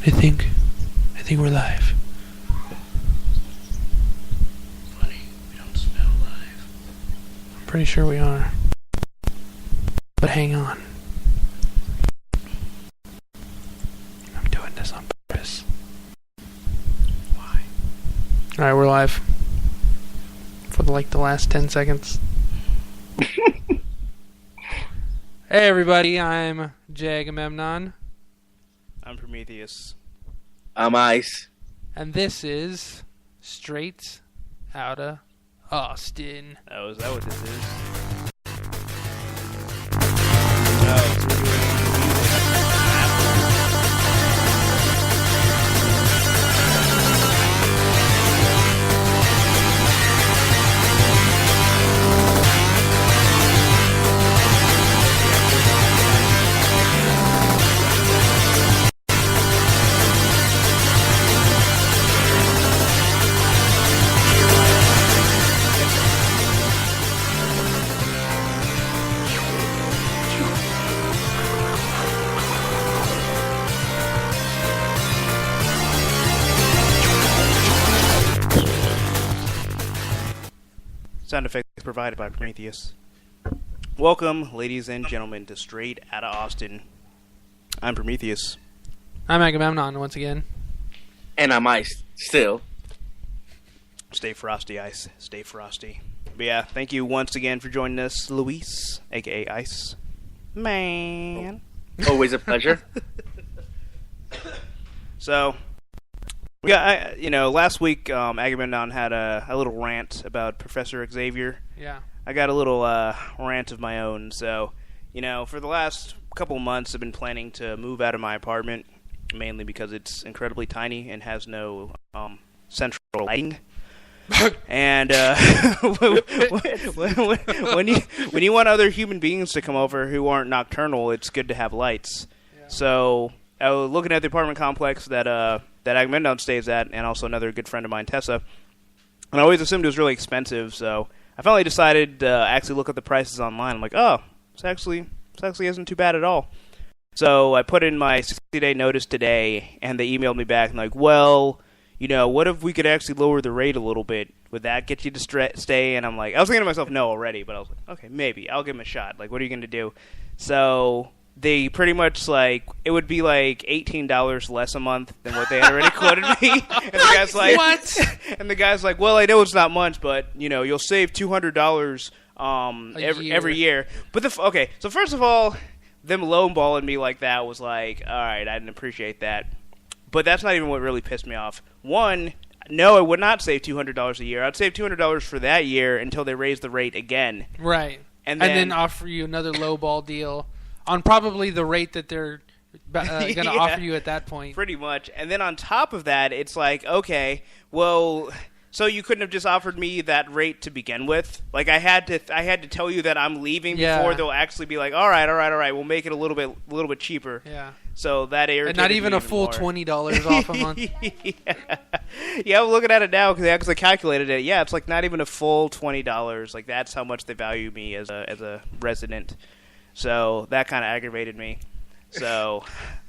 I think we're live. Funny, we don't smell live. I'm pretty sure we are. But hang on. I'm doing this on purpose. Why? Alright, we're live. For the last 10 seconds. Hey everybody, I'm Jagamemnon. I'm Prometheus. I'm Ice. And this is Straight Outta Austin. Oh, is that what this is? Oh, so we're doing sound effects provided by Prometheus. Welcome, ladies and gentlemen, to Straight Outta Austin. I'm Prometheus. I'm Agamemnon once again. And I'm Ice. Still. Stay frosty, Ice. Stay frosty. But yeah, thank you once again for joining us, Luis, aka Ice. Man. Always a pleasure. So, yeah, last week Agamemnon had a little rant about Professor Xavier. Yeah. I got a little rant of my own. So, for the last couple months, I've been planning to move out of my apartment, mainly because it's incredibly tiny and has no central lighting. And when you want other human beings to come over who aren't nocturnal, it's good to have lights. Yeah. So I was looking at the apartment complex that Agamemnon stays at, and also another good friend of mine, Tessa. And I always assumed it was really expensive, so I finally decided to actually look at the prices online. I'm like, oh, this actually isn't too bad at all. So I put in my 60-day notice today, and they emailed me back and like, well, what if we could actually lower the rate a little bit? Would that get you to stay? And I'm like, I was thinking to myself, no already, but I was like, okay, maybe. I'll give them a shot. Like, what are you going to do? So they pretty much, it would be like $18 less a month than what they had already quoted me. And the guy's like, what? And the guy's like, well, I know it's not much, but, you'll save $200 every year. But okay, so first of all, them lowballing me like that was like, all right, I didn't appreciate that. But that's not even what really pissed me off. One, no, I would not save $200 a year. I'd save $200 for that year until they raise the rate again. Right. And then offer you another lowball deal on probably the rate that they're going to offer you at that point. Pretty much. And then on top of that, it's like, okay, well, so you couldn't have just offered me that rate to begin with? Like, I had to tell you that I'm leaving before they'll actually be like, all right, we'll make it a little bit cheaper. Yeah. So that irritated me. And not even a full more. $20 off a month. Yeah, I'm looking at it now because I calculated it. Yeah, it's like not even a full $20. Like, that's how much they value me as a resident. So that kind of aggravated me. So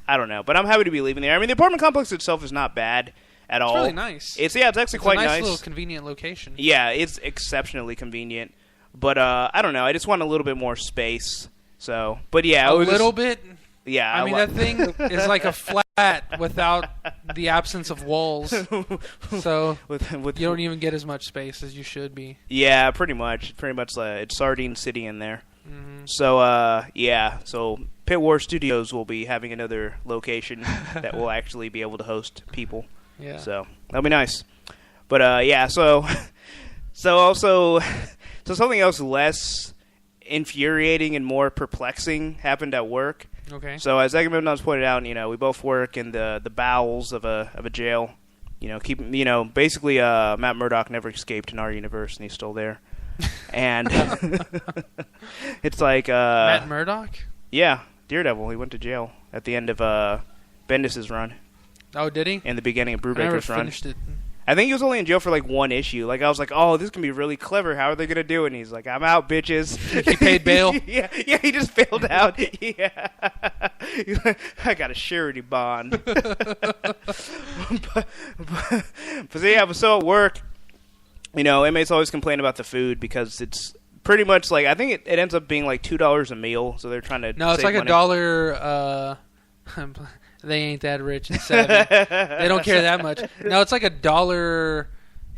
I don't know, but I'm happy to be leaving there. I mean, the apartment complex itself is not bad at all. It's really nice. It's actually quite nice. It's a nice little convenient location. Yeah, it's exceptionally convenient. But I don't know. I just want a little bit more space. So, but yeah, a little bit. Yeah, I mean that thing is like a flat without the absence of walls. So you don't even get as much space as you should be. Yeah, pretty much. It's Sardine City in there. Mm-hmm. So yeah. So Pit War Studios will be having another location that will actually be able to host people. Yeah. So that'll be nice. But yeah. So also something else less infuriating and more perplexing happened at work. Okay. So as Agamemnon's pointed out, we both work in the bowels of a jail. Basically Matt Murdock never escaped in our universe, and he's still there. And it's like Matt Murdock? Yeah, Daredevil. He went to jail at the end of Bendis's run. Oh, did he? In the beginning of I never Brubaker's run. finished it. I think he was only in jail for like one issue. Like, I was like, oh, this can be really clever. How are they going to do it? And he's like, I'm out, bitches. He paid bail? yeah, he just bailed out. Yeah. He's like, I got a surety bond. So at work, inmates always complain about the food because it's pretty much like, I think it ends up being like $2 a meal, so they're trying to No, it's save like money. $1. They ain't that rich and savvy. They don't care that much. No, it's like $1.18,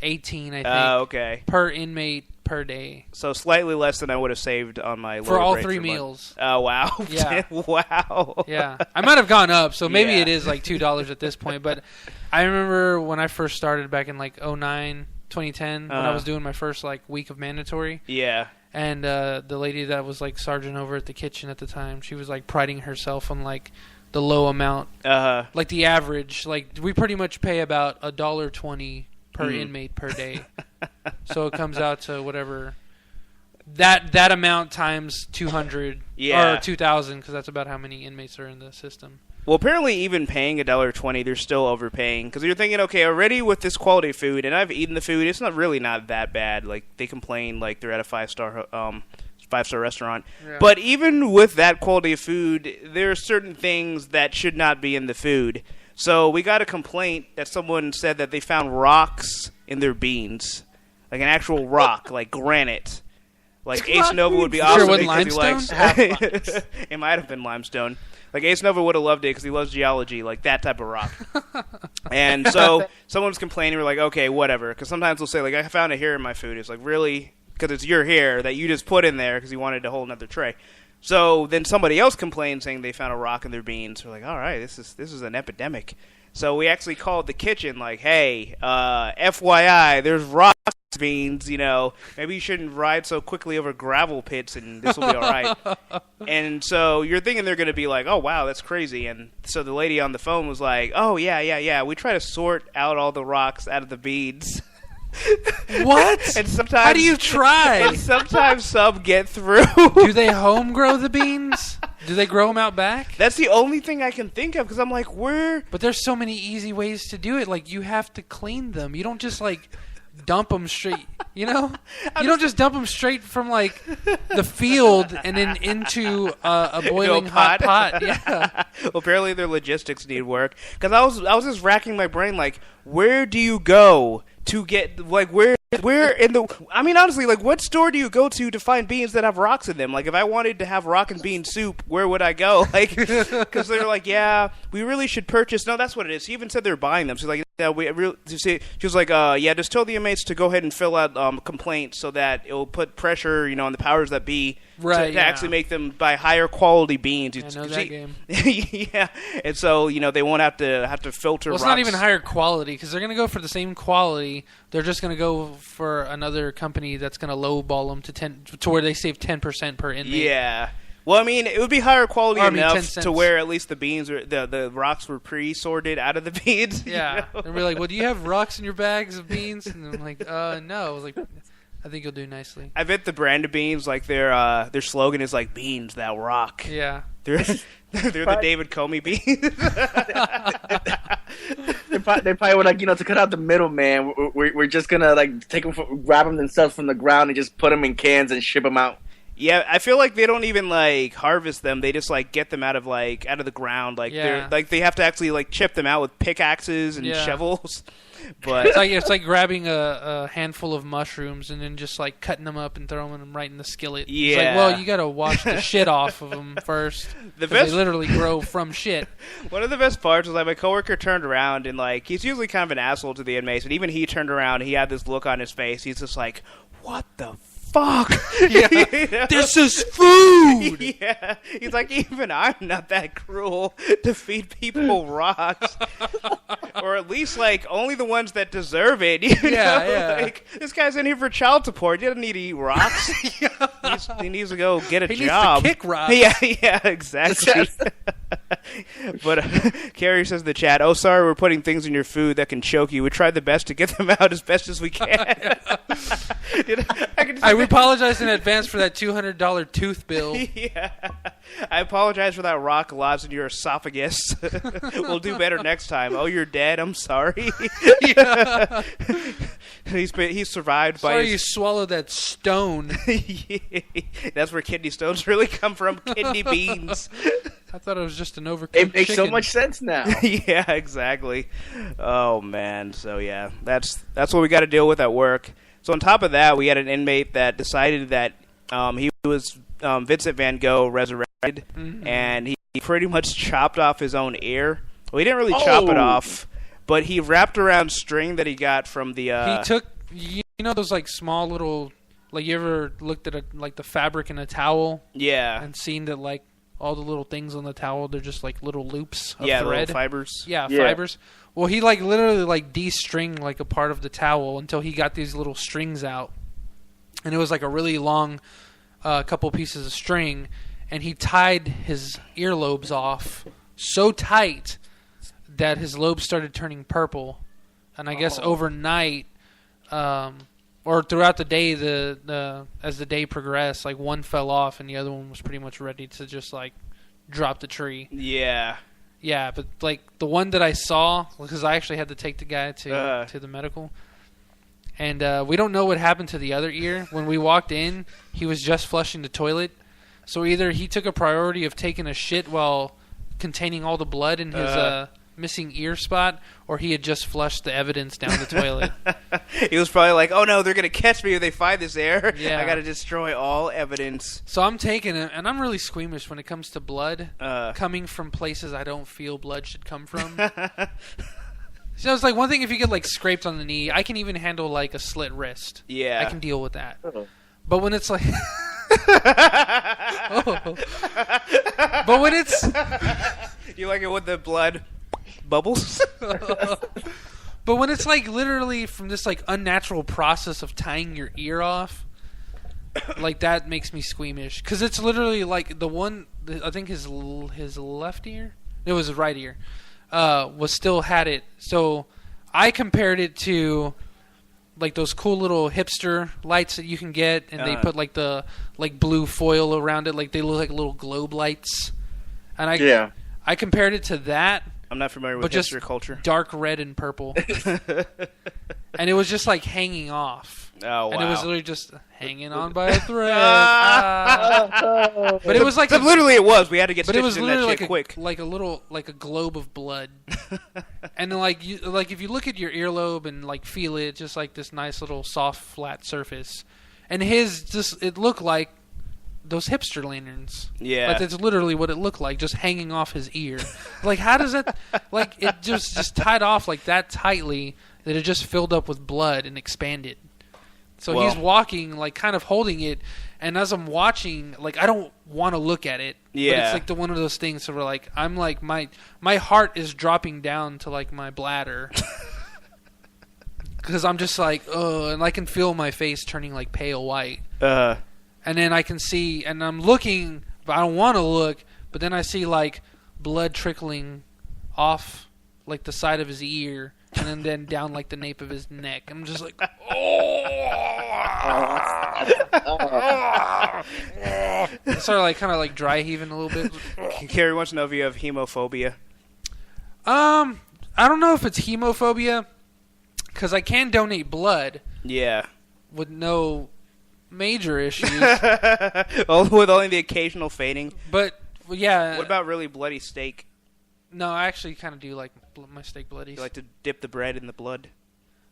I think. Okay. Per inmate per day. So slightly less than I would have saved on my for lower all grade 3 for month. meals. Oh, wow. Yeah. Wow. Yeah. I might have gone up, so maybe Yeah. it is like $2 at this point. But I remember when I first started back in like 2010, when I was doing my first like week of mandatory. Yeah. And the lady that was like sergeant over at the kitchen at the time, she was like priding herself on like the low amount, like the average. Like we pretty much pay about $1.20 per inmate per day, so it comes out to whatever that amount times 200 or 2,000, because that's about how many inmates are in the system. Well, apparently even paying $1.20, they're still overpaying, because you're thinking, okay, already with this quality food, and I've eaten the food, it's not that bad. Like they complain like they're at a five-star restaurant. Yeah. But even with that quality of food, there are certain things that should not be in the food. So we got a complaint that someone said that they found rocks in their beans, like an actual rock, like granite. Like Ace Nova would be awesome because he likes. It might have been limestone. Like Ace Nova would have loved it because he loves geology, like that type of rock. And so someone's complaining. We're like, okay, whatever. Because sometimes they'll say, like, I found a hair in my food. It's like, really? Because it's your hair that you just put in there because you wanted to hold another tray. So then somebody else complained saying they found a rock in their beans. We're like, all right, this is an epidemic. So we actually called the kitchen like, hey, FYI, there's rocks in beans, maybe you shouldn't ride so quickly over gravel pits and this will be all right. And so you're thinking they're going to be like, oh, wow, that's crazy. And so the lady on the phone was like, oh, yeah. We try to sort out all the rocks out of the beans. What? And sometimes, how do you try? And sometimes some get through. Do they home grow the beans? Do they grow them out back? That's the only thing I can think of because I'm like, where? But there's so many easy ways to do it. Like you have to clean them. You don't just like dump them straight. You don't just dump them straight from like the field and then into a boiling hot pot. Yeah. Well, apparently their logistics need work because I was just racking my brain like, where do you go to get like where in the? I mean, honestly, like what store do you go to find beans that have rocks in them? Like if I wanted to have rock and bean soup, where would I go? Like because they're like, yeah, we really should purchase. No, that's what it is. She even said they're buying them. She's like, yeah, she was like, yeah, just tell the inmates to go ahead and fill out complaints so that it will put pressure, on the powers that be to actually make them buy higher quality beans. I know that game. Yeah, and so they won't have to filter. Well, it's rocks. not even higher quality because they're going to go for the same quality. They're just going to go for another company that's going to lowball them to where they save 10% per inmate. Yeah. Well, I mean, it would be higher quality enough 10 to where at least the beans the rocks were pre-sorted out of the beans. Yeah. And we're like, well, do you have rocks in your bags of beans? And I'm like, no. I was like, I think you'll do nicely. I bet the brand of beans, like their slogan is like beans that rock. Yeah. They're the David Comey beans. They probably were like, to cut out the middleman, we're just gonna like grab them themselves from the ground and just put them in cans and ship them out. Yeah, I feel like they don't even like harvest them. They just like get them out of the ground. Like they're like they have to actually like chip them out with pickaxes and shovels. But it's like grabbing a handful of mushrooms and then just like cutting them up and throwing them right in the skillet. Yeah. It's like, well, you got to wash the shit off of them first. They literally grow from shit. One of the best parts was like my coworker turned around and like he's usually kind of an asshole to the inmates, and even he turned around. He had this look on his face. He's just like, "What the fuck? Yeah. This is food." Yeah, he's like, even I'm not that cruel to feed people rocks, or at least like only the ones that deserve it. You know? Like this guy's in here for child support. He doesn't need to eat rocks. He needs to go get a job. Needs to kick rocks. Yeah, exactly. But Carrie says in the chat, "Oh, sorry, we're putting things in your food that can choke you. We tried the best to get them out as best as we can." We apologize in advance for that $200 tooth bill. Yeah. I apologize for that rock lodged in your esophagus. We'll do better next time. Oh, you're dead? I'm sorry. Yeah. He's survived by Sorry you swallowed that stone. That's where kidney stones really come from. Kidney beans. I thought it was just an overcooked It makes chicken. so much sense now. Yeah, exactly. Oh man, so yeah, that's what we got to deal with at work. So on top of that, we had an inmate that decided that he was Vincent Van Gogh resurrected, and he pretty much chopped off his own ear. Well, he didn't really chop it off, but he wrapped around string that he got from the. He took, you know, those like small little, like you ever looked at like the fabric in a towel? Yeah. And seen that like all the little things on the towel, they're just like little loops of thread. thread. Little fibers. Yeah, fibers. Well, he like literally like de-stringed like a part of the towel until he got these little strings out, and it was like a really long couple pieces of string, and he tied his earlobes off so tight that his lobes started turning purple, and I guess overnight, or throughout the day, as the day progressed, like one fell off and the other one was pretty much ready to just like drop the tree. Yeah. Yeah, but like the one that I saw, because I actually had to take the guy to the medical, and we don't know what happened to the other ear. When we walked in, he was just flushing the toilet, so either he took a priority of taking a shit while containing all the blood in his missing ear spot, or he had just flushed the evidence down the toilet. He was probably like, "Oh no, they're gonna catch me if they find this air. Yeah. I gotta destroy all evidence." So I'm taking it, and I'm really squeamish when it comes to blood coming from places I don't feel blood should come from. So it's like one thing if you get like scraped on the knee, I can even handle like a slit wrist. Yeah, I can deal with that. But when it's like, but when it's, you like it with the blood bubbles? But when it's like literally from this like unnatural process of tying your ear off, like that makes me squeamish because it's literally like the one I think his left ear, it was his right ear, was still had it. So I compared it to like those cool little hipster lights that you can get, and they put like the like blue foil around it, like they look like little globe lights. And I compared it to that. I'm not familiar with hipster culture. Dark red and purple. And it was just like hanging off. Oh, wow. And it was literally just hanging on by a thread. But it was like literally it was. We had to get stitches in that shit like quick. Like a little, like a globe of blood. And then like if you look at your earlobe and like feel it, just like this nice little soft flat surface. And his just it looked like those hipster lanterns. Yeah. Like that's literally what it looked like, just hanging off his ear. Like how does it like it just tied off like that tightly that it just filled up with blood and expanded. So he's walking like kind of holding it, and as I'm watching, like I don't want to look at it. Yeah. But it's like one of those things where like I'm like my heart is dropping down to like my bladder. Cuz I'm just like, and I can feel my face turning like pale white. And then I can see, and I'm looking, but I don't want to look, but then I see, like, blood trickling off, like, the side of his ear, and then down, like, the nape of his neck. I'm just like, I started, like, kind of, like, dry heaving a little bit. Carrie wants to know if you have hemophobia. I don't know if it's hemophobia, because I can donate blood. Yeah. With no major issues. With only the occasional fading. But, yeah. What about really bloody steak? No, I actually kind of do like my steak bloodies. You like to dip the bread in the blood?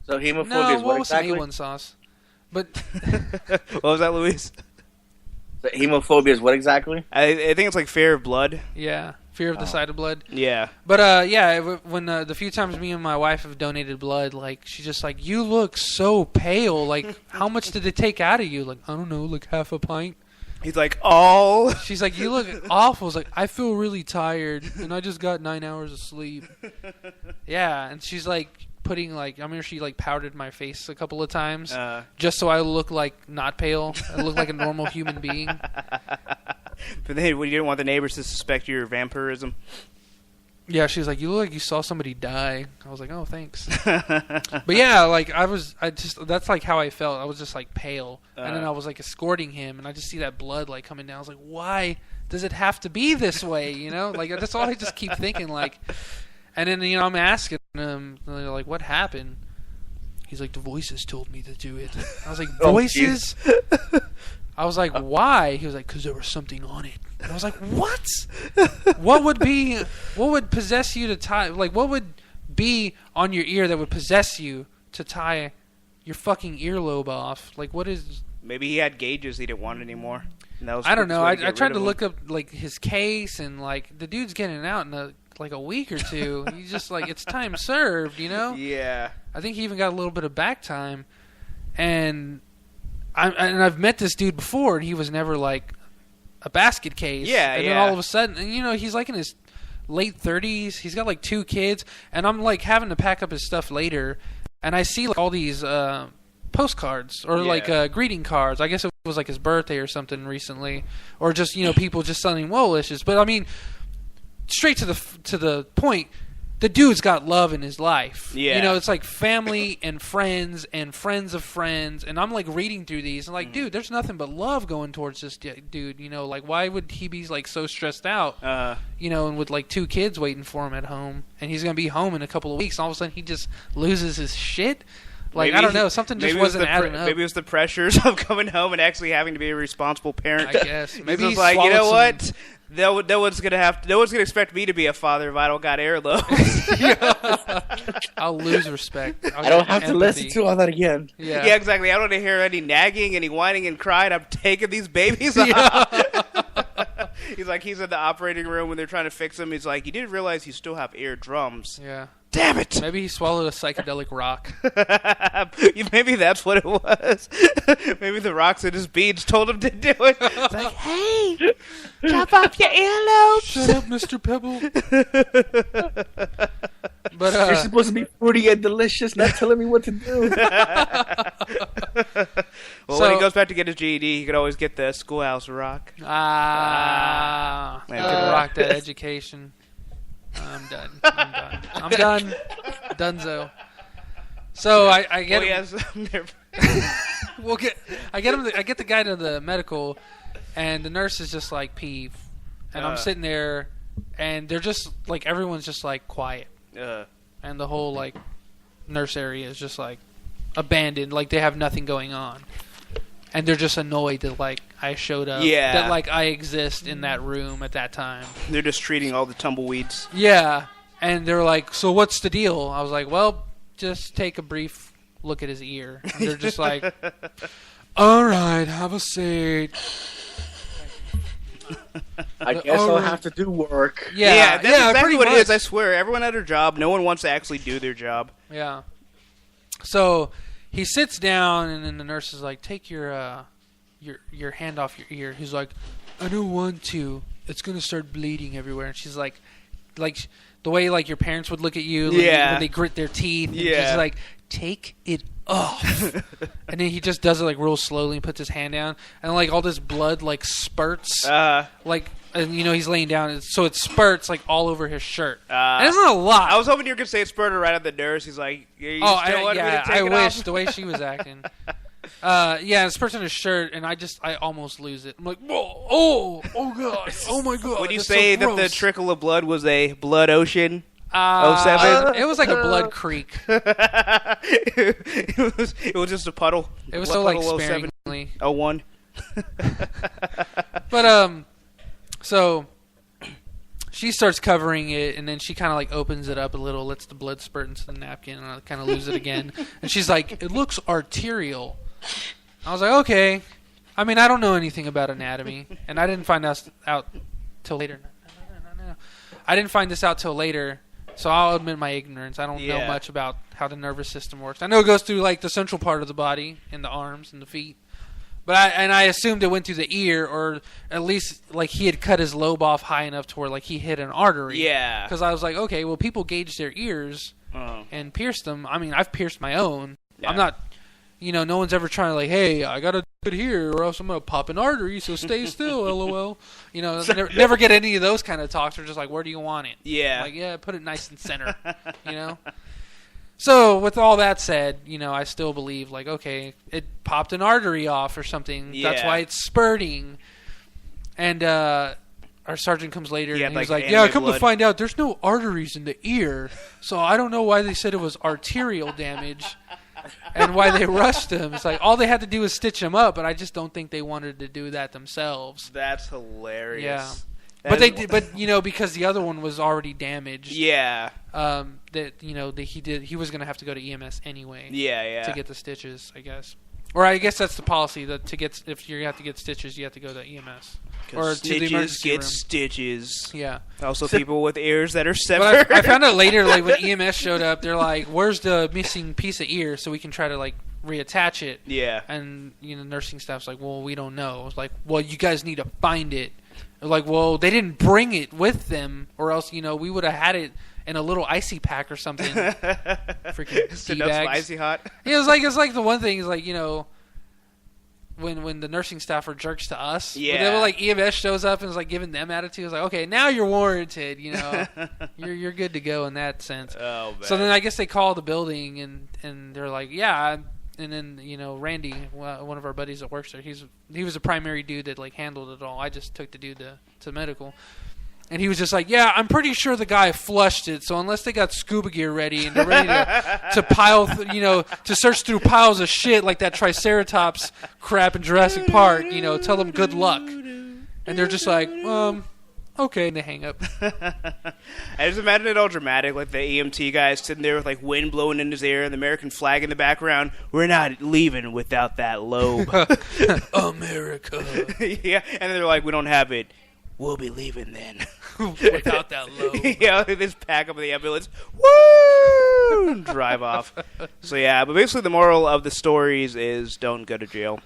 So hemophobia is what exactly? No, A1 sauce. But what was that, Luis? So hemophobia is what exactly? I think it's like fear of blood. Yeah, fear of the sight of blood. Yeah. But when the few times me and my wife have donated blood, like she's just like, you look so pale. Like, how much did it take out of you? Like, I don't know, like half a pint. He's like, oh. She's like, you look awful. It's like, I feel really tired, and I just got 9 hours of sleep. Yeah, and she's like putting like, I remember she like powdered my face a couple of times just so I look like not pale. I look like a normal human being. But then you didn't want the neighbors to suspect your vampirism. Yeah, she was like, you look like you saw somebody die. I was like, oh, thanks. But yeah, like that's like how I felt. I was just like pale. And then I was like escorting him, and I just see that blood like coming down. I was like, why does it have to be this way? You know, like that's all I just keep thinking. Like, and then I'm asking him, like, what happened? He's like, the voices told me to do it. I was like, voices? I was like, why? He was like, because there was something on it. And I was like, what? What would possess you to tie, like, what would be on your ear that would possess you to tie your fucking earlobe off? Like, what is... Maybe he had gauges he didn't want anymore. And that was I don't know. I tried to look up, like, his case, and, like, the dude's getting out in a week or two. He's just like, it's time served, you know? Yeah. I think he even got a little bit of back time. And I've met this dude before, and he was never, like, a basket case. Yeah, and then all of a sudden, and, you know, he's, like, in his late 30s. He's got, like, 2 kids. And I'm, like, having to pack up his stuff later. And I see, like, all these postcards or, like, greeting cards. I guess it was, like, his birthday or something recently. Or just, you know, people just sending well wishes. But, I mean, straight to the point, the dude's got love in his life. Yeah. You know, it's like family and friends of friends. And I'm, like, reading through these. And, like, dude, there's nothing but love going towards this dude. You know, like, why would he be, like, so stressed out? You know, and with, like, 2 kids waiting for him at home. And he's going to be home in a couple of weeks. And all of a sudden, he just loses his shit. Like, maybe, I don't know. Something just wasn't adding up. Maybe it was the pressures of coming home and actually having to be a responsible parent. I guess. Maybe he's like, you know what? No one's gonna expect me to be a father if I don't got heirlooms. I'll lose respect. I don't have to listen to all that again. Yeah, exactly. I don't want to hear any nagging, any whining and crying. I'm taking these babies off. He's like, he's in the operating room when they're trying to fix him. He's like, you didn't realize you still have eardrums. Yeah. Damn it! Maybe he swallowed a psychedelic rock. Maybe that's what it was. Maybe the rocks in his beads told him to do it. It's like, hey, chop off your earlobes. Shut up, Mr. Pebble. But you're supposed to be fruity and delicious, not telling me what to do. Well, when he goes back to get his GED, he could always get the schoolhouse rock. Could rock that education. I'm done. Dunzo. So I get him. I get the guy to the medical, and the nurse is just like peeve, and I'm sitting there, and they're just like everyone's just like quiet, and the whole like nurse area is just like abandoned, like they have nothing going on. And they're just annoyed that, like, I showed up. Yeah. That, like, I exist in that room at that time. They're just treating all the tumbleweeds. Yeah. And they're like, so what's the deal? I was like, well, just take a brief look at his ear. And they're just like, all right, have a seat. I guess I'll have to do work. Yeah, that's exactly what it is. I swear. Everyone at their job. No one wants to actually do their job. Yeah. So... he sits down, and then the nurse is like, take your hand off your ear. He's like, I don't want to. It's going to start bleeding everywhere. And she's like the way, like, your parents would look at you when they grit their teeth. And she's like, take it off. And then he just does it, like, real slowly and puts his hand down. And, like, all this blood, like, spurts. Like... and, you know, he's laying down, so it spurts, like, all over his shirt. And it's not a lot. I was hoping you were going to say it spurted right at the nurse. He's like, I wish, the way she was acting. It spurts on his shirt, and I almost lose it. I'm like, whoa, oh, God, oh, my God. Would you say that the trickle of blood was a blood ocean? 07? It was like a blood creek. it was just a puddle. It was so, like, sparingly. 01. But, so she starts covering it, and then she kind of like opens it up a little, lets the blood spurt into the napkin, and I kind of lose it again. And she's like, it looks arterial. I was like, okay. I mean, I don't know anything about anatomy, and I didn't find this out till later. No. I didn't find this out till later, so I'll admit my ignorance. I don't know much about how the nervous system works. I know it goes through like the central part of the body, in the arms and the feet. But I assumed it went through the ear, or at least like he had cut his lobe off high enough to where like he hit an artery. Yeah. Because I was like, okay, well, people gauge their ears and pierce them. I mean, I've pierced my own. Yeah. I'm not, no one's ever trying to like, hey, I gotta do it here, or else I'm gonna pop an artery. So stay still, lol. Never get any of those kind of talks. They're just like, where do you want it? Yeah. Like, yeah, put it nice and center. So, with all that said, I still believe, like, okay, it popped an artery off or something. Yeah. That's why it's spurting. And our sergeant comes later, and he was like, yeah, come to find out, there's no arteries in the ear. So, I don't know why they said it was arterial damage. and why they rushed him. It's like all they had to do was stitch him up, but I just don't think they wanted to do that themselves. That's hilarious. Yeah. But they did, but because the other one was already damaged. Yeah. He was gonna have to go to EMS anyway. Yeah. To get the stitches, I guess. Or I guess that's the policy that if you have to get stitches, you have to go to EMS or to the emergency room. Stitches. Yeah. Also, people with ears that are severed. But I found out later, like when EMS showed up, they're like, "Where's the missing piece of ear so we can try to like reattach it?" Yeah. And nursing staff's like, "Well, we don't know." I was like, "Well, you guys need to find it." They're like, "Well, they didn't bring it with them, or else we would have had it in a little icy pack or something." Freaking D-bags. Icy hot. Yeah, it's like the one thing is like when the nursing staff are jerks to us. Yeah. But then when like EMS shows up and is like giving them attitude, it's like, okay, now you're warranted. You're good to go in that sense. Oh man. So then I guess they call the building and they're like, yeah. And then Randy, one of our buddies that works there, he was a primary dude that like handled it all. I just took the dude to medical. And he was just like, yeah, I'm pretty sure the guy flushed it. So unless they got scuba gear ready and they're ready to pile, to search through piles of shit like that Triceratops crap in Jurassic Park, tell them good luck. And they're just like, okay, and they hang up. I just imagine it all dramatic, like the EMT guy sitting there with like wind blowing in his ear and the American flag in the background. We're not leaving without that lobe. America. Yeah, and they're like, we don't have it. We'll be leaving then. Without that lobe. Yeah, they just pack up in the ambulance. Woo! And drive off. So yeah, but basically the moral of the stories is don't go to jail.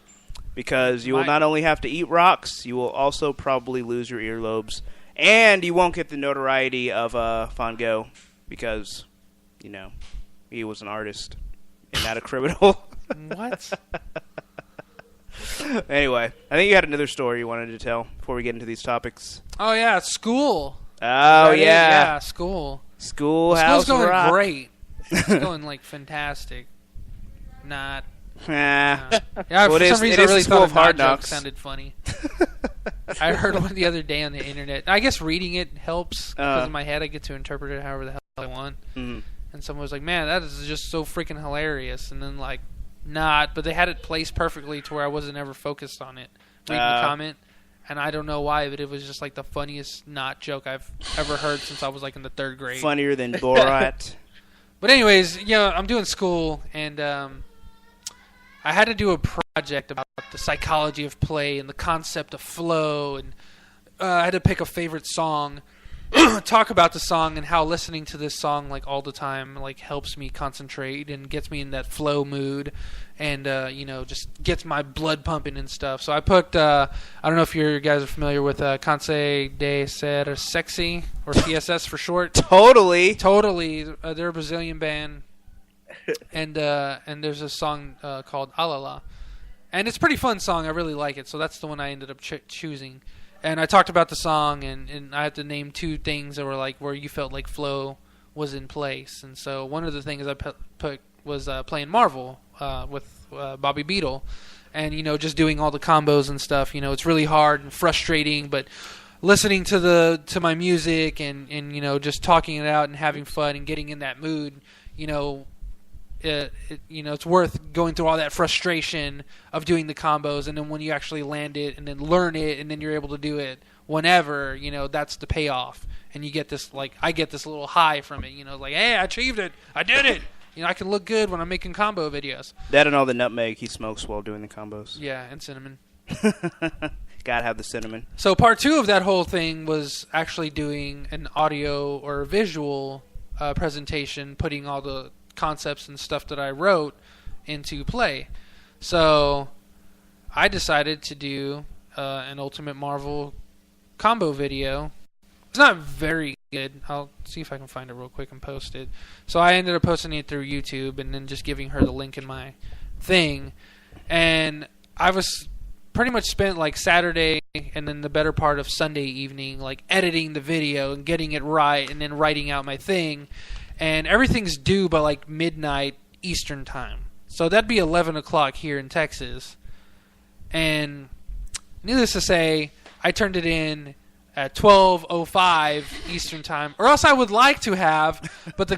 Because you will not only have to eat rocks, you will also probably lose your earlobes. And you won't get the notoriety of Van Gogh. Because, he was an artist and not a criminal. What? Anyway, I think you had another story you wanted to tell before we get into these topics. Oh, yeah, school. Oh, yeah. Yeah, school. Schoolhouse School's going rock. great. It's going, fantastic. Not. Yeah, for some reason I really thought Hard that joke Knocks sounded funny. I heard one the other day on the internet. I guess reading it helps because in my head I get to interpret it however the hell I want. Mm-hmm. And someone was like, "Man, that is just so freaking hilarious." And then but they had it placed perfectly to where I wasn't ever focused on it. Reading the comment, and I don't know why, but it was just like the funniest not joke I've ever heard since I was in the 3rd grade. Funnier than Borat. But anyways, I'm doing school and. I had to do a project about the psychology of play and the concept of flow, and I had to pick a favorite song, talk about the song and how listening to this song all the time helps me concentrate and gets me in that flow mood, and just gets my blood pumping and stuff. So I picked I don't know if you guys are familiar with Canse de Ser Sexy, or CSS for short. Totally. They're a Brazilian band. And there's a song called Alala, and it's a pretty fun song. I really like it, so that's the one I ended up choosing. And I talked about the song, and I had to name 2 things that were where you felt like flow was in place. And so one of the things I put was playing Marvel with Bobby Beetle, and just doing all the combos and stuff. It's really hard and frustrating, but listening to my music and just talking it out and having fun and getting in that mood, it's worth going through all that frustration of doing the combos, and then when you actually land it and then learn it and then you're able to do it whenever, that's the payoff, and you get this I get this little high from it, hey, I achieved it, I did it, I can look good when I'm making combo videos. That and all the nutmeg he smokes while doing the combos. Yeah, and cinnamon. Gotta have the cinnamon. So part 2 of that whole thing was actually doing an audio or visual presentation, putting all the concepts and stuff that I wrote into play. So I decided to do an Ultimate Marvel combo video. It's not very good. I'll see if I can find it real quick and post it. So I ended up posting it through YouTube and then just giving her the link in my thing. And I was pretty much spent Saturday and then the better part of Sunday evening editing the video and getting it right and then writing out my thing. And everything's due by midnight Eastern time. So that'd be 11 o'clock here in Texas. And needless to say, I turned it in at 12:05 Eastern time. Or else I would like to have, but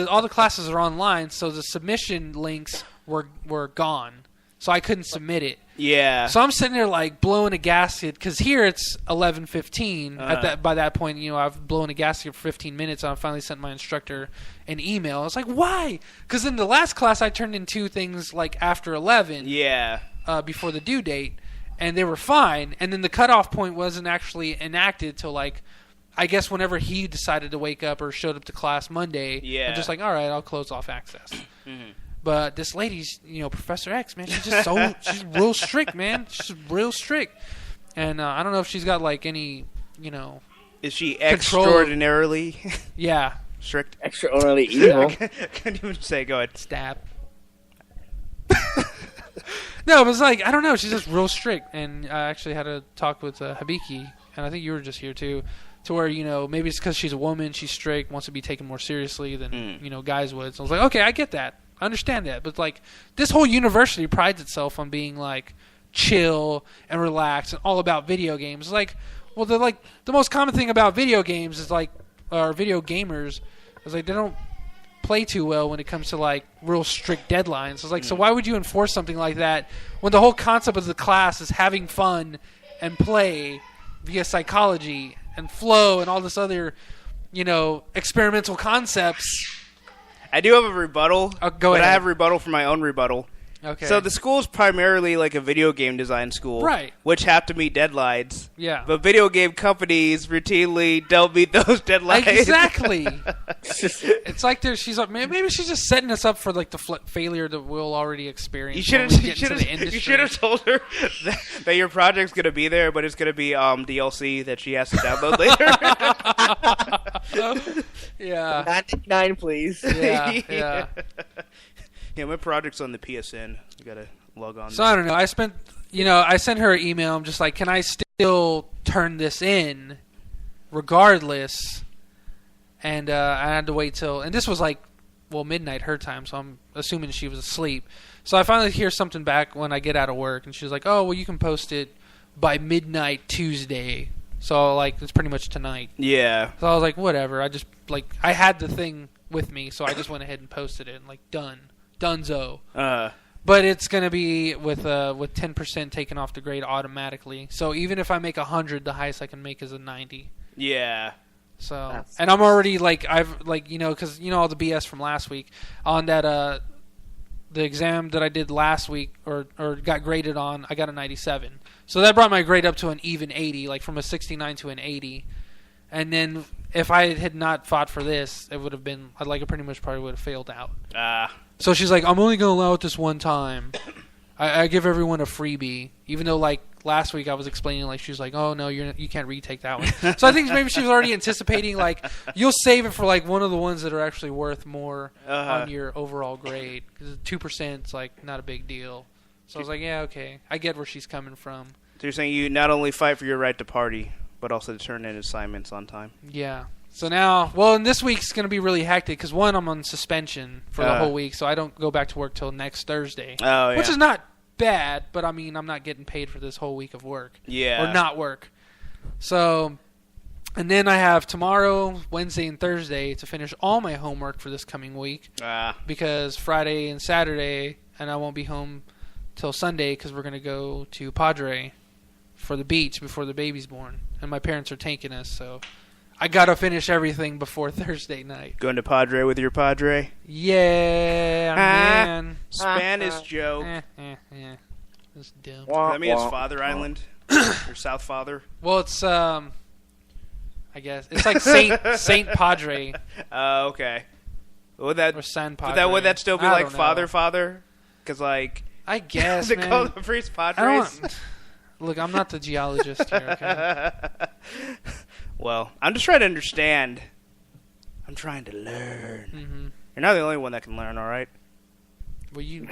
all the classes are online, so the submission links were gone, so I couldn't submit it. Yeah. So I'm sitting there like blowing a gasket because here it's 11:15. By that point, I've blown a gasket for 15 minutes. And I finally sent my instructor an email. I was like, why? Because in the last class I turned in 2 things like after 11. Yeah. Before the due date, and they were fine. And then the cutoff point wasn't actually enacted till like, I guess whenever he decided to wake up or showed up to class Monday. Yeah. I'm just like, all right, I'll close off access. Mm-hmm. But this lady's, Professor X, man, she's just she's real strict, man. She's real strict. And I don't know if she's got like any, Is she extraordinarily yeah. strict? Extraordinarily evil. Can't even say, go ahead. Stab. No, it was like, I don't know, she's just real strict. And I actually had a talk with Habiki, and I think you were just here too, to where, maybe it's because she's a woman, she's strict, wants to be taken more seriously than, guys would. So I was like, okay, I get that. I understand that. But, like, this whole university prides itself on being, like, chill and relaxed and all about video games. Like, well, the most common thing about video games is, like, or video gamers is, like, they don't play too well when it comes to, like, real strict deadlines. It's like, so why would you enforce something like that when the whole concept of the class is having fun and play via psychology and flow and all this other, experimental concepts? I do have a rebuttal. Go ahead. I have a rebuttal for my own rebuttal. Okay. So the school is primarily like a video game design school, right? Which have to meet deadlines. Yeah. But video game companies routinely don't meet those deadlines. Exactly. It's like she's like, maybe she's just setting us up for like the failure that we'll already experience. You should have told her that your project's gonna be there, but it's gonna be DLC that she has to download later. Yeah. 99, please. Yeah. Yeah, my project's on the PSN. You gotta log on. So I don't know. I sent her an email. I'm just like, can I still turn this in, regardless? And I had to wait till, and this was like, midnight her time. So I'm assuming she was asleep. So I finally hear something back when I get out of work, and she was like, oh, well, you can post it by midnight Tuesday. So like, it's pretty much tonight. Yeah. So I was like, whatever. I had the thing with me, so I just went ahead and posted it, and like, Dunzo. But it's going to be with 10% taken off the grade automatically. So even if I make 100, the highest I can make is a 90. Yeah. So, and I'm already because all the BS from last week on that the exam that I did last week or got graded on, I got a 97. So that brought my grade up to an even 80, like from a 69 to an 80. And then if I had not fought for this, it would have been I pretty much probably would have failed out. So she's like, I'm only going to allow it this one time. I give everyone a freebie, even though like last week I was explaining like she was like, oh no, you can't retake that one. So I think maybe she was already anticipating like you'll save it for like one of the ones that are actually worth more on your overall grade because 2% is like not a big deal. So I was like, yeah, okay, I get where she's coming from. So you're saying you not only fight for your right to party, but also to turn in assignments on time. Yeah. So now, and this week's going to be really hectic because, one, I'm on suspension for the whole week, so I don't go back to work till next Thursday. Oh, yeah. Which is not bad, but, I mean, I'm not getting paid for this whole week of work. Yeah. Or not work. So, and then I have tomorrow, Wednesday, and Thursday to finish all my homework for this coming week. Because Friday and Saturday, and I won't be home till Sunday because we're going to go to Padre for the beach before the baby's born. And my parents are taking us, so I got to finish everything before Thursday night. Going to Padre with your Padre? Yeah, man. Spanish joke. Yeah. That's dumb. Does that mean it's Father Island? Or South Father? Well, it's, I guess. It's like Saint Padre. Oh, okay. Or San Padre. Would that still be like Father? Because, like... I guess, they call the priest Padres? Look, I'm not the geologist here, okay? Well, I'm just trying to understand. I'm trying to learn. Mm-hmm. You're not the only one that can learn, all right? Well, you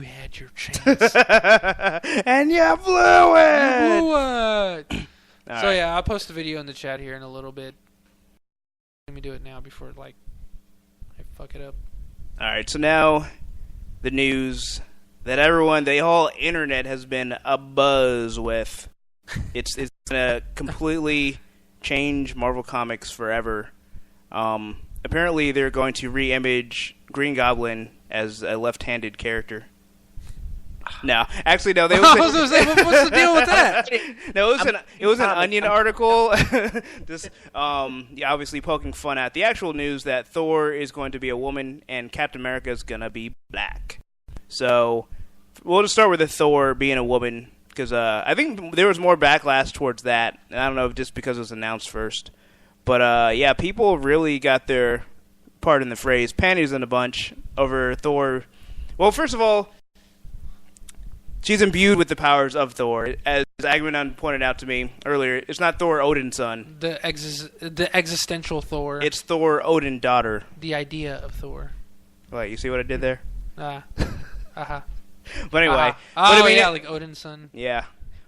had your chance. And you blew it! You blew it! So, right. yeah, I'll post a video in the chat here in a little bit. Let me do it now before, I fuck it up. All right, so now the news that everyone, the whole internet has been abuzz with. It's going to completely change Marvel Comics forever. Apparently, they're going to re-image Green Goblin as a left-handed character. No, actually, no. I was going to say, what's the deal with that? No, it was an Onion article. Just obviously poking fun at the actual news that Thor is going to be a woman and Captain America is going to be black. So we'll just start with the Thor being a woman because I think there was more backlash towards that. And I don't know if just because it was announced first, but yeah, people really got their pardon the phrase panties in a bunch over Thor. Well, first of all, she's imbued with the powers of Thor. As Agamemnon pointed out to me earlier, it's not Thor Odin's son. The existential Thor. It's Thor Odin's daughter. The idea of Thor. Wait, you see what I did there? Uh-huh. But anyway. Oh, but I mean, yeah, like Odin's son. Yeah.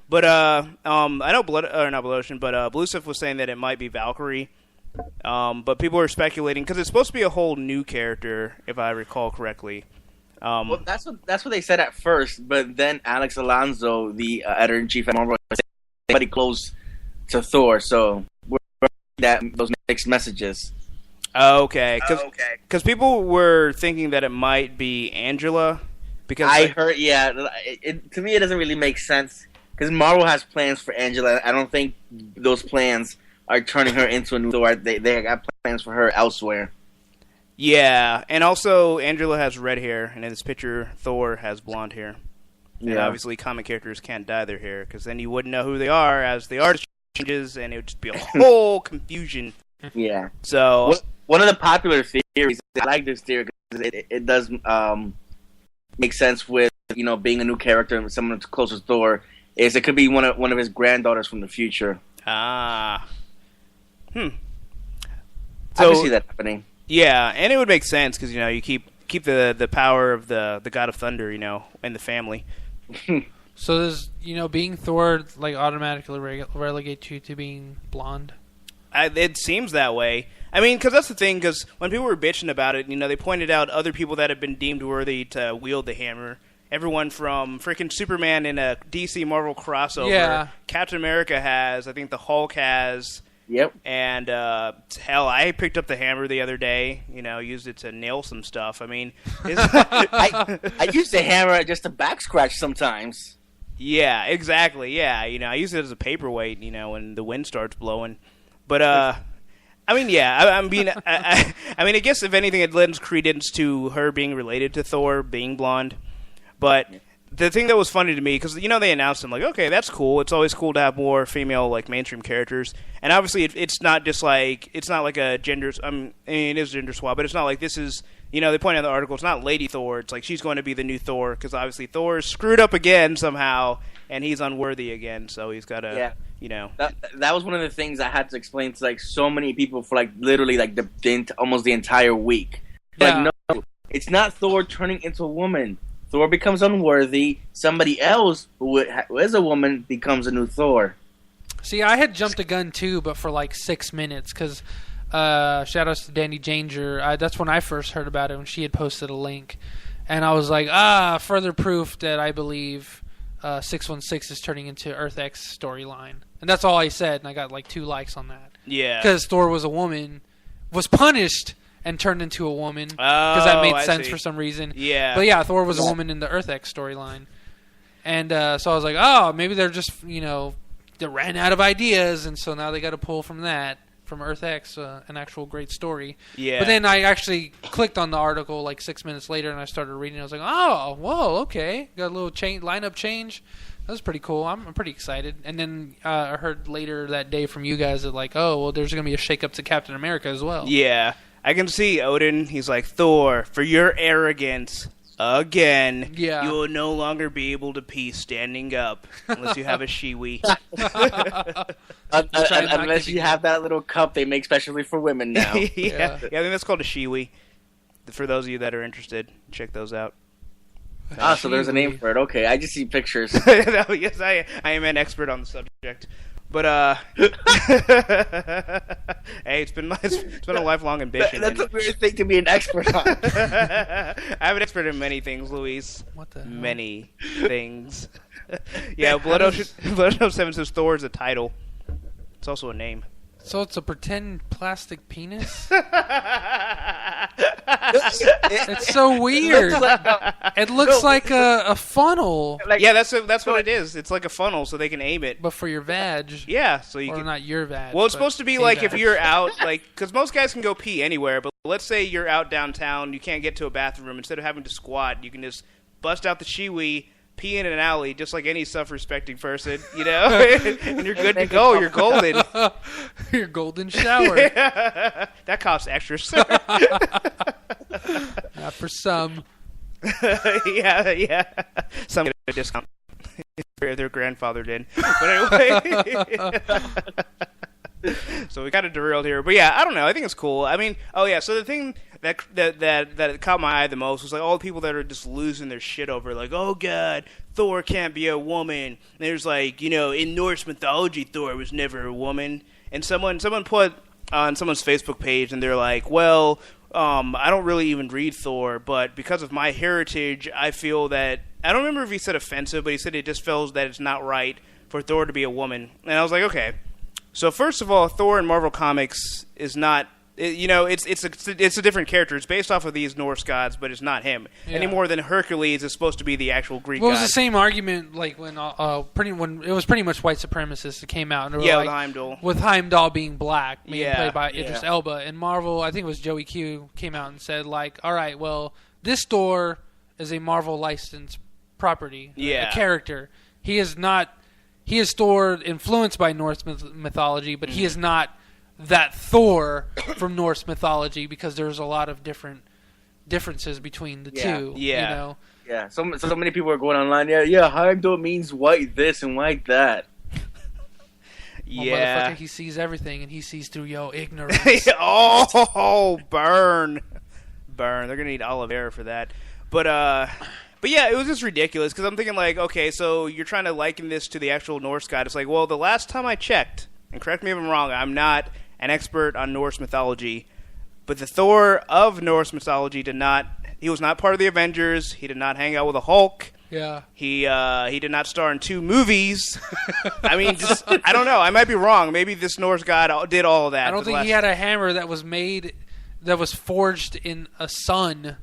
But I know not Blood Ocean, but Blue Sif was saying that it might be Valkyrie. But people are speculating because it's supposed to be a whole new character, if I recall correctly. Well, that's what they said at first, but then Alex Alonso, the editor-in-chief at Marvel, said somebody close to Thor, so we're that those mixed messages. Okay, because people were thinking that it might be Angela. Because I heard, yeah, to me it doesn't really make sense because Marvel has plans for Angela. I don't think those plans are turning her into a new Thor. They got plans for her elsewhere. Yeah, and also Angela has red hair, and in this picture, Thor has blonde hair. Yeah. And obviously, comic characters can't dye their hair, because then you wouldn't know who they are as the artist changes, and it would just be a whole confusion. Yeah. So one of the popular theories, I like this theory because it does make sense with being a new character and someone closer to Thor, is it could be one of his granddaughters from the future. Ah. So, I can see that happening. Yeah, and it would make sense because you keep the power of the God of Thunder in the family. So does being Thor like automatically relegate you to being blonde? It seems that way. I mean, because that's the thing. Because when people were bitching about it, they pointed out other people that have been deemed worthy to wield the hammer. Everyone from freaking Superman in a DC Marvel crossover. Yeah. Captain America has. I think the Hulk has. Yep. And hell, I picked up the hammer the other day. Used it to nail some stuff. I mean, I use the hammer just to back scratch sometimes. Yeah, exactly. Yeah, I use it as a paperweight. When the wind starts blowing. But I mean, yeah. I mean, I guess if anything, it lends credence to her being related to Thor being blonde. But the thing that was funny to me, because, they announced them, like, okay, that's cool. It's always cool to have more female, like, mainstream characters. And obviously, it's not just like, it's not like a gender, I mean, it is gender swap, but it's not like this is, they point out in the article, it's not Lady Thor. It's like she's going to be the new Thor, because obviously Thor is screwed up again somehow, and he's unworthy again, so he's got to, That was one of the things I had to explain to, like, so many people for, like, literally, like, almost the entire week. Yeah. Like, no, it's not Thor turning into a woman. Thor becomes unworthy. Somebody else who is a woman becomes a new Thor. See, I had jumped a gun too, but for like 6 minutes, because shout-outs to Danny Danger. That's when I first heard about it, when she had posted a link. And I was like, further proof that I believe 616 is turning into Earth X storyline. And that's all I said, and I got like 2 likes on that. Yeah. Because Thor was a woman, was punished, and turned into a woman, because that made sense for some reason. Yeah. But yeah, Thor was a woman in the Earth X storyline. And so I was like, oh, maybe they're just, they ran out of ideas, and so now they got to pull from that, from Earth X, an actual great story. Yeah. But then I actually clicked on the article like 6 minutes later, and I started reading. I was like, oh, whoa, okay. Got a little lineup change. That was pretty cool. I'm pretty excited. And then I heard later that day from you guys that like, oh, well, there's going to be a shakeup to Captain America as well. Yeah. I can see Odin. He's like, Thor, for your arrogance, again, you will no longer be able to pee standing up unless you have a shiwi. Unless you have that little cup they make specially for women now. yeah, I think that's called a shiwi. For those of you that are interested, check those out. So there's a name for it. Okay, I just see pictures. No, yes, I am an expert on the subject. But hey, it's been a lifelong ambition. That's a weird thing to be an expert on. I'm an expert in many things, Luis. What the hell? Many things. Yeah, Blood Ocean 7 says Thor is a title. It's also a name. So it's a pretend plastic penis? It's so weird. It looks like a funnel. Yeah, that's what it is. It's like a funnel, so they can aim it. But for your vag. Yeah, so you can... not your vag. Well, it's supposed to be like if you're out, like, because most guys can go pee anywhere, but let's say you're out downtown, you can't get to a bathroom. Instead of having to squat, you can just bust out the shiwi, pee in an alley, just like any self-respecting person, and you're good to go. You're golden. Your golden shower. That costs extra. Not for some. Yeah. Some get a discount. Their grandfather did. But anyway. So we got derailed here. But yeah, I don't know. I think it's cool. I mean, so the thing that caught my eye the most was like all the people that are just losing their shit over, like, oh god, Thor can't be a woman. And there's like, in Norse mythology, Thor was never a woman. And someone put on someone's Facebook page, and they're like, well, I don't really even read Thor, but because of my heritage, I feel that, I don't remember if he said offensive, but he said it just feels that it's not right for Thor to be a woman. And I was like, okay. So first of all, Thor in Marvel Comics is not, it's a different character. It's based off of these Norse gods, but it's not him any more than Hercules is supposed to be the actual Greek god. Well, it was the same argument like when it was pretty much white supremacists that came out. And with Heimdall. With Heimdall being black, played by Idris Elba. And Marvel, I think it was Joey Q, came out and said like, all right, well, this Thor is a Marvel licensed property, a character. He is Thor influenced by Norse mythology, but he is not that Thor from Norse mythology because there's a lot of differences between the two. Yeah. So many people are going online. Yeah. Heimdall means white this and white that. Well, motherfucker, he sees everything and he sees through your ignorance. Oh, burn. They're gonna need olive oil for that. But yeah, it was just ridiculous because I'm thinking like, okay, so you're trying to liken this to the actual Norse god. It's like, well, the last time I checked, and correct me if I'm wrong, I'm not an expert on Norse mythology, but the Thor of Norse mythology he was not part of the Avengers. He did not hang out with the Hulk. Yeah. He did not star in 2 movies. I mean, I don't know. I might be wrong. Maybe this Norse god did all of that. I don't think he had a hammer that was forged in a sun.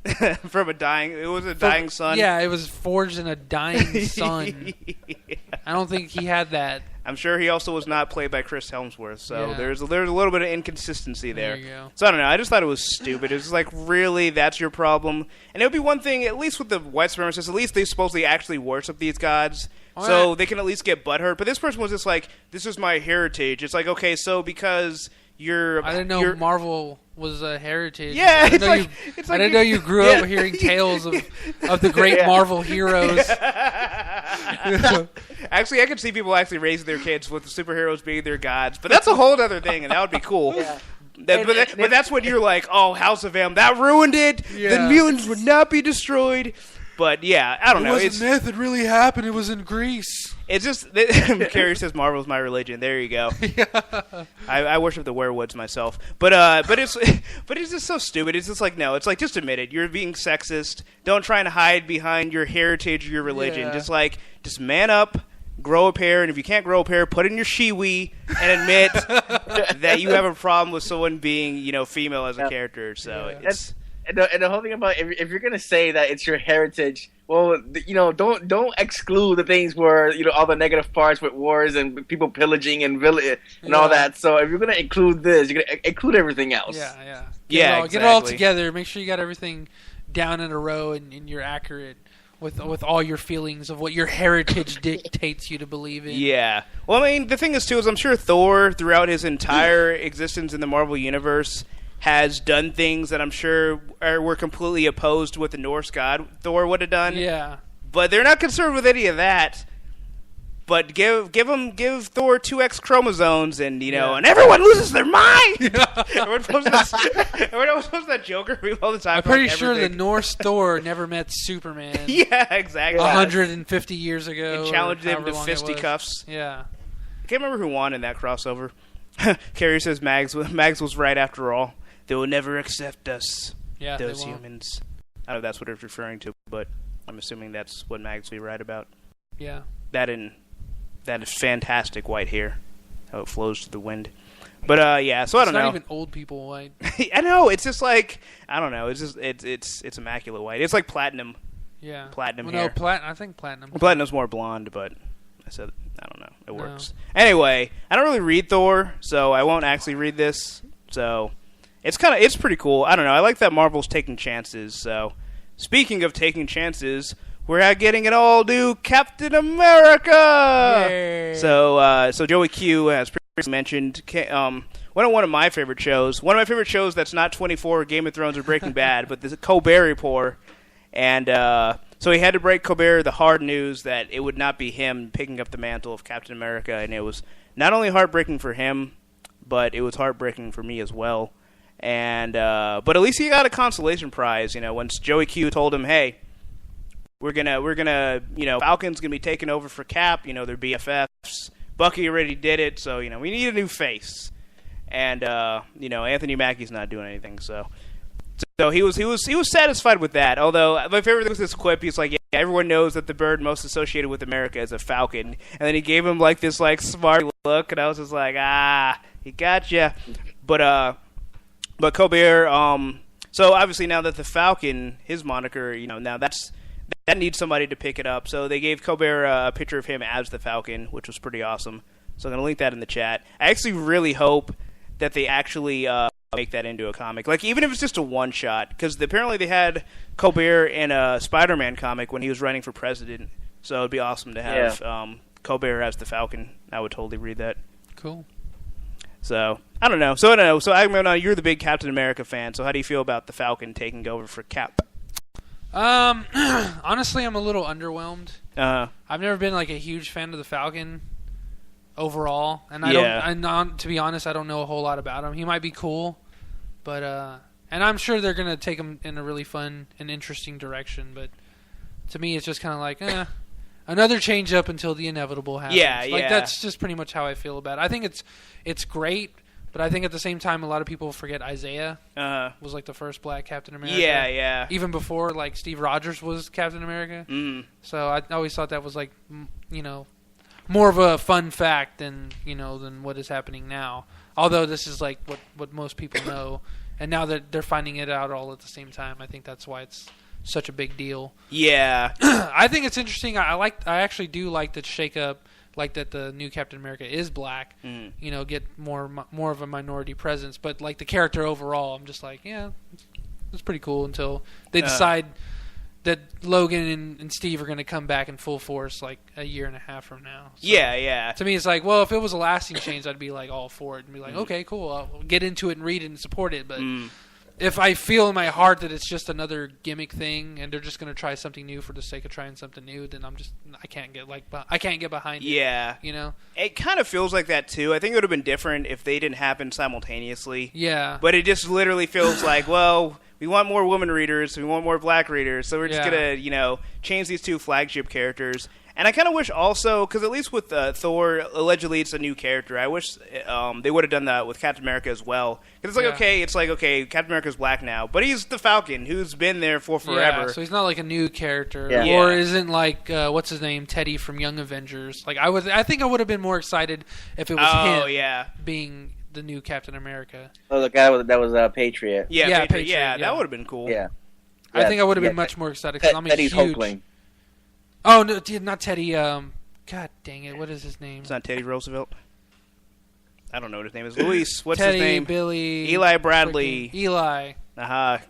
From a dying sun? Yeah, it was forged in a dying sun. I don't think he had that. I'm sure he also was not played by Chris Hemsworth, so there's a little bit of inconsistency there. There you go. So I don't know. I just thought it was stupid. It was like, really, that's your problem? And it would be one thing, at least with the white supremacists, at least they supposedly actually worship these gods, so they can at least get butthurt. But this person was just like, this is my heritage. It's like, okay, so because I didn't know Marvel was a heritage. Yeah, I didn't know you grew up hearing tales of the great Marvel heroes. Actually, I could see people actually raising their kids with the superheroes being their gods, but that's a whole other thing, and that would be cool. Yeah. But that's when you're like, oh, House of M, that ruined it. Yeah. The mutants would not be destroyed. But yeah, I don't know. It wasn't myth. It really happened. It was in Greece. It's just Carrie says Marvel's my religion. There you go. Yeah. I worship the werewolves myself. But it's just so stupid. It's just like, no. It's like, just admit it. You're being sexist. Don't try and hide behind your heritage or your religion. Yeah. Just man up. Grow a pair, and if you can't grow a pair, put in your shiwi and admit that you have a problem with someone being, female as a character. So it's. And the whole thing about if you're gonna say that it's your heritage, well, don't exclude the things where all the negative parts with wars and people pillaging and all that. So if you're gonna include this, you're gonna include everything else. Yeah. Exactly. Get it all together. Make sure you got everything down in a row and you're accurate with all your feelings of what your heritage dictates you to believe in. Yeah. Well, I mean, the thing is too is I'm sure Thor throughout his entire existence in the Marvel universe has done things that I'm sure were completely opposed to what the Norse god Thor would have done. Yeah. But they're not concerned with any of that. But give Thor 2 X chromosomes and and everyone loses their mind. Yeah. Everyone posts that Joker meme all the time. I'm pretty sure the Norse Thor never met Superman. Yeah, exactly. 150 years ago. And challenged him to fisticuffs. Yeah. I can't remember who won in that crossover. Carrie says Mags was right after all. They will never accept us, those humans. I don't know if that's what it's referring to, but I'm assuming that's what Mags will be right about. Yeah. That is fantastic white hair, how it flows to the wind. But yeah, so I don't know. It's not even old people white. I know. It's just like I don't know. It's just it's immaculate white. It's like platinum. Yeah. Platinum hair. No, I think platinum. Platinum's more blonde, but I don't know. It works. Anyway, I don't really read Thor, so I won't actually read this. So it's pretty cool. I don't know. I like that Marvel's taking chances. So speaking of taking chances, we're getting an all-new Captain America. Yay. So Joey Q has previously mentioned one of my favorite shows. One of my favorite shows that's not 24, Game of Thrones, or Breaking Bad, but the Colbert Report. And so he had to break Colbert the hard news that it would not be him picking up the mantle of Captain America, and it was not only heartbreaking for him, but it was heartbreaking for me as well. And but at least he got a consolation prize. Once Joey Q told him, "Hey, we're gonna Falcon's gonna be taking over for Cap. They're BFFs. Bucky already did it, so we need a new face." And Anthony Mackie's not doing anything, so he was satisfied with that. Although my favorite thing was this quip. He's like, "Yeah, everyone knows that the bird most associated with America is a falcon," and then he gave him like this smart look, and I was just like, he gotcha. But Colbert, so obviously now that the Falcon, his moniker, now that needs somebody to pick it up. So they gave Colbert a picture of him as the Falcon, which was pretty awesome. So I'm going to link that in the chat. I actually really hope that they actually make that into a comic. Like, even if it's just a one-shot, because apparently they had Colbert in a Spider-Man comic when he was running for president. So it'd be awesome to have Colbert as the Falcon. I would totally read that. Cool. So, I don't know. So, you're the big Captain America fan, so how do you feel about the Falcon taking over for Cap? Honestly, I'm a little underwhelmed. I've never been a huge fan of the Falcon overall, and to be honest, I don't know a whole lot about him. He might be cool, but and I'm sure they're gonna take him in a really fun and interesting direction. But to me, it's just kind of another change up until the inevitable happens. Yeah. That's just pretty much how I feel about it. I think it's great. But I think at the same time, a lot of people forget Isaiah was the first black Captain America. Yeah. Even before Steve Rogers was Captain America. Mm. So I always thought that was more of a fun fact than what is happening now. Although this is what most people know, and now that they're finding it out all at the same time, I think that's why it's such a big deal. Yeah. I think it's interesting. I actually do like the shake up. Like that the new Captain America is black, get more of a minority presence. But the character overall, I'm just it's pretty cool until they decide that Logan and Steve are going to come back in full force a year and a half from now. So, yeah. To me, it's well, if it was a lasting change, I'd be all for it and be okay, cool, I'll get into it and read it and support it. But if I feel in my heart that it's just another gimmick thing and they're just going to try something new for the sake of trying something new, then I can't get behind it. Yeah. It kind of feels like that too. I think it would have been different if they didn't happen simultaneously. Yeah. But it just literally feels well, we want more women readers, we want more black readers, so we're just going to, change these two flagship characters. And I kind of wish also, because at least with Thor, allegedly it's a new character. I wish they would have done that with Captain America as well. Because it's okay, Captain America's black now, but he's the Falcon who's been there for forever. Yeah, so he's not a new character, Yeah. or isn't what's his name, Teddy from Young Avengers. I think I would have been more excited if it was him being the new Captain America. Oh, the guy that was Patriot. Yeah, Patriot. Yeah, that would have been cool. Yeah. I think I would have been much more excited because I'm a Teddy's huge. Hulkling. Oh no, not Teddy. God dang it! What is his name? It's not Teddy Roosevelt. I don't know what his name is. Luis. What's Teddy, his name? Billy. Eli Bradley. Eli.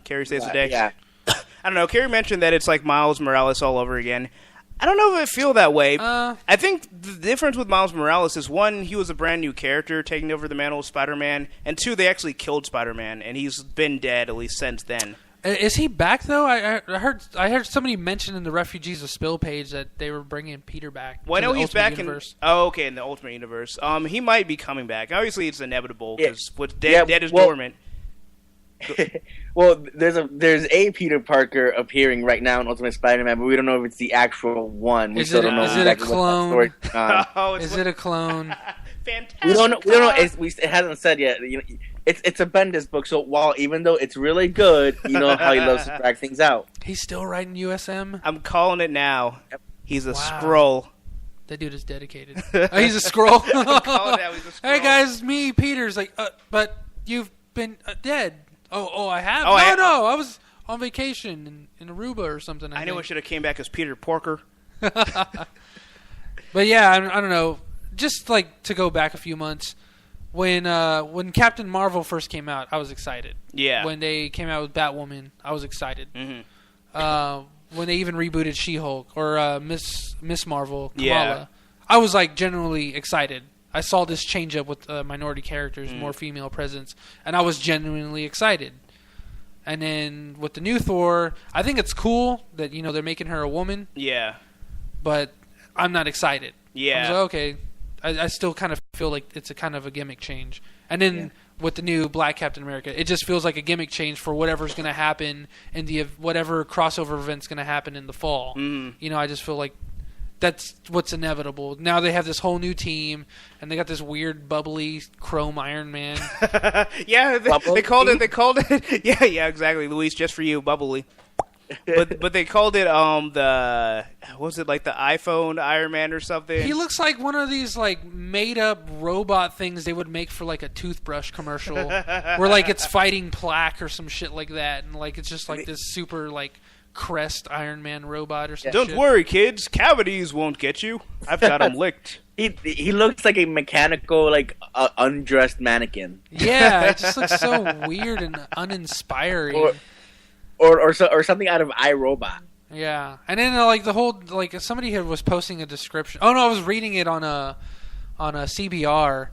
Carrie saves the day. Yeah. I don't know. Carrie mentioned that it's Miles Morales all over again. I don't know if I feel that way. I think the difference with Miles Morales is, one, he was a brand new character taking over the mantle of Spider-Man, and two, they actually killed Spider-Man, and he's been dead at least since then. Is he back though? I heard somebody mention in the Refugees of Spill page that they were bringing Peter back. Well, I know he's back universe. in the Ultimate Universe. He might be coming back. Obviously, it's inevitable because what's dead is dormant. Well, there's a Peter Parker appearing right now in Ultimate Spider-Man, but we don't know if it's the actual one. We still don't know exactly what that story. Is it a clone? Fantastic. We don't know. It hasn't said yet. It's a Bendis book, so even though it's really good, you know how he loves to drag things out. He's still writing USM? I'm calling it now. He's a Skrull. that dude is dedicated. He's a scroll. Call it out, he's a scroll. Hey guys, me, Peter's like, but you've been dead. Oh, I have. No, I was on vacation in Aruba or something. I knew I should have came back as Peter Porker. But yeah, I don't know. Just like to go back a few months, when Captain Marvel first came out, I was excited. Yeah. When they came out with Batwoman, I was excited. Mm-hmm. When they even rebooted She-Hulk or Miss Marvel, Kamala, Yeah. I was like genuinely excited. I saw this change up with minority characters, more female presence, and I was genuinely excited. And then with the new Thor, I think it's cool that they're making her a woman. Yeah. But I'm not excited. Yeah. I was like, okay. I still kind of feel like it's a kind of a gimmick change. And then with the new Black Captain America, it just feels like a gimmick change for whatever's going to happen in whatever crossover event's going to happen in the fall. I just feel like that's what's inevitable. Now they have this whole new team, and they got this weird bubbly chrome Iron Man. Yeah, they called it. Yeah, exactly, Luis. Just for you, bubbly. But they called it the iPhone Iron Man or something. He looks like one of these like made up robot things they would make for like a toothbrush commercial, where like it's fighting plaque or some shit like that, and like it's just like this super like crest Iron Man robot or something. Don't worry, kids. Cavities won't get you. I've got them licked. He looks like a mechanical, like undressed mannequin. Yeah, it just looks so weird and uninspiring. Or something out of iRobot. Yeah, and then like the whole like somebody here was posting a description. Oh no, I was reading it on a CBR,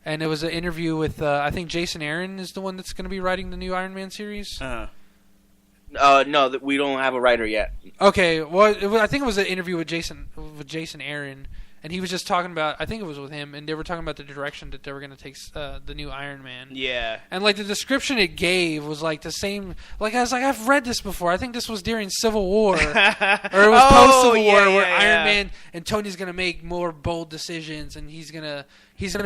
and it was an interview with I think Jason Aaron is the one that's going to be writing the new Iron Man series. No, we don't have a writer yet. Okay, well, I think it was an interview with Jason Aaron, and he was just talking about. I think it was with him, and they were talking about the direction that they were going to take the new Iron Man. Yeah, and like the description it gave was like the same. Like I was like, I've read this before. I think this was during Civil War, or it was post Civil War, where Iron Man and Tony's going to make more bold decisions, and he's gonna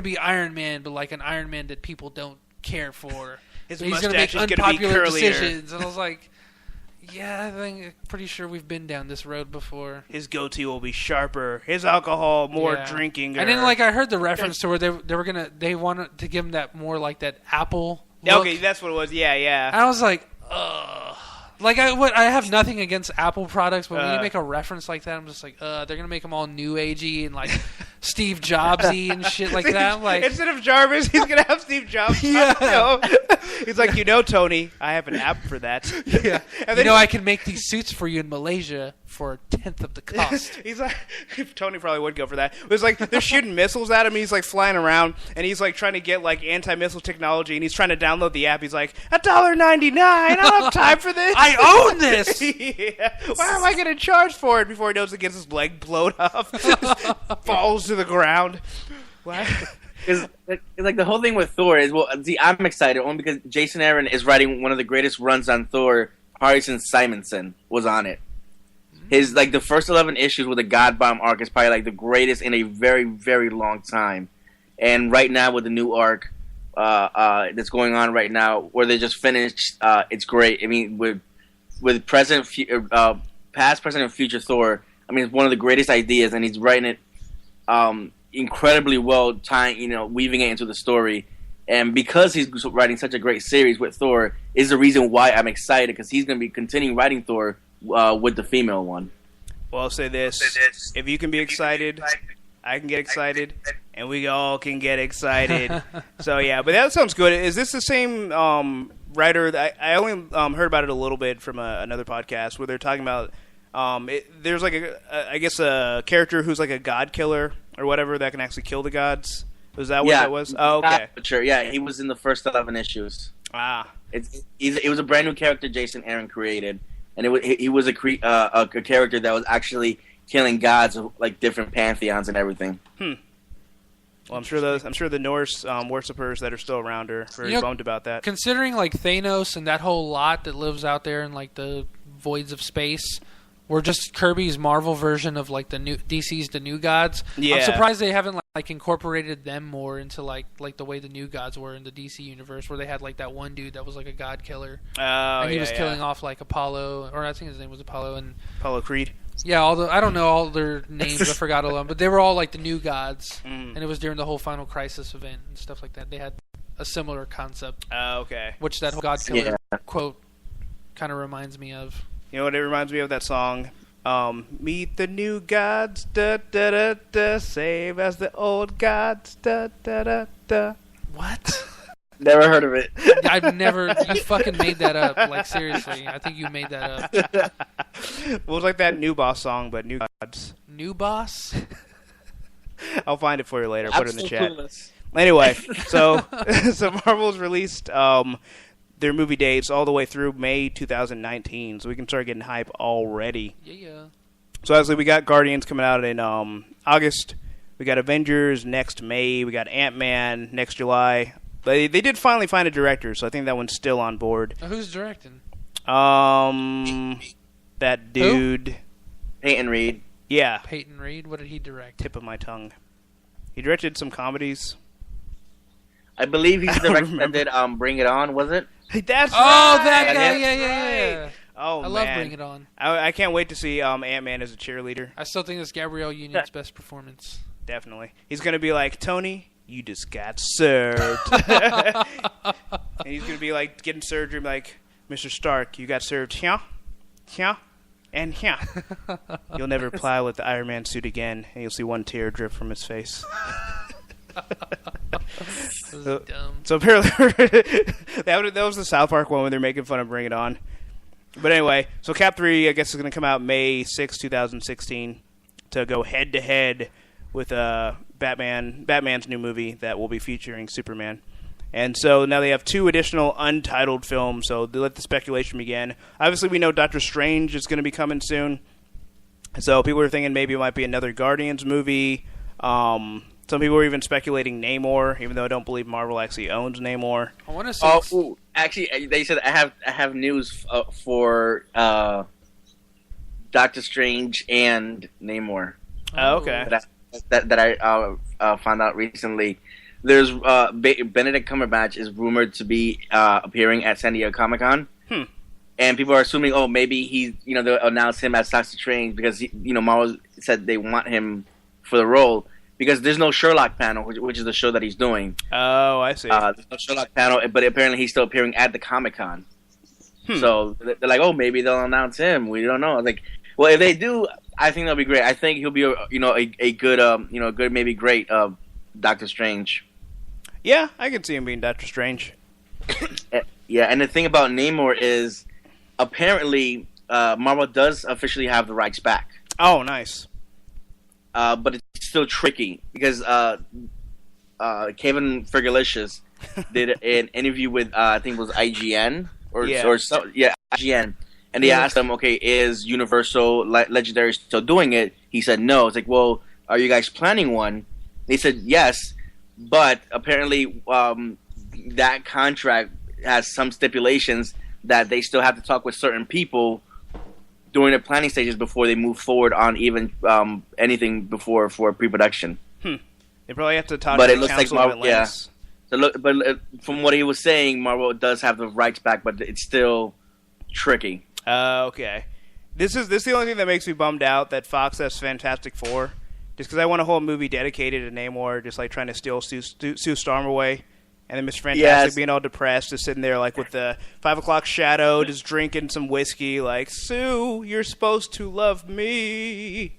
be Iron Man, but like an Iron Man that people don't care for. He's going to make unpopular decisions, and I was like. Yeah, pretty sure we've been down this road before. His goatee will be sharper. His alcohol more drinking. And then, like, I heard the reference to where they wanted to give him that more like that Apple look. Okay, that's what it was. Yeah. And I was like, ugh. Like, I have nothing against Apple products, but when you make a reference like that, I'm just like, they're gonna make them all new agey and like Steve Jobsy and shit like that. I'm like, instead of Jarvis, he's gonna have Steve Jobs. Yeah. He's like, Tony, I have an app for that. Yeah. And then I can make these suits for you in Malaysia for 1/10 of the cost. He's like, Tony probably would go for that. It was like they're shooting missiles at him. He's like flying around, and he's like trying to get like anti-missile technology, and he's trying to download the app. He's like, $1.99. I don't have time for this. I own this. Yeah. Why am I getting charged for it? Before he knows it gets his leg blown off, falls to the ground. What? It's like the whole thing with Thor is, well, see, I'm excited only because Jason Aaron is writing one of the greatest runs on Thor. Probably since Simonson was on it. His like the first 11 issues with the God Bomb arc is probably like the greatest in a very, very long time. And right now with the new arc that's going on right now, where they just finished, it's great. I mean, with past, present, and future Thor, I mean, it's one of the greatest ideas, and he's writing it incredibly well, weaving it into the story. And because he's writing such a great series with Thor, is the reason why I'm excited, because he's going to be continuing writing Thor with the female one. Well, I'll say this. If you can be excited, I can get excited, and we all can get excited. So, yeah, but that sounds good. Is this the same writer? I only heard about it a little bit from another podcast where they're talking about there's like a character who's like a god killer or whatever that can actually kill the gods. Was that what that was? Oh, okay. Sure. Yeah, he was in the first 11 issues. It was a brand new character Jason Aaron created, and he was a character that was actually killing gods of like different pantheons and everything. Well, I'm sure the Norse worshippers that are still around are very bummed about that. Considering like Thanos and that whole lot that lives out there in like the voids of space. We're just Kirby's Marvel version of like the new DC's the New Gods. Yeah. I'm surprised they haven't like incorporated them more into like the way the New Gods were in the DC universe, where they had like that one dude that was like a god killer. And he was killing off like Apollo, or I think his name was Apollo, and Apollo Creed. Yeah, I don't know all their names. I forgot all of them, but they were all like the new gods, and it was during the whole Final Crisis event and stuff like that. They had a similar concept. Okay. Which that whole God Killer quote kind of reminds me of. You know what it reminds me of? That song, meet the new gods, da da da da, save as the old gods, da da da da. What? Never heard of it. I've never. You fucking made that up. Like, seriously. I think you made that up. Well, it was like that New Boss song, but New Gods. New Boss? I'll find it for you later. Put it in the chat. Clueless. Anyway, so Marvel's released their movie dates all the way through May 2019, so we can start getting hype already. Yeah. So obviously we got Guardians coming out in August. We got Avengers next May. We got Ant-Man next July. They did finally find a director, so I think that one's still on board. Who's directing? That dude. Who? Peyton Reed. Yeah. Peyton Reed? What did he direct? Tip of my tongue. He directed some comedies. I believe he's the director that did Bring It On, was it? That's that guy. Yeah. Oh, I love Bring It On. I can't wait to see Ant-Man as a cheerleader. I still think that's Gabrielle Union's best performance. Definitely. He's going to be like, Tony, you just got served. And he's going to be like getting surgery like, Mr. Stark, you got served here, and here. You'll never plow with the Iron Man suit again, and you'll see one tear drip from his face. So apparently that was the South Park one when they're making fun of Bring It On. But anyway, so Cap 3, I guess, is going to come out May 6, 2016 to go head-to-head with Batman's new movie that will be featuring Superman. And so now they have 2 additional untitled films, so they let the speculation begin. Obviously, we know Doctor Strange is going to be coming soon. So people are thinking maybe it might be another Guardians movie. Some people are even speculating Namor, even though I don't believe Marvel actually owns Namor. I want to say. Actually, they said I have news for Doctor Strange and Namor. Oh, okay. That I found out recently. There's Benedict Cumberbatch is rumored to be appearing at San Diego Comic-Con. And people are assuming, maybe they'll announce him as Doctor Strange because Marvel said they want him for the role. Because there's no Sherlock panel, which is the show that he's doing. Oh, I see. There's no Sherlock panel, but apparently he's still appearing at the Comic-Con. So they're like, maybe they'll announce him. We don't know. Like, well, if they do, I think that'll be great. I think he'll be, a good, maybe great Doctor Strange. Yeah, I can see him being Doctor Strange. Yeah, and the thing about Namor is, apparently, Marvel does officially have the rights back. Oh, nice. But it's still tricky because Kevin Fergalicious did an interview with I think it was IGN IGN, and they asked him, okay, is Universal Legendary still doing it? He said no. It's like, well, are you guys planning one? They said yes, but apparently that contract has some stipulations that they still have to talk with certain people during the planning stages before they move forward on even anything for pre-production. They probably have to talk to the Council of Atlantis. So but from what he was saying, Marvel does have the rights back, but it's still tricky. Okay. This is the only thing that makes me bummed out that Fox has Fantastic Four. Just because I want a whole movie dedicated to Namor, just like trying to steal Sue Storm away. And then Mr. Fantastic being all depressed, just sitting there like with the 5 o'clock shadow, just drinking some whiskey, like, Sue, you're supposed to love me.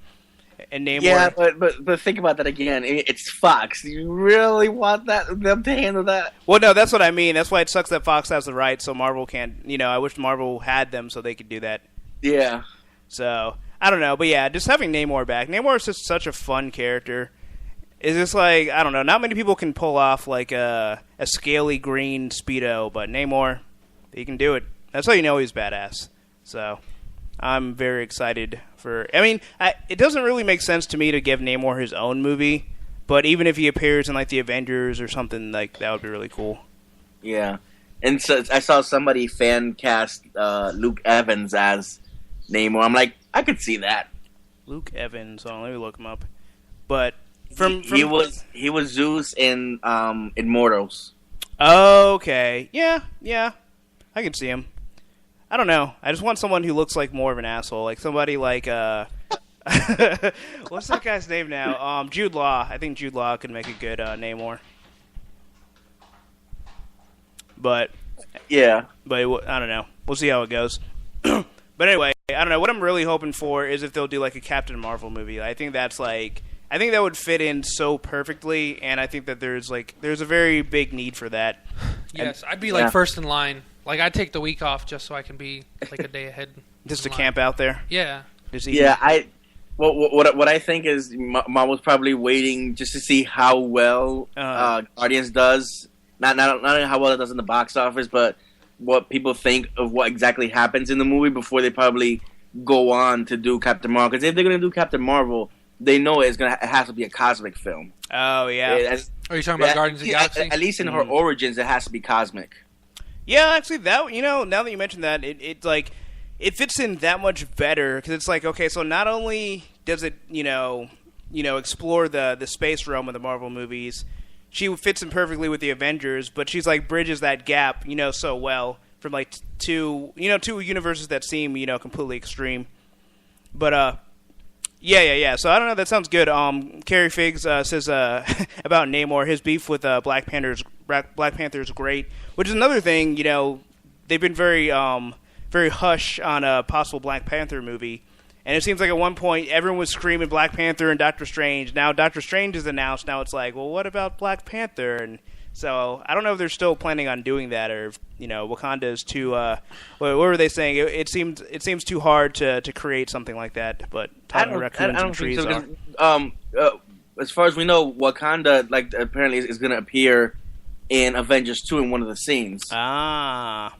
And Namor. Yeah, but think about that again. It's Fox. Do you really want them to handle that? Well, no, that's what I mean. That's why it sucks that Fox has the rights, so Marvel can't. I wish Marvel had them so they could do that. Yeah. So I don't know, but yeah, just having Namor back. Namor is just such a fun character. It's just like, I don't know, not many people can pull off like a scaly green Speedo, but Namor, he can do it. That's how you know he's badass. So I'm very excited for... it doesn't really make sense to me to give Namor his own movie, but even if he appears in like the Avengers or something, like that would be really cool. Yeah. And so I saw somebody fan cast Luke Evans as Namor. I'm like, I could see that. Luke Evans. Hold on, let me look him up. But... He was Zeus in Immortals. Okay. Yeah. I can see him. I don't know. I just want someone who looks like more of an asshole. Like somebody like What's that guy's name now? Jude Law. I think Jude Law could make a good Namor. But yeah, I don't know. We'll see how it goes. But anyway, I don't know. What I'm really hoping for is if they'll do like a Captain Marvel movie. I think that would fit in so perfectly, and I think that there's a very big need for that. Yes, I'd be like first in line. Like I'd take the week off just so I can be like a day ahead. Just to camp out there. Yeah. What I think is Mom was probably waiting just to see how well Guardians does. Not only how well it does in the box office, but what people think of what exactly happens in the movie before they probably go on to do Captain Marvel. Because if they're going to do Captain Marvel, they know it has to be a cosmic film. Oh, yeah. Are you talking about Guardians of the Galaxy? At least in her origins, it has to be cosmic. Yeah, actually, now that you mention that, it fits in that much better because it's like, okay, so not only does it explore the space realm of the Marvel movies, she fits in perfectly with the Avengers, but she's like bridges that gap so well from like two universes that seem completely extreme. But yeah. So I don't know. That sounds good. Carrie Figs says about Namor, his beef with Black Panther is great, which is another thing. They've been very hush on a possible Black Panther movie, and it seems like at one point everyone was screaming Black Panther and Doctor Strange. Now Doctor Strange is announced. Now it's like, well, what about Black Panther? And so I don't know if they're still planning on doing that, or if, Wakanda is too. What were they saying? It seems too hard to create something like that. But I don't think so. As far as we know, Wakanda apparently is going to appear in Avengers 2 in one of the scenes. Ah.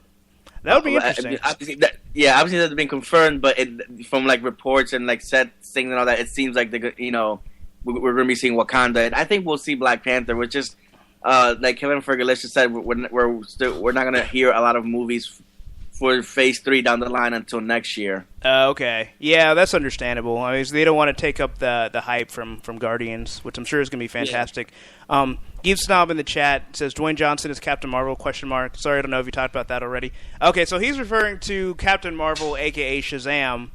That would be interesting. Obviously that's been confirmed, but from reports and set things and all that, it seems like we're going to be seeing Wakanda. And I think we'll see Black Panther, which is like Kevin Fergalicious said, we're not going to hear a lot of movies for Phase 3 down the line until next year. Okay, yeah, that's understandable. I mean, they don't want to take up the hype from Guardians, which I'm sure is going to be fantastic. Yeah. Geef Snob in the chat says Dwayne Johnson is Captain Marvel? ? Sorry, I don't know if you talked about that already. Okay, so he's referring to Captain Marvel, aka Shazam,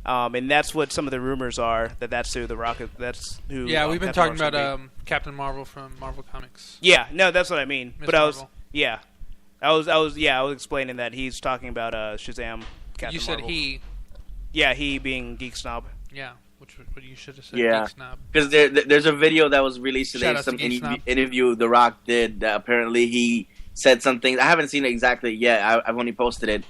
and that's what some of the rumors are. That's who the Rocket. That's who. Yeah, we've been talking about Captain Marvel from Marvel Comics. Yeah, no, that's what I mean. Ms. But Marvel. I was explaining that he's talking about Shazam. Captain You said Marvel. he. Yeah, he being Geek Snob. Yeah, what you should have said. Yeah, because there's a video that was released today. Some interview The Rock did. That apparently he said something. I haven't seen it exactly yet. I've only posted it.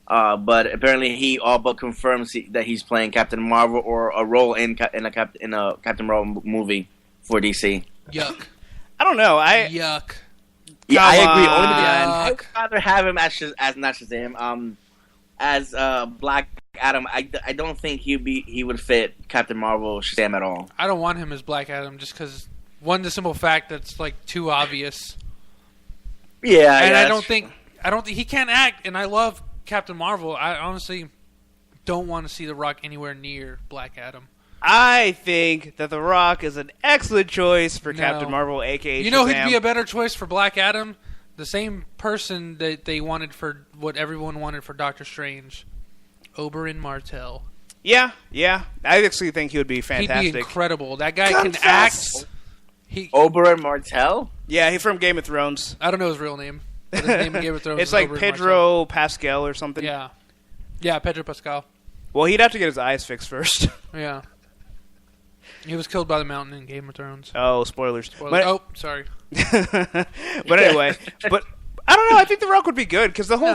But apparently he all but confirms that he's playing Captain Marvel or a role in a Captain Marvel movie for DC. Yuck. I don't know. Yuck. Yeah, I agree. I would rather have him as not Shazam. As Black Adam, I don't think he would fit Captain Marvel Shazam at all. I don't want him as Black Adam just because the simple fact that's too obvious. Yeah, and I don't think he can't act. And I love Captain Marvel. I honestly don't want to see The Rock anywhere near Black Adam. I think that The Rock is an excellent choice for Captain Marvel, aka Shazam. Who'd be a better choice for Black Adam? The same person that they wanted for what everyone wanted for Doctor Strange, Oberyn Martell. Yeah. I actually think he would be fantastic. He'd be incredible. That guy can act. Oberyn Martell? Yeah, he's from Game of Thrones. I don't know his real name. But his name in Game of Thrones it's is like Oberyn Pedro Martell. Pascal or something. Yeah, Pedro Pascal. Well, he'd have to get his eyes fixed first. Yeah. He was killed by the mountain in Game of Thrones. Oh, spoilers. Sorry. But anyway, I don't know. I think The Rock would be good because the whole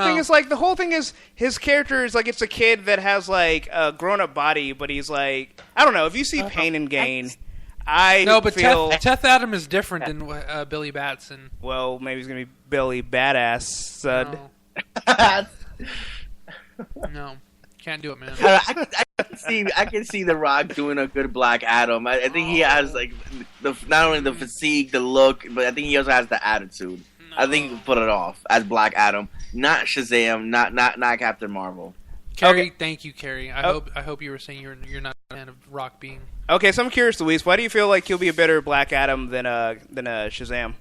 thing is his character is it's a kid that has a grown-up body, but he's I don't know. If you see Pain and Gain, Teth Adam is different than Billy Batson. Well, maybe he's gonna be Billy Badass Sud. No. Can't do it, man. I can see The Rock doing a good Black Adam. I think he has not only the physique, the look, but I think he also has the attitude. No. I think he can put it off as Black Adam, not Shazam, not Captain Marvel. Carrie, Thank you, Carrie. I hope you were saying you're not a fan of Rock being. Okay, so I'm curious, Luis. Why do you feel like he'll be a better Black Adam than Shazam?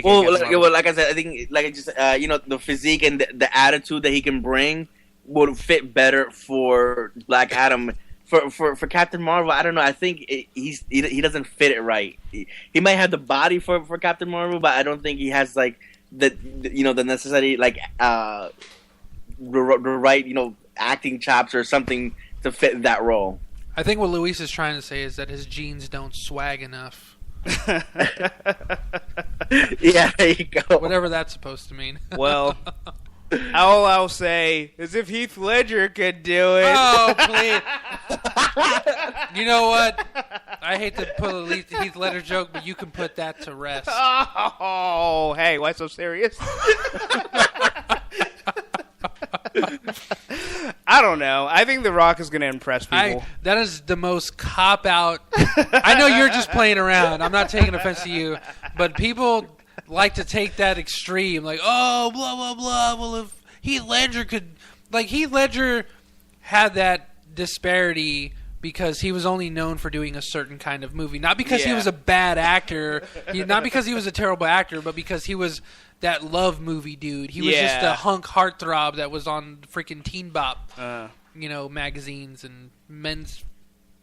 Well, like I said, I think the physique and the attitude that he can bring would fit better for Black Adam for Captain Marvel, I don't know. I think he doesn't fit it right. He might have the body for Captain Marvel, but I don't think he has like the necessary like the right acting chops or something to fit that role. I think what Luis is trying to say is that his jeans don't swag enough. Yeah, there you go. Whatever that's supposed to mean. Well, all I'll say is if Heath Ledger could do it. Oh, please. You know what? I hate to put a Heath Ledger joke, but you can put that to rest. Oh, hey, why so serious? I don't know. I think The Rock is going to impress people. That is the most cop-out. I know you're just playing around. I'm not taking offense to you. But people like to take that extreme. Like, oh, blah, blah, blah. Well, if Heath Ledger could... Like, Heath Ledger had that disparity because he was only known for doing a certain kind of movie. Not because he was a bad actor. Not because he was a terrible actor, but because he was... that love movie dude. He was just a hunk heartthrob that was on freaking Teen Bop, magazines and Men's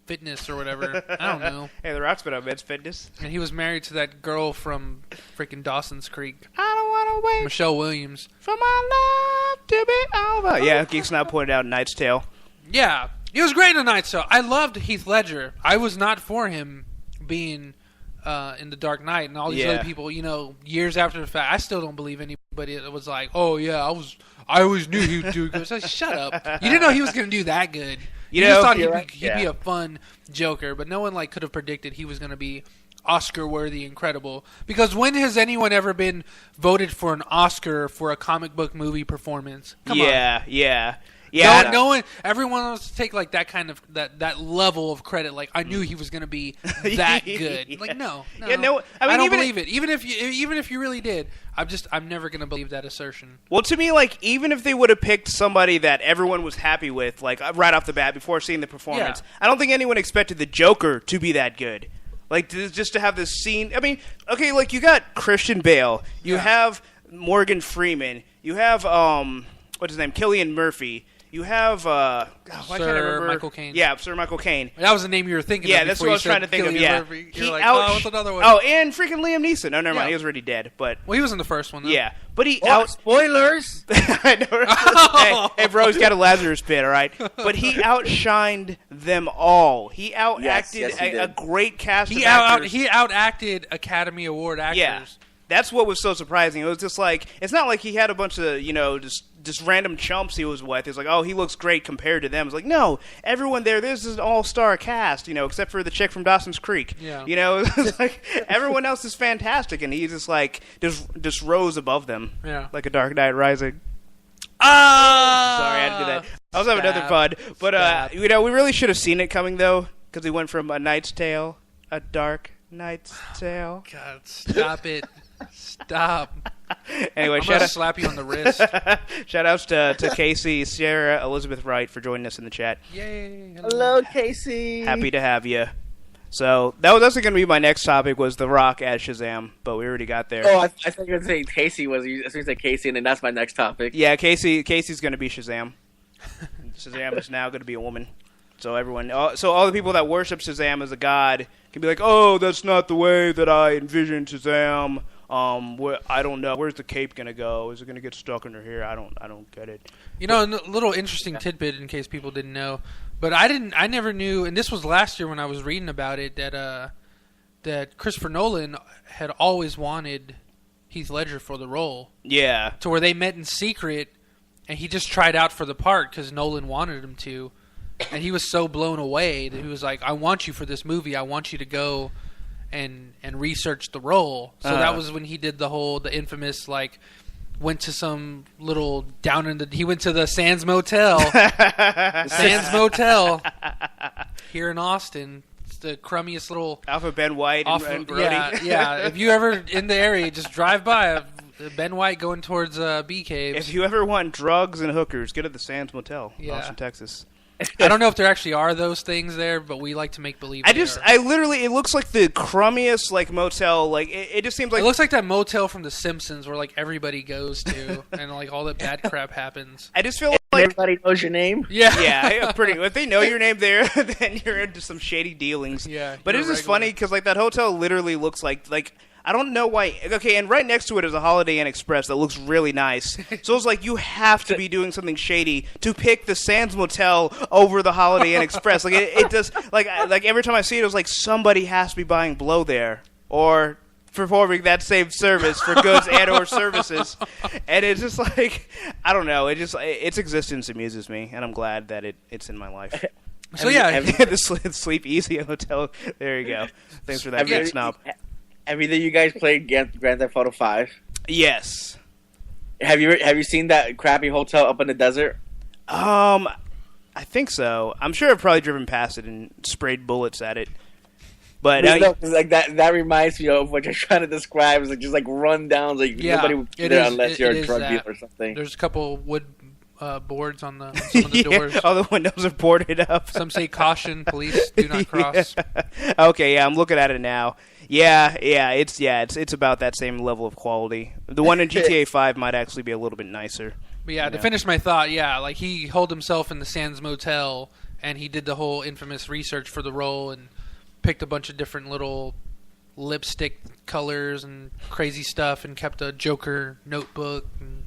Fitness or whatever. I don't know. Hey, The Rock's been on Men's Fitness. And he was married to that girl from freaking Dawson's Creek. I don't want to wait. Michelle Williams. For my love to be over. Yeah, Geek's Not pointed out Knight's Tale. Yeah. He was great in Knight's Tale. I loved Heath Ledger. I was not for him being... in The Dark Knight and all these other people, years after the fact, I still don't believe anybody that was like, oh yeah, I always knew he would do good. So shut up. You didn't know he was going to do that good. You just thought he'd be a fun Joker, but no one could have predicted he was going to be Oscar-worthy, incredible. Because when has anyone ever been voted for an Oscar for a comic book movie performance? Come on. Yeah. Yeah, no one. Everyone wants to take that kind of that level of credit. Like I knew he was going to be that good. Like no. Yeah, no. I don't believe it. Even if you really did, I'm never going to believe that assertion. Well, to me, even if they would have picked somebody that everyone was happy with, right off the bat before seeing the performance, I don't think anyone expected the Joker to be that good. Just to have this scene. I mean, okay, you got Christian Bale, you have Morgan Freeman, you have what's his name, Cillian Murphy. You have Sir Michael Caine. Yeah, Sir Michael Caine. That was the name you were thinking of. Yeah, that's what I was trying to think of. Yeah, what's another one? Oh, and freaking Liam Neeson. Oh, never mind. He was already dead. But he was in the first one. Though. Yeah, but spoilers. I know. Hey, bro, he's got a Lazarus pit. All right, but he outshined them all. He outacted a great cast. He outacted Academy Award actors. Yeah. That's what was so surprising. It was just it's not like he had a bunch of, just random chumps he was with. It's like, oh, he looks great compared to them. It's like, no, everyone this is an all-star cast, except for the chick from Dawson's Creek. Yeah. It's like, everyone else is fantastic, and he just rose above them. Yeah. Like a Dark Knight Rising. Sorry, I had to do that. I also have another pun. But, we really should have seen it coming, though, because he went from A Knight's Tale, A Dark Knight's Tale. God, stop it. Stop. Anyway, I'm gonna slap you on the wrist. Shout outs to Casey, Sarah, Elizabeth Wright for joining us in the chat. Yay. Hello, Casey. Happy to have you. So that was actually going to be my next topic was The Rock as Shazam, but we already got there. Oh, I thought you were going to say Casey was. As soon as you said Casey, and then that's my next topic. Yeah, Casey's going to be Shazam. Shazam is now going to be a woman. So all the people that worship Shazam as a god can be like, oh, that's not the way that I envisioned Shazam. I don't know. Where's the cape gonna go? Is it gonna get stuck in her hair? I don't get it. A little interesting tidbit in case people didn't know, but I never knew, and this was last year when I was reading about it that Christopher Nolan had always wanted Heath Ledger for the role. Yeah. To where they met in secret, and he just tried out for the part because Nolan wanted him to, and he was so blown away that he was like, "I want you for this movie. I want you to go." And research the role. So that was when he did the infamous went to some little he went to the Sands Motel. Sands Motel here in Austin. It's the crummiest little Alpha Ben White and Brody. Yeah. If you ever in the area, just drive by Ben White going towards Bee Caves. If you ever want drugs and hookers, go to the Sands Motel, Austin, Texas. I don't know if there actually are those things there, but we like to make believe. It looks like the crummiest motel. It just seems like it looks like that motel from The Simpsons where everybody goes to and all the bad crap happens. I just feel everybody knows your name. Yeah, pretty. If they know your name there, then you're into some shady dealings. Yeah, but it's just funny because like that hotel literally looks like I don't know why. Okay, and right next to it is a Holiday Inn Express that looks really nice. So it's like you have to be doing something shady to pick the Sands Motel over the Holiday Inn Express. Like it does. Like every time I see it, it was like somebody has to be buying blow there or performing that same service for goods and or services. And it's just like, I don't know. Its existence amuses me, and I'm glad that it's in my life. So the Sleep Easy Hotel. There you go. Thanks for that, Geek Snob. Have either of you guys played Grand Theft Auto 5? Yes. Have you seen that crappy hotel up in the desert? I think so. I'm sure I've probably driven past it and sprayed bullets at it. But like that reminds me of what you're trying to describe. Is like just like rundowns. Like nobody would be there unless you're a drug dealer or something. There's a couple wood boards on some of the doors. All the windows are boarded up. Some say caution, police, do not cross. Yeah. Okay, yeah, I'm looking at it now. Yeah, it's about that same level of quality. The one in GTA 5 might actually be a little bit nicer. But yeah, to finish my thought, like he holed himself in the Sands Motel and he did the whole infamous research for the role and picked a bunch of different little lipstick colors and crazy stuff and kept a Joker notebook. And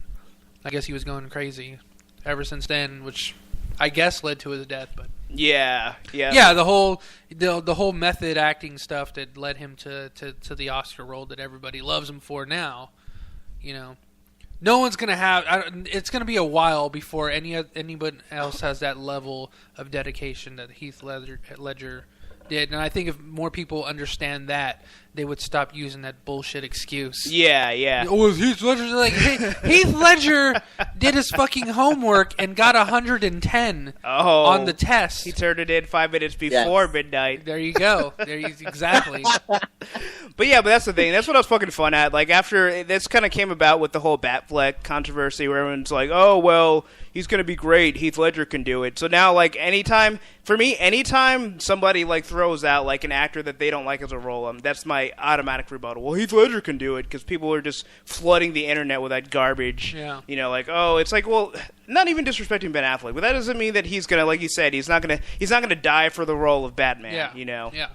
I guess he was going crazy ever since then, which I guess led to his death. But yeah, the whole method acting stuff that led him to the Oscar role that everybody loves him for now. No one's gonna have. It's gonna be a while before anybody else has that level of dedication that Heath Ledger did, and I think if more people understand that, they would stop using that bullshit excuse. Yeah. Oh, Heath Ledger's like, hey, Heath Ledger did his fucking homework and got 110 on the test. He turned it in 5 minutes before midnight. There you go. Exactly. But that's the thing. That's what I was fucking fun at. Like after this kind of came about with the whole Batfleck controversy, where everyone's like, "Oh well, he's gonna be great. Heath Ledger can do it." So now, like anytime somebody like throws out like an actor that they don't like as a role, that's my automatic rebuttal. Well, Heath Ledger can do it because people are just flooding the internet with that garbage. Yeah. Like it's like, well, not even disrespecting Ben Affleck, but that doesn't mean that he's gonna, like you said, he's not gonna die for the role of Batman. Yeah. Yeah.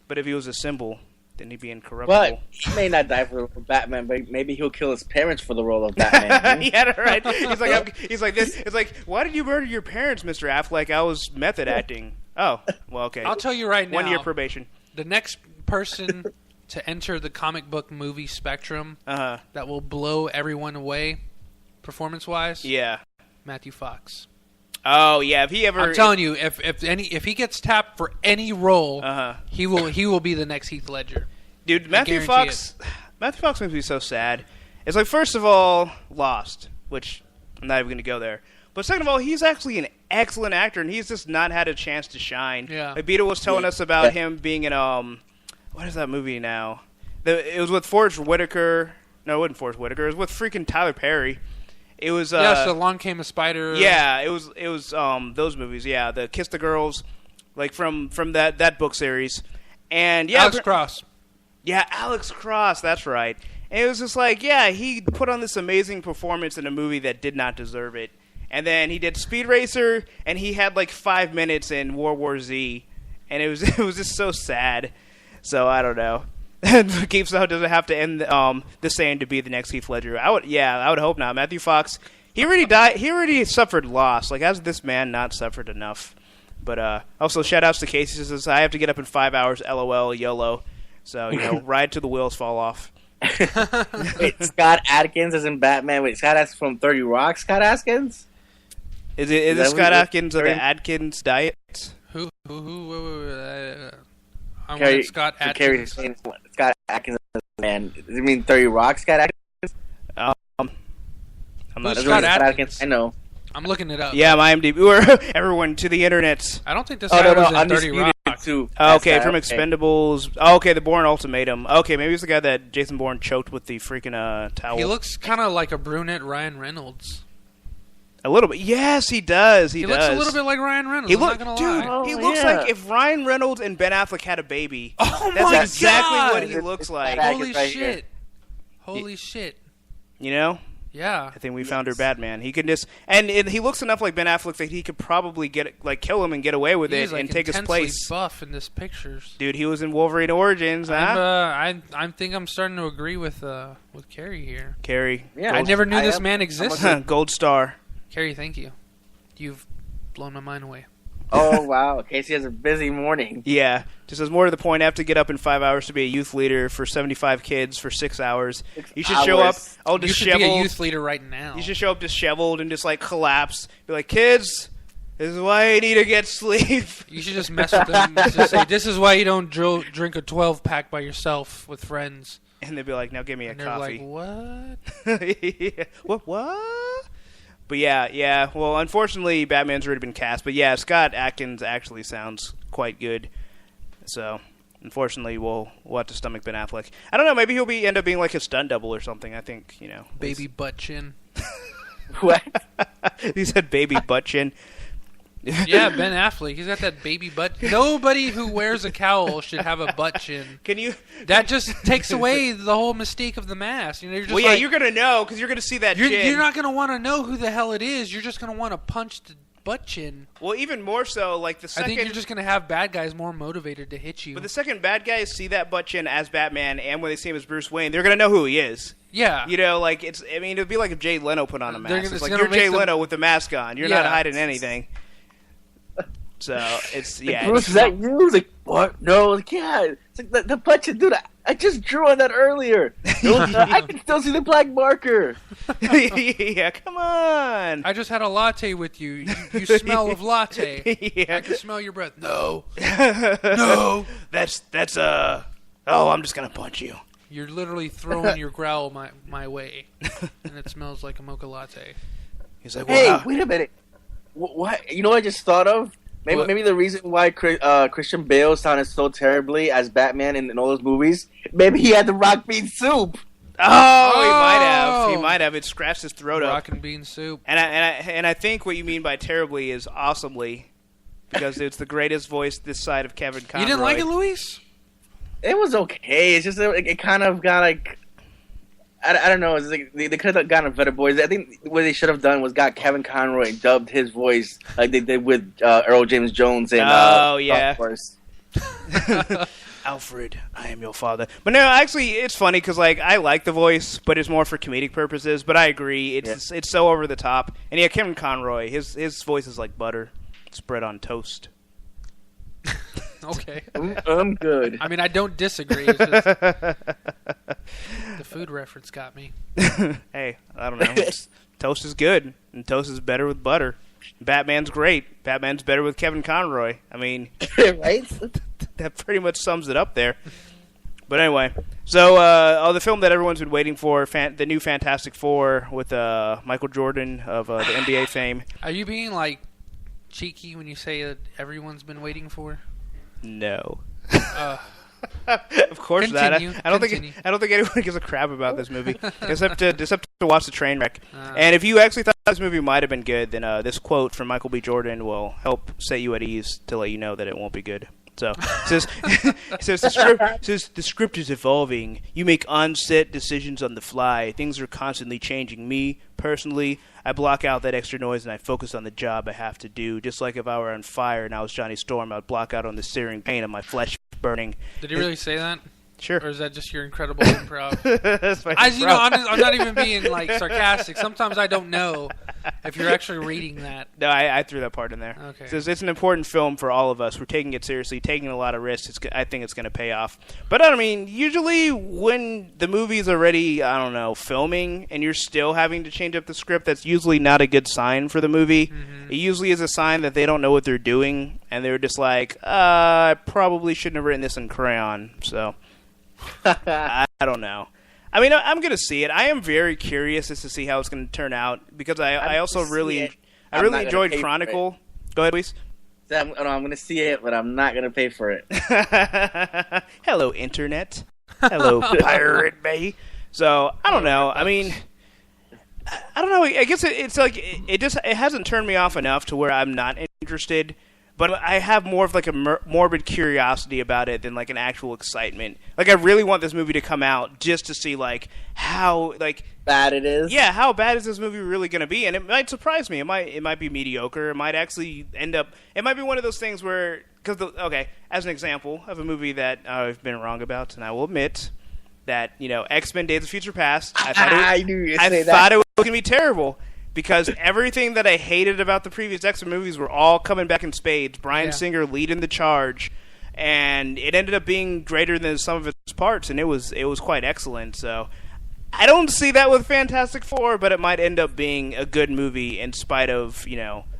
But if he was a symbol, then he'd be incorruptible. But he may not die for the role of Batman, but maybe he'll kill his parents for the role of Batman. Yeah, right. He's like this. It's like, why did you murder your parents, Mr. Affleck? I was method acting. Oh, well, okay. I'll tell you right now. 1 year probation. The next person to enter the comic book movie spectrum that will blow everyone away, performance-wise. Yeah. Matthew Fox. Oh yeah, I'm telling you, if he gets tapped for any role, he will be the next Heath Ledger. Dude, Matthew Fox makes me so sad. It's like, first of all, Lost, which I'm not even going to go there. But second of all, he's actually an excellent actor, and he's just not had a chance to shine. Yeah. Like Beto was telling us about him being in what is that movie now? It was with Forrest Whitaker. No, it wasn't Forrest Whitaker. It was with freaking Tyler Perry. It was so Along Came a Spider. Yeah, it was those movies. Yeah, the Kiss the Girls, like from that book series, and Alex Cross. Yeah, Alex Cross. That's right. And it was just like, he put on this amazing performance in a movie that did not deserve it, and then he did Speed Racer, and he had like 5 minutes in World War Z, and it was just so sad. So I don't know. GameStop doesn't have to end the saying to be the next Heath Ledger. I would hope not. Matthew Fox, he already died. He already suffered loss. Like, has this man not suffered enough? But also, shout outs to Casey. Says I have to get up in 5 hours. LOL, YOLO. So ride till the wheels fall off. Wait, Scott Adkins is in Batman. Wait, Scott Adkins from 30 Rock. Scott Adkins. Is it Scott Adkins of the Adkins diet? Who? I want Scott Adkins. Scott Adkins, man. Does it mean 30 Rock, Scott Adkins? I'm not sure. Scott Adkins. I know. I'm looking it up. Yeah, my IMDb. Everyone to the internet. I don't think this guy was in 30 Rock. Too. Okay, from Expendables. Okay, The Bourne Ultimatum. Okay, maybe it's the guy that Jason Bourne choked with the freaking towel. He looks kind of like a brunette Ryan Reynolds. A little bit. Yes, he does. He looks a little bit like Ryan Reynolds. I'm not gonna lie. He looks like if Ryan Reynolds and Ben Affleck had a baby. Oh that's exactly what he looks like. Holy shit! Holy shit! You know? Yeah. I think we found her Batman. He can just and he looks enough like Ben Affleck that he could probably kill him and get away with it and take his place. He's buff in this pictures. Dude, he was in Wolverine Origins, huh? I think I'm starting to agree with Carrie here. Carrie. Yeah, I never knew this man existed. Gold star. Carrie, thank you. You've blown my mind away. Oh, wow. Casey has a busy morning. Yeah. Just as more to the point, I have to get up in 5 hours to be a youth leader for 75 kids for 6 hours. You should show up all disheveled. You should be a youth leader right now. You should show up disheveled and just, like, collapse. Be like, kids, this is why I need to get sleep. You should just mess with them. Just say, this is why you don't drink a 12-pack by yourself with friends. And they'd be like, now give me a coffee. They're like, what? What? But yeah. Well, unfortunately, Batman's already been cast. But yeah, Scott Adkins actually sounds quite good. So, unfortunately, we'll have to stomach Ben Affleck. I don't know. Maybe he'll end up being like a stunt double or something. I think, baby butt chin. What? He said baby butt chin. Yeah, Ben Affleck. He's got that baby butt. Nobody who wears a cowl should have a butt chin. That just takes away the whole mystique of the mask. You're just you're gonna know because you're gonna see that chin. You're not gonna want to know who the hell it is. You're just gonna want to punch the butt chin. Well, even more so, like the second. I think you're just gonna have bad guys more motivated to hit you. But the second bad guys see that butt chin as Batman, and when they see him as Bruce Wayne, they're gonna know who he is. Yeah. It'd be like if Jay Leno put on a mask. It's like you're Jay Leno with the mask on. You're not hiding anything. So it's Bruce, is that you? It's like, what? No, yeah. It's like the butt chin, dude. I just drew on that earlier. I can still see the black marker. Yeah, come on. I just had a latte with you. You smell of latte. Yeah. I can smell your breath. No. No. That's I'm just gonna punch you. You're literally throwing your growl my way, and it smells like a mocha latte. He's like, hey, wait a minute. What? You know what I just thought of? Maybe the reason why Christian Bale sounded so terribly as Batman in all those movies, maybe he had the rock bean soup. Oh, he might have. It scratched his throat up. Rock and bean soup. And I think what you mean by terribly is awesomely, because it's the greatest voice this side of Kevin Conroy. You didn't like it, Luis? It was okay. It's just it kind of got like. I don't know. It's like they could have gotten a better voice. I think what they should have done was got Kevin Conroy and dubbed his voice like they did with Earl James Jones and yeah. Alfred, I am your father. But no, actually, it's funny because like I like the voice, but it's more for comedic purposes. But I agree, it's so over the top. And yeah, Kevin Conroy, his voice is like butter spread on toast. Okay. I'm good. I mean, I don't disagree. It's just the food reference got me. Hey, I don't know. Toast is good, and toast is better with butter. Batman's great. Batman's better with Kevin Conroy. I mean, right? That pretty much sums it up there. But anyway, so the film that everyone's been waiting for, the new Fantastic Four with Michael Jordan of the NBA fame. Are you being like cheeky when you say that everyone's been waiting for? No. Of course not. I don't think anyone gives a crap about this movie except to watch the train wreck. And if you actually thought this movie might have been good, then this quote from Michael B. Jordan will help set you at ease to let you know that it won't be good. So it says the script is evolving. You make on-set decisions on the fly. Things are constantly changing. Me personally, I block out that extra noise and I focus on the job I have to do. Just like if I were on fire and I was Johnny Storm, I'd block out on the searing pain of my flesh burning. Did he really say that? Sure. Or is that just your incredible improv? That's my improv. You know, I'm not even being like sarcastic. Sometimes I don't know if you're actually reading that. No, I threw that part in there. Okay. It's an important film for all of us. We're taking it seriously, taking a lot of risks. I think it's going to pay off. But I mean, usually when the movie's already, filming and you're still having to change up the script, that's usually not a good sign for the movie. Mm-hmm. It usually is a sign that they don't know what they're doing, and they're just like, I probably shouldn't have written this in crayon, so... I don't know. I mean, I'm going to see it. I am very curious as to see how it's going to turn out because I also really enjoyed Chronicle. Go ahead, Luis. I'm going to see it, but I'm not going to pay for it. Hello, Internet. Hello, Pirate Bay. So, I don't know. I mean, I don't know. I guess it's like it hasn't turned me off enough to where I'm not interested. But I have more of like a morbid curiosity about it than like an actual excitement. Like I really want this movie to come out just to see like how like bad it is. Yeah, how bad is this movie really going to be? And it might surprise me. It might be mediocre. It might actually end up. It might be one of those things where as an example of a movie that I've been wrong about, and I will admit that X-Men: Days of Future Past. I thought it was going to be terrible. Because everything that I hated about the previous X-Men movies were all coming back in spades. Bryan Singer leading the charge, and it ended up being greater than some of its parts, and it was quite excellent. So I don't see that with Fantastic Four, but it might end up being a good movie in spite of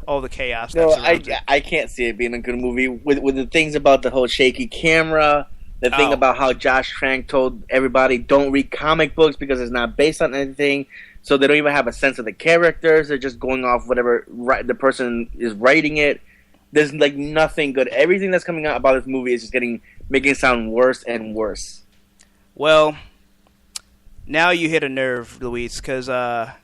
all the chaos. I can't see it being a good movie with the things about the whole shaky camera. The thing about how Josh Trank told everybody don't read comic books because it's not based on anything. So they don't even have a sense of the characters. They're just going off whatever the person is writing it. There's like nothing good. Everything that's coming out about this movie is just making it sound worse and worse. Well, now you hit a nerve, Luis, because I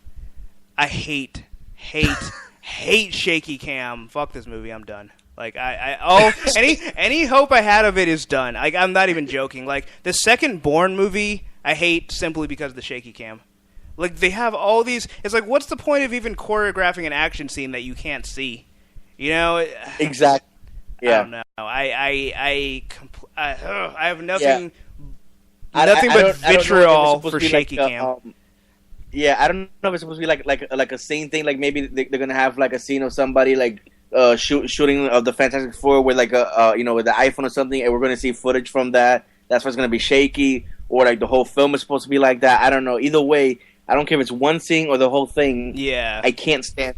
hate shaky cam. Fuck this movie. I'm done. Like any hope I had of it is done. Like I'm not even joking. Like the second Bourne movie, I hate simply because of the shaky cam. Like, they have all these... It's like, what's the point of even choreographing an action scene that you can't see? Exactly. Yeah. I don't know. I have nothing... Nothing but vitriol for shaky cam. I don't know if it's supposed to be like a scene thing. Like, maybe they're going to have, like, a scene of somebody, like, shooting of the Fantastic Four with, like, with the iPhone or something, and we're going to see footage from that. That's what's going to be shaky. Or, like, the whole film is supposed to be like that. I don't know. Either way... I don't care if it's one scene or the whole thing. Yeah, I can't stand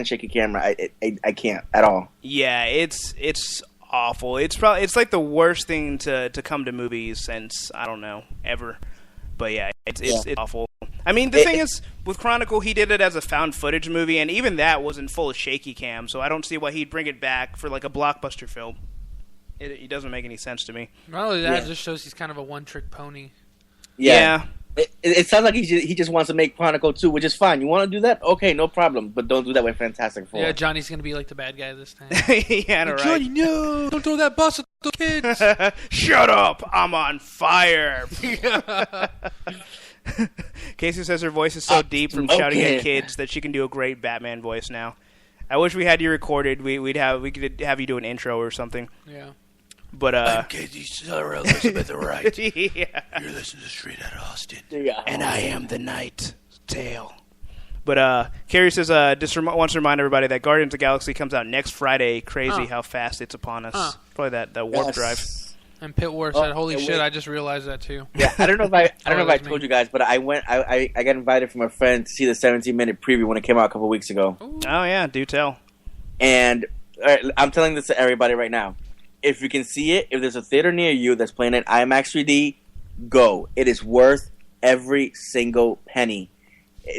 shaky camera. I can't at all. Yeah, it's awful. It's like the worst thing to come to movies since I don't know ever. But yeah, it's awful. I mean, the thing is with Chronicle, he did it as a found footage movie, and even that wasn't full of shaky cam. So I don't see why he'd bring it back for like a blockbuster film. It doesn't make any sense to me. Not only that, it just shows he's kind of a one-trick pony. Yeah. It sounds like he just wants to make Chronicle 2, which is fine. You want to do that? Okay, no problem. But don't do that with Fantastic Four. Yeah, Johnny's going to be like the bad guy this time. Yeah, right. Johnny, no! Don't throw that bus at the kids! Shut up! I'm on fire! Casey says her voice is so deep from shouting at kids that she can do a great Batman voice now. I wish we had you recorded. We could have you do an intro or something. Yeah. But I'm Casey Sarah Elizabeth Wright. Yeah. You're listening to Straight Outta Austin. Yeah. And I am the Night Tail. But Carrie says just wants to remind everybody that Guardians of the Galaxy comes out next Friday. Crazy how fast it's upon us. Probably that warp drive. And Pitwar said, "Holy shit!" I just realized that too. Yeah, I don't know if I told you guys, but I got invited from a friend to see the 17-minute preview when it came out a couple weeks ago. Ooh. Oh yeah, do tell. And I'm telling this to everybody right now. If you can see it, if there's a theater near you that's playing it IMAX 3D, go. It is worth every single penny.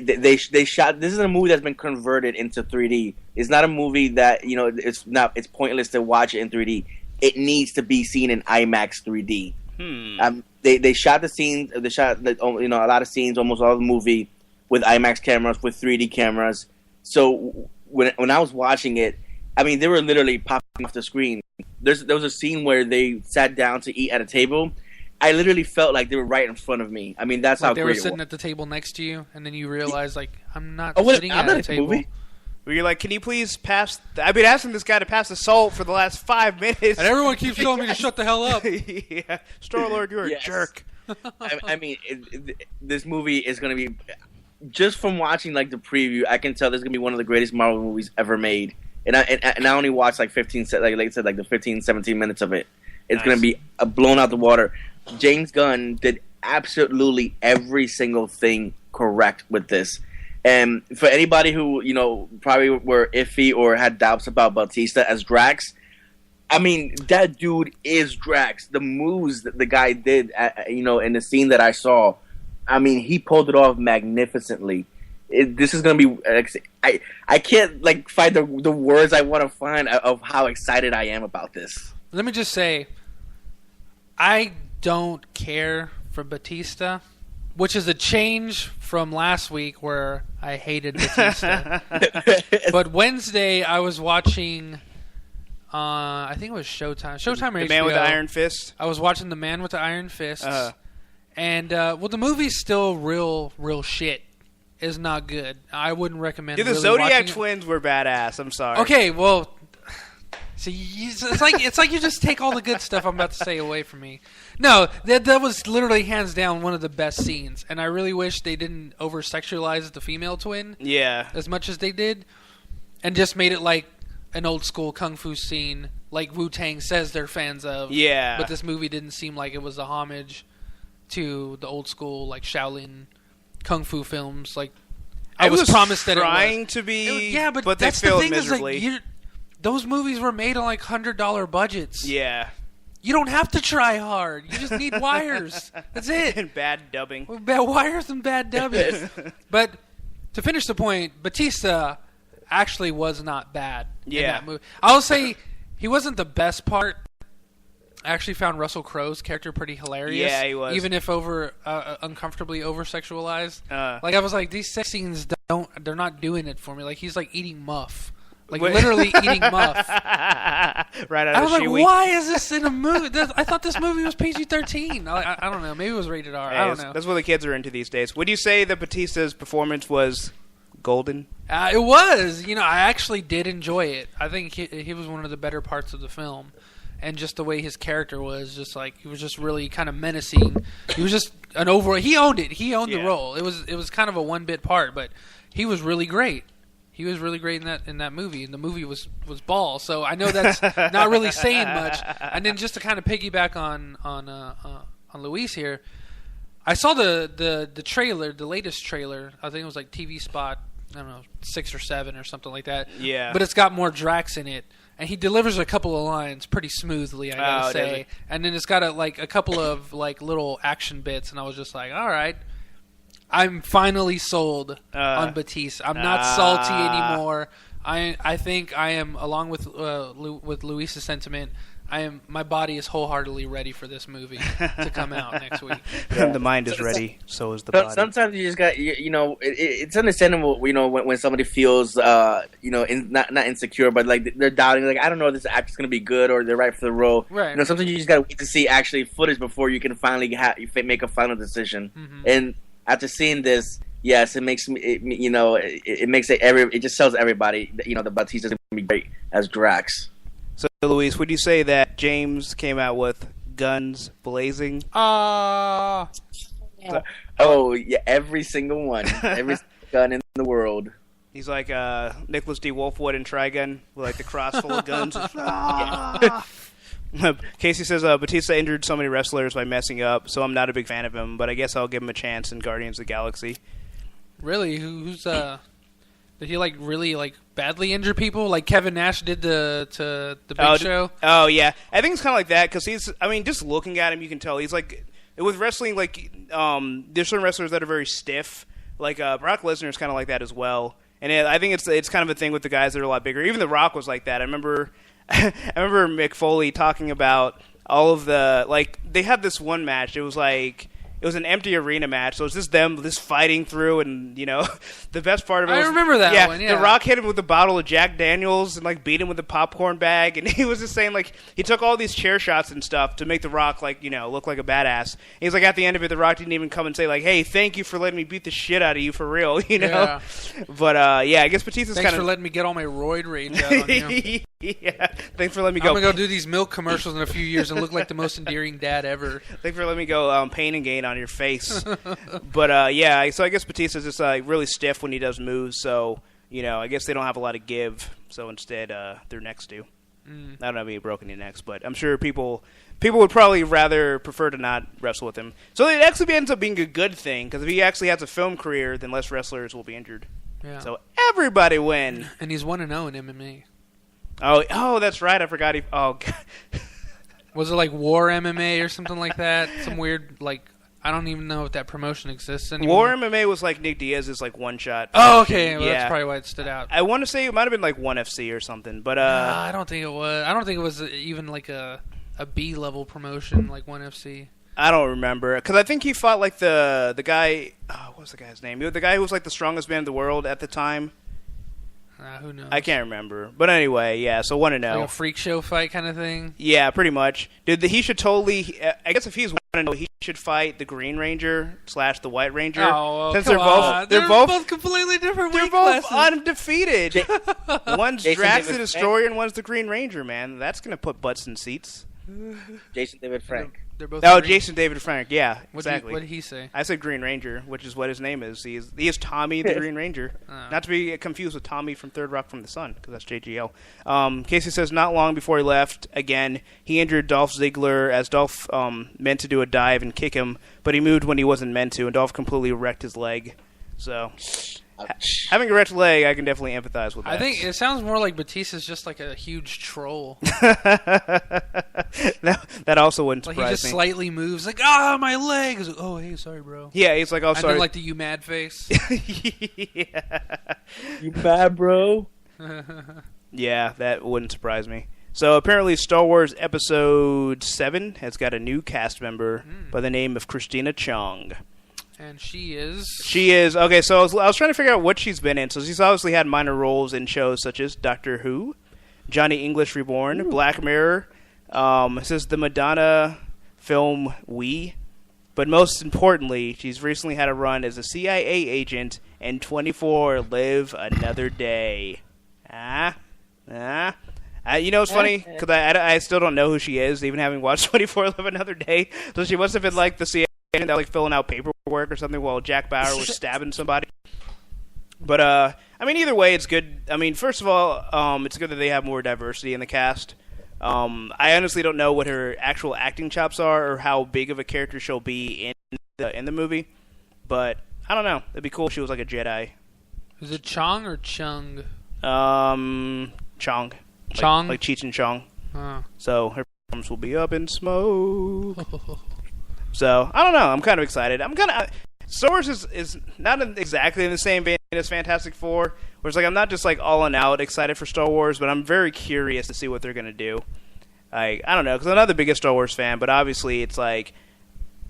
They shot. This is a movie that's been converted into 3D. It's not a movie that it's pointless to watch it in 3D. It needs to be seen in IMAX 3D. They shot the scenes. They shot a lot of scenes, almost all the movie with IMAX cameras, with 3D cameras. So when I was watching it, I mean, they were literally popping off the screen. There was a scene where they sat down to eat at a table. I literally felt like they were right in front of me. I mean, that's how great it was. They were sitting at the table next to you, and then you realize, like, I'm not sitting at a table. Movie? Where you're like, can you please pass... I've been asking this guy to pass the salt for the last 5 minutes. And everyone keeps telling me to shut the hell up. Yeah. Star-Lord, you're a jerk. I mean, this movie is going to be... Just from watching, like, the preview, I can tell this is going to be one of the greatest Marvel movies ever made. And I only watched, like, 15... Like I said, like, the 15, 17 minutes of it. It's going to be blown out the water. James Gunn did absolutely every single thing correct with this. And for anybody who, probably were iffy or had doubts about Bautista as Drax, I mean, that dude is Drax. The moves that the guy did, in the scene that I saw, I mean, he pulled it off magnificently. This is going to be... I can't, like, find the words I want to find of how excited I am about this. Let me just say, I don't care for Bautista, which is a change from last week where I hated Bautista. But Wednesday I was watching I think it was Showtime. Showtime or The HBO. Man with the Iron Fist? I was watching The Man with the Iron Fist. And, the movie's still real shit. It's not good. I wouldn't recommend Dude, the really Zodiac twins were badass. I'm sorry. Okay, well... See, it's like you just take all the good stuff I'm about to say away from me. No, that was literally hands down one of the best scenes, and I really wish they didn't over-sexualize the female twin. Yeah. As much as they did, and just made it like an old school kung fu scene, like Wu-Tang says they're fans of. Yeah. But this movie didn't seem like it was a homage to the old school like Shaolin kung fu films. Like I was promised that it was trying to be. Yeah, but they that's the failed thing miserably. is like those movies were made on like $100 budgets. Yeah. You don't have to try hard. You just need wires. That's it. And bad dubbing. Bad wires and bad dubbing. But to finish the point, Batista actually was not bad in that movie. I'll say he wasn't the best part. I actually found Russell Crowe's character pretty hilarious. Yeah, he was. Even if uncomfortably over-sexualized. Like I was like, these sex scenes they're not doing it for me. Like he's like eating muff. Like literally eating muff. Right out I of was the like, Shiwi. why is this in a movie? I thought this movie was PG-13. I don't know. Maybe it was rated R. I don't know. That's what the kids are into these days. Would you say that Batista's performance was golden? It was. I actually did enjoy it. I think he was one of the better parts of the film. And just the way his character was, just like he was just really kind of menacing. He was just an overall. He owned it. He owned the role. It was kind of a one-bit part, but he was really great. He was really great in that movie, and the movie was ball. So I know that's not really saying much. And then just to kind of piggyback on Luis here, I saw the trailer, the latest trailer. I think it was like TV spot, I don't know, 6 or 7 or something like that. Yeah. But it's got more Drax in it, and he delivers a couple of lines pretty smoothly, I gotta say. And then it's got a couple of like little action bits, and I was just like, all right. I'm finally sold on Batista. I'm not salty anymore. I think I am, along with Luis's sentiment, my body is wholeheartedly ready for this movie to come out next week. The mind is ready, so is the body. Sometimes you just got, it's understandable, when somebody feels, not insecure, but like they're doubting, like I don't know if this actor's gonna be good or they're right for the role. Right. Sometimes you just gotta wait to see actually footage before you can finally make a final decision. Mm-hmm. And after seeing this, yes, it makes me, it makes it just tells everybody that, the Batista's gonna be great as Drax. So, Luis, would you say that James came out with guns blazing? Oh yeah, every single one, every gun in the world. He's like Nicholas D. Wolfwood in Trigun, with like the cross full of guns. Casey says Batista injured so many wrestlers by messing up, so I'm not a big fan of him, but I guess I'll give him a chance in Guardians of the Galaxy. Really? Who's did he like really like badly injure people like Kevin Nash did to the Big Show? Oh yeah, I think it's kind of like that because just looking at him, you can tell he's like with wrestling. Like there's certain wrestlers that are very stiff. Like Brock Lesnar is kind of like that as well, and I think it's kind of a thing with the guys that are a lot bigger. Even The Rock was like that. I remember Mick Foley talking about all of the they had this one match. It was an empty arena match, so it's just them fighting through, and the best part of it was, I remember that one. Yeah, The Rock hit him with a bottle of Jack Daniels and beat him with a popcorn bag, and he was just saying he took all these chair shots and stuff to make The Rock look like a badass. And he's like, at the end of it, The Rock didn't even come and say hey, thank you for letting me beat the shit out of you for real, Yeah. But I guess Batista's thanks for letting me get all my roid rage out on you. Yeah, thanks for letting me go. I'm gonna go do these milk commercials in a few years and look like the most endearing dad ever. Thanks for letting me go Pain and Gain on your face. But so I guess Batista's just really stiff when he does moves. So I guess they don't have a lot of give. So instead, their necks do. I don't know if he broken your necks, but I'm sure people would probably rather prefer to not wrestle with him. So it actually ends up being a good thing because if he actually has a film career, then less wrestlers will be injured. Yeah. So everybody win. And he's 1-0 in MMA. Oh, that's right. I forgot he. Oh, God. Was it like War MMA or something like that? Some weird I don't even know if that promotion exists anymore. War MMA was like Nick Diaz's one shot. Oh, okay. Well, that's probably why it stood out. I want to say it might have been 1FC or something, but I don't think it was. I don't think it was even a B level promotion like 1FC. I don't remember because I think he fought the guy. What was the guy's name? The guy who was the strongest man in the world at the time. Who knows? I can't remember. But anyway, yeah, so want to know. Like a freak show fight kind of thing? Yeah, pretty much. Dude, he should totally... I guess if he's want to know, he should fight the Green Ranger / the White Ranger. Oh, since come on. They're both completely different They're weight both classes. undefeated. One's Jason Drax the David Destroyer and one's the Green Ranger, man. That's going to put butts in seats. Jason David Frank. They're both Oh, green. Jason David Frank, yeah, exactly. What did he say? I said Green Ranger, which is what his name is. He is Tommy the Green Ranger. Not to be confused with Tommy from Third Rock from the Sun, because that's JGL. Casey says not long before he left, again, he injured Dolph Ziggler as Dolph meant to do a dive and kick him, but he moved when he wasn't meant to, and Dolph completely wrecked his leg. So, having a wrecked leg, I can definitely empathize with that. I think it sounds more like Batista's just like a huge troll. that also wouldn't Like surprise he just me. slightly moves, like, my leg. He's like, oh, hey, sorry, bro. Yeah, he's like, oh, And sorry. then like the you mad face. Yeah. You bad, bro? Yeah, that wouldn't surprise me. So apparently Star Wars Episode 7 has got a new cast member by the name of Christina Chong. And she is... Okay, so I was trying to figure out what she's been in. So she's obviously had minor roles in shows such as Doctor Who, Johnny English Reborn, Black Mirror. It says the Madonna film We. But most importantly, she's recently had a run as a CIA agent in 24 Live Another Day. You know what's funny? Because I still don't know who she is, even having watched 24 Live Another Day. So she must have been like the CIA agent that was like filling out paperwork or something while Jack Bauer was stabbing somebody. But, I mean, either way, it's good. I mean, first of all, it's good that they have more diversity in the cast. I honestly don't know what her actual acting chops are or how big of a character she'll be in the movie. But, I don't know. It'd be cool if she was like a Jedi. Is it Chong or Chung? Chong. Chong? Like Cheech and Chong. Oh. So her performance will be up in smoke. So, I don't know. I'm kind of excited. Star Wars is not exactly in the same vein as Fantastic Four, where it's like I'm not just like all and out excited for Star Wars, but I'm very curious to see what they're going to do. I don't know, because I'm not the biggest Star Wars fan, but obviously it's like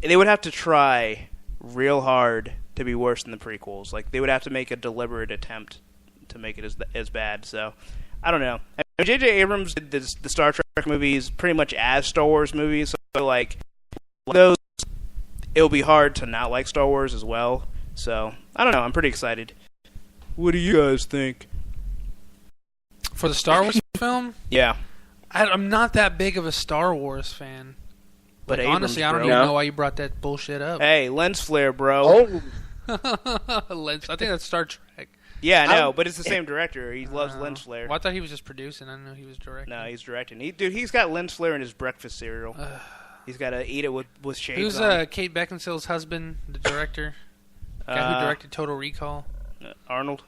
they would have to try real hard to be worse than the prequels. Like, they would have to make a deliberate attempt to make it as bad. So, I don't know. J.J. Abrams did the Star Trek movies pretty much as Star Wars movies, so like those, it'll be hard to not like Star Wars as well. So, I don't know. I'm pretty excited. What do you guys think? For the Star Wars film? Yeah. I'm not that big of a Star Wars fan. But like, Abrams, honestly, I don't even know why you brought that bullshit up. Hey, lens flare, bro. I think that's Star Trek. Yeah, I know, but it's the same director. He loves lens flare. Well, I thought he was just producing. I didn't know he was directing. No, he's directing. He's got lens flare in his breakfast cereal. He's got to eat it with shades Who's on. Kate Beckinsale's husband, the director? Guy who directed Total Recall? Arnold.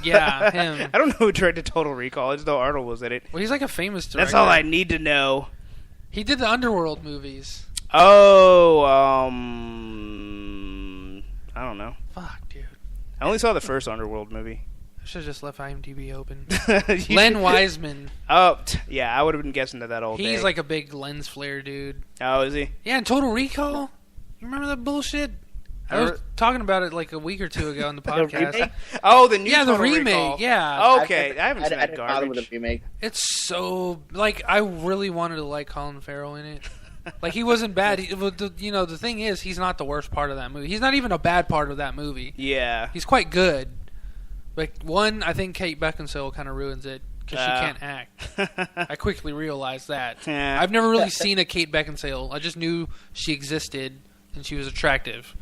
Yeah, him. I don't know who directed Total Recall. I just know Arnold was in it. Well, he's like a famous director. That's all I need to know. He did the Underworld movies. Oh, I don't know. Fuck, dude. I only saw the first Underworld movie. I should have just left IMDb open. Len Wiseman. Oh, yeah, I would have been guessing that all day. He's like a big lens flare dude. Oh, is he? Yeah, and Total Recall. You remember that bullshit? I was talking about it like a week or two ago on the podcast. Oh, the new the Total remake. Recall. Yeah. Okay, I haven't seen that garbage. bother with the remake. It's so like I really wanted to like Colin Farrell in it. Like he wasn't bad. The thing is, he's not the worst part of that movie. He's not even a bad part of that movie. Yeah, he's quite good. Like I think Kate Beckinsale kind of ruins it because she can't act. I quickly realized that. I've never really seen a Kate Beckinsale. I just knew she existed and she was attractive.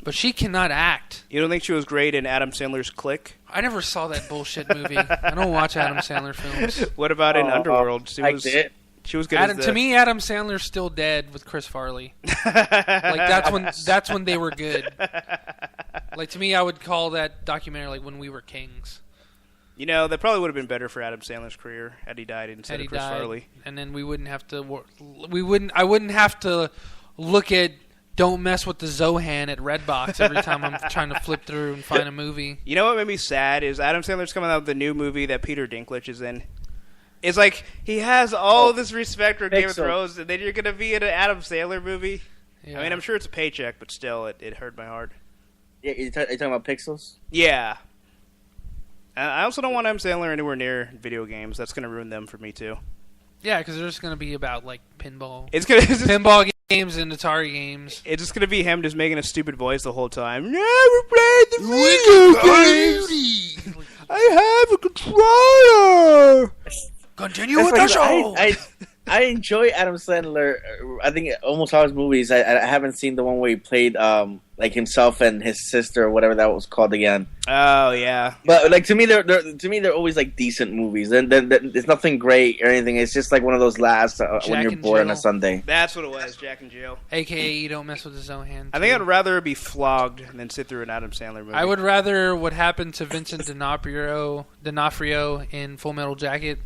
But she cannot act. You don't think she was great in Adam Sandler's Click? I never saw that bullshit movie. I don't watch Adam Sandler films. What about in Underworld? She was good. To me, Adam Sandler's still dead with Chris Farley. Like that's when they were good. Like to me, I would call that documentary like When We Were Kings. You know, that probably would have been better for Adam Sandler's career had he died instead of Chris Farley. And then we wouldn't have to. I wouldn't have to look at Don't Mess with the Zohan at Redbox every time I'm trying to flip through and find a movie. You know what made me sad is Adam Sandler's coming out with the new movie that Peter Dinklage is in. It's like he has all this respect for Game of Thrones, and then you're going to be in an Adam Sandler movie? Yeah. I mean, I'm sure it's a paycheck, but still, it hurt my heart. Yeah, you talking about Pixels? Yeah. I also don't want Adam Sandler anywhere near video games. That's going to ruin them for me too. Yeah, because they're just going to be about like pinball. Pinball games and Atari games. It's just going to be him just making a stupid voice the whole time. Never played the video games. I have a controller. Continue with the show. I enjoy Adam Sandler. I think almost all his movies. I haven't seen the one where he played like himself and his sister or whatever that was called again. Oh yeah. But like to me, they're always like decent movies. Then it's nothing great or anything. It's just like one of those laughs when you're bored on a Sunday. That's what it was. Jack and Jill. AKA you don't mess with his own hand. I think I'd rather be flogged than sit through an Adam Sandler movie. I would rather what happened to Vincent D'Onofrio in Full Metal Jacket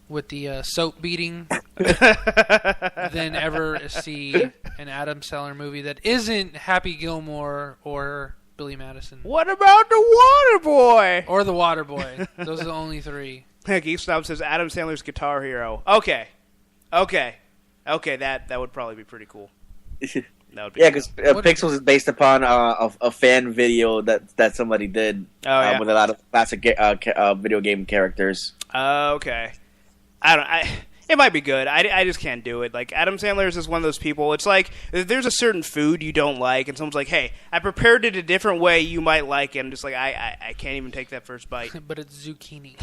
with the soap beating than ever see an Adam Sandler movie that isn't Happy Gilmore or Billy Madison. What about the Water Boy? Or the Water Boy. Those are the only three. Geek Snob says Adam Sandler's Guitar Hero. Okay, that would probably be pretty cool. Because Pixels is based upon a fan video that somebody did with a lot of classic video game characters. Okay. It might be good. I just can't do it. Like, Adam Sandler is just one of those people. It's like, there's a certain food you don't like, and someone's like, hey, I prepared it a different way you might like it. I'm just like, I can't even take that first bite. But it's zucchini.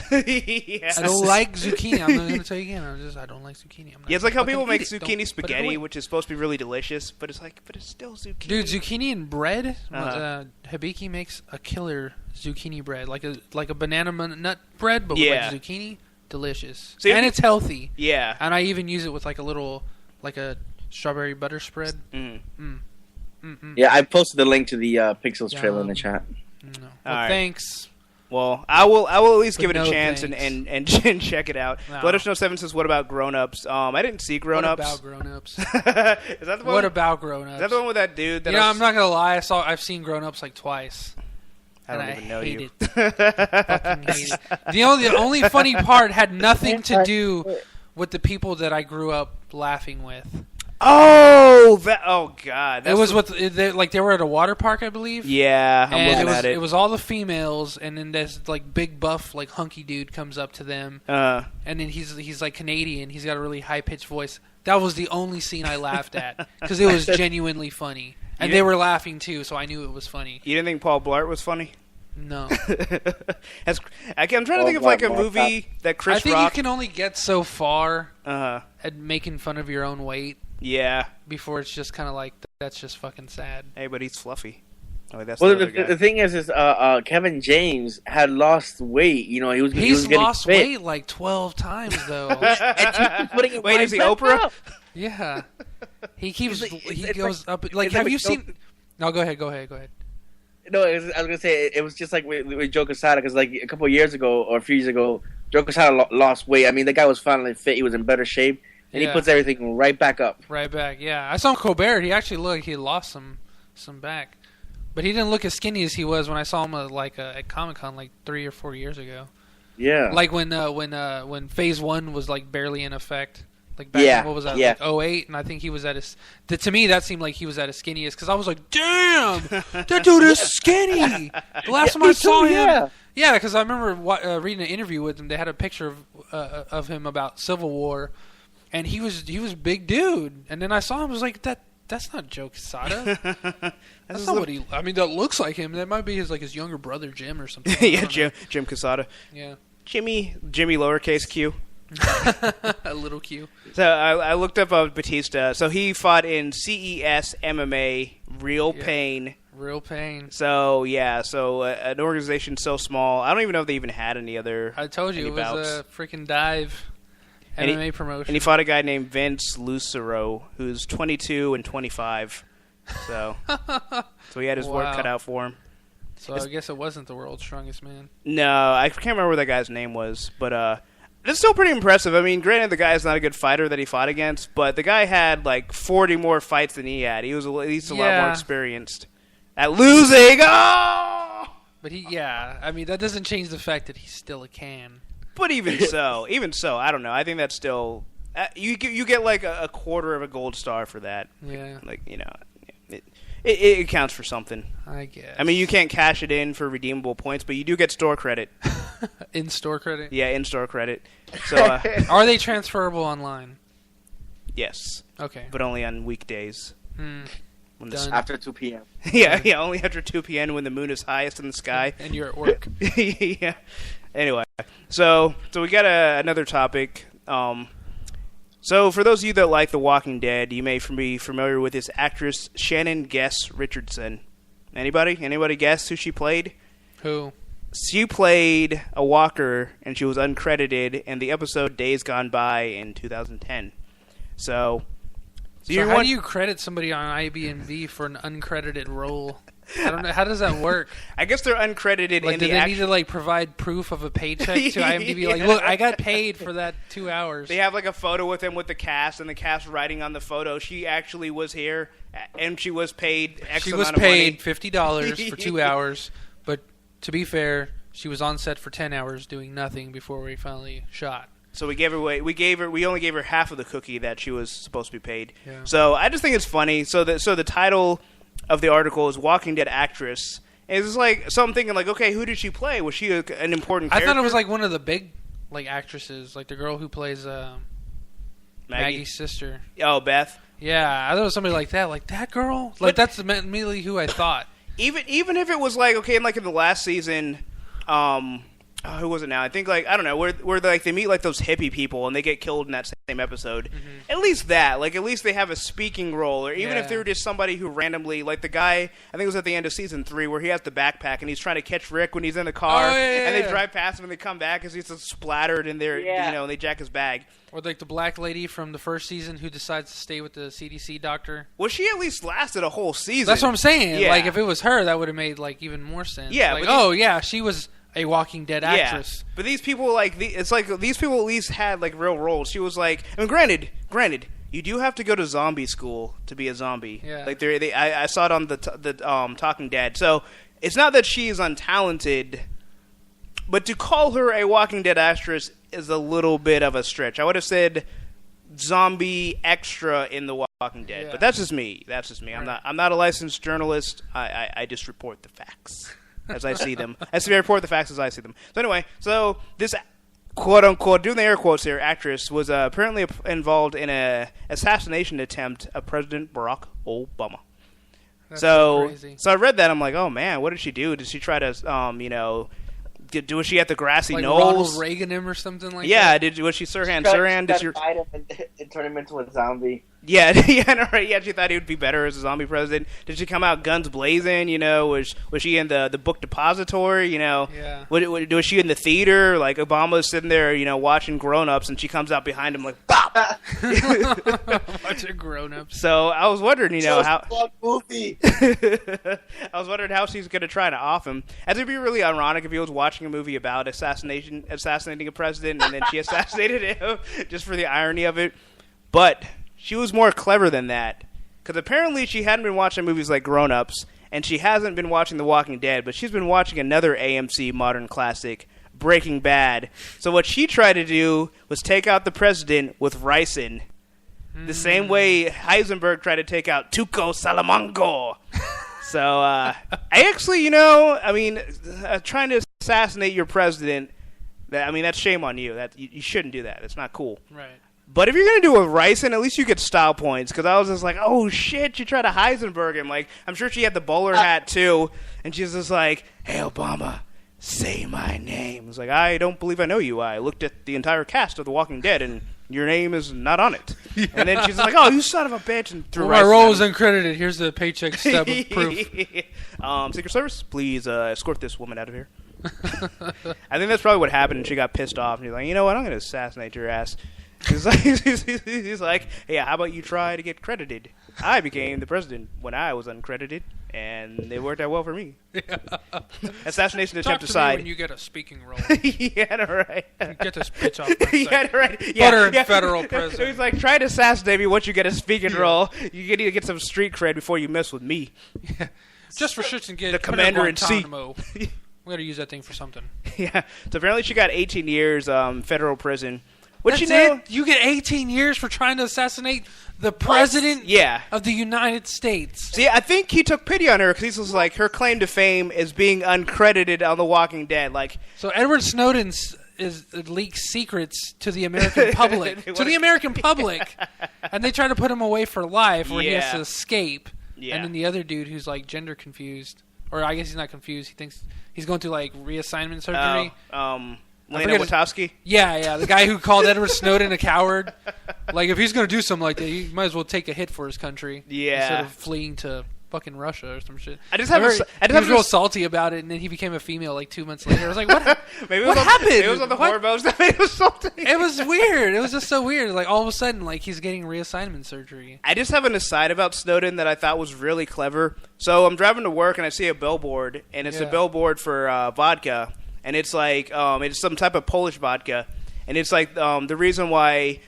Yes. I don't like zucchini. I'm not going to tell you again. I don't like zucchini. Yeah, it's like how people make zucchini spaghetti, which is supposed to be really delicious, but it's still zucchini. Dude, zucchini and bread? Hibiki makes a killer zucchini bread. Like a banana nut bread, but with like zucchini. Delicious. So and it's healthy. Yeah. And I even use it with like a strawberry butter spread. Yeah, I posted the link to the Pixels trailer in the chat. No. Well, thanks. Well, I will at least give it a chance and check it out. No. Let us know. Seven says, "What about Grown Ups?" I didn't see Grown Ups. What about Grown Ups? Is that the one? What about Grown Ups? Is that the one with that dude? That I'm not gonna lie. I've seen Grown Ups like twice. I don't even know you. Fucking hate it. The only funny part had nothing to do with the people that I grew up laughing with. Oh God! It was they were at a water park, I believe. Yeah, I'm looking at it. It was all the females, and then this like big buff like hunky dude comes up to them, and then he's like Canadian. He's got a really high pitched voice. That was the only scene I laughed at because it was genuinely funny. And they were laughing too, so I knew it was funny. You didn't think Paul Blart was funny? No. I'm trying to think of like a movie that Chris Rock... I think you can only get so far at making fun of your own weight. Yeah. Before it's just kind of like, that's just fucking sad. Hey, but he's fluffy. The thing is Kevin James had lost weight. You know, he's lost weight like 12 times though. Wait, is he Oprah? Yeah. He goes up. Like, have you seen? No, go ahead. No, I was gonna say it was just like with Joe Quesada, because like a couple of years ago or a few years ago, Joe Quesada lost weight. I mean, the guy was finally fit. He was in better shape, and he puts everything right back up. Right back. Yeah, I saw Colbert. He actually looked. He lost some back, but he didn't look as skinny as he was when I saw him at Comic-Con like 3 or 4 years ago. Yeah. Like when Phase 1 was like barely in effect. Like back in, what was that, like 08? And I think he was at his... To me, that seemed like he was at his skinniest, because I was like, damn! That dude is skinny! The last time I saw him... Yeah, because I remember reading an interview with him. They had a picture of him about Civil War, and he was a big dude. And then I saw him, I was like, that's not Joe Quesada. That's not what he... I mean, that looks like him. That might be his younger brother, Jim, or something. Yeah, Jim Quesada. Yeah. Jimmy lowercase q. A little Q. So I looked up Batista. So he fought in CES MMA, Real Pain. Real Pain. So yeah, an organization so small. I don't even know if they even had any other. I told you it was a freaking dive MMA promotion. And he fought a guy named Vince Lucero, who's 22 and 25. So he had his work cut out for him. So I guess it wasn't the world's strongest man. No, I can't remember what that guy's name was, but it's still pretty impressive. I mean, granted, the guy's not a good fighter that he fought against, but the guy had like 40 more fights than he had. He was at least a lot more experienced at losing. Oh! But I mean, that doesn't change the fact that he's still a can. But even so, I don't know. I think that's still you get like a quarter of a gold star for that. Yeah, like it counts for something. I guess. I mean, you can't cash it in for redeemable points, but you do get store credit. In-store credit? Yeah, in-store credit. So, are they transferable online? Yes. Okay. But only on weekdays. After 2 p.m. Yeah, only after 2 p.m. when the moon is highest in the sky. And you're at work. Yeah. Anyway, so we got another topic. So for those of you that like The Walking Dead, you may be familiar with this actress Shannon Guess Richardson. Anybody guess who she played? Who? She played a walker, and she was uncredited in the episode Days Gone By in 2010. So how do you credit somebody on IMDb for an uncredited role? I don't know. How does that work? I guess they're uncredited. Like, do they need to provide proof of a paycheck to IMDb? Like, look, I got paid for that 2 hours. They have like a photo with him with the cast, and the cast writing on the photo. She actually was here, and she was paid X amount of money. She was paid $50 for 2 hours, but to be fair, she was on set for 10 hours doing nothing before we finally shot. So we only gave her half of the cookie that she was supposed to be paid. Yeah. So I just think it's funny. So the title of the article is Walking Dead Actress. And it's like, so I'm thinking like, okay, who did she play? Was she an important character? I thought it was like one of the big like actresses, like the girl who plays Maggie's sister. Oh, Beth. Yeah, I thought it was somebody like that. Like that girl? Like that's immediately who I thought. Even if it was like, okay, in the last season, who was it now? I think I don't know, where they meet like those hippie people and they get killed in that same episode. Mm-hmm. At least that, at least they have a speaking role, or even if they were just somebody who randomly, like the guy, I think it was at the end of season 3 where he has the backpack and he's trying to catch Rick when he's in the car, and they drive past him and they come back because he's just splattered in there, and they jack his bag. Or like the black lady from the first season who decides to stay with the CDC doctor. Well, she at least lasted a whole season. That's what I'm saying. Yeah. Like if it was her, that would have made like even more sense. Yeah. Like, she was a Walking Dead actress. Yeah. But these people, it's like these people at least had like real roles. She was like, I mean, granted, you do have to go to zombie school to be a zombie. Yeah. Like I saw it on the Talking Dead. So it's not that she is untalented, but to call her a Walking Dead actress is a little bit of a stretch. I would have said zombie extra in The Walking Dead, but that's just me. Right. I'm not a licensed journalist. I just report the facts as I see them. I report the facts as I see them. So anyway, this quote-unquote, doing the air quotes here, actress was apparently involved in a assassination attempt of President Barack Obama. That's so crazy. So I read that. I'm like, oh man, what did she do? Did she try to, was she at the grassy knolls? Ronald Reagan him or something like that? Yeah, was she Sirhan Sirhan? Did you fight him and turn him into a zombie? Yeah, right. Yeah, she thought he would be better as a zombie president. Did she come out guns blazing? Was she in the book depository? Yeah. Was she in the theater? Like Obama's sitting there, watching Grown Ups, and she comes out behind him like, bop. Watching Grown Ups. So I was wondering, how. Movie. I was wondering how she's going to try to off him. As it'd be really ironic if he was watching a movie about assassinating a president, and then she assassinated him, just for the irony of it. But she was more clever than that, because apparently she hadn't been watching movies like Grown Ups, and she hasn't been watching The Walking Dead, but she's been watching another AMC modern classic, Breaking Bad. So what she tried to do was take out the president with ricin, the same way Heisenberg tried to take out Tuco Salamanca. So I actually, trying to assassinate your president, that's shame on you. That you shouldn't do that. It's not cool. Right. But if you're going to do it with ricin, at least you get style points. Because I was just like, oh, shit, you tried to Heisenberg him. Like, I'm sure she had the bowler hat, too. And she's just like, hey, Obama, say my name. I was like, I don't believe I know you. I looked at the entire cast of The Walking Dead, and your name is not on it. Yeah. And then she's like, oh, you son of a bitch. And threw my role is uncredited. Here's the paycheck stub of proof. Secret Service, please escort this woman out of here. I think that's probably what happened, and she got pissed off. And she's like, you know what, I'm going to assassinate your ass. He's like, hey, how about you try to get credited? I became the president when I was uncredited, and it worked out well for me. Yeah. Assassination attempt aside. When you get a speaking role. Yeah, right. Get this bitch off my site. Yeah, right. Put her in federal prison. He's like, try to assassinate me once you get a speaking role. You need to get some street cred before you mess with me. Yeah. Just for shits and gigs. The commander in chief. We got to use that thing for something. Yeah. So apparently she got 18 years federal prison Which, you get 18 years for trying to assassinate the president of the United States. See, I think he took pity on her because he was like, her claim to fame is being uncredited on The Walking Dead. So Edward Snowden leaks secrets to the American public. And they try to put him away for life where he has to escape. Yeah. And then the other dude who's like gender confused, or I guess he's not confused. He thinks he's going through like reassignment surgery. Lena Wachowski? Yeah, the guy who called Edward Snowden a coward. Like, if he's going to do something like that, he might as well take a hit for his country. Yeah. Instead of fleeing to fucking Russia or some shit. He was real salty about it, and then he became a female like 2 months later. I was like, what happened? Maybe it was on the hormones that made him salty. It was weird. It was just so weird. Like, all of a sudden, like, he's getting reassignment surgery. I just have an aside about Snowden that I thought was really clever. So I'm driving to work, and I see a billboard, and it's a billboard for vodka. And it's like it's some type of Polish vodka, and it's like the reason why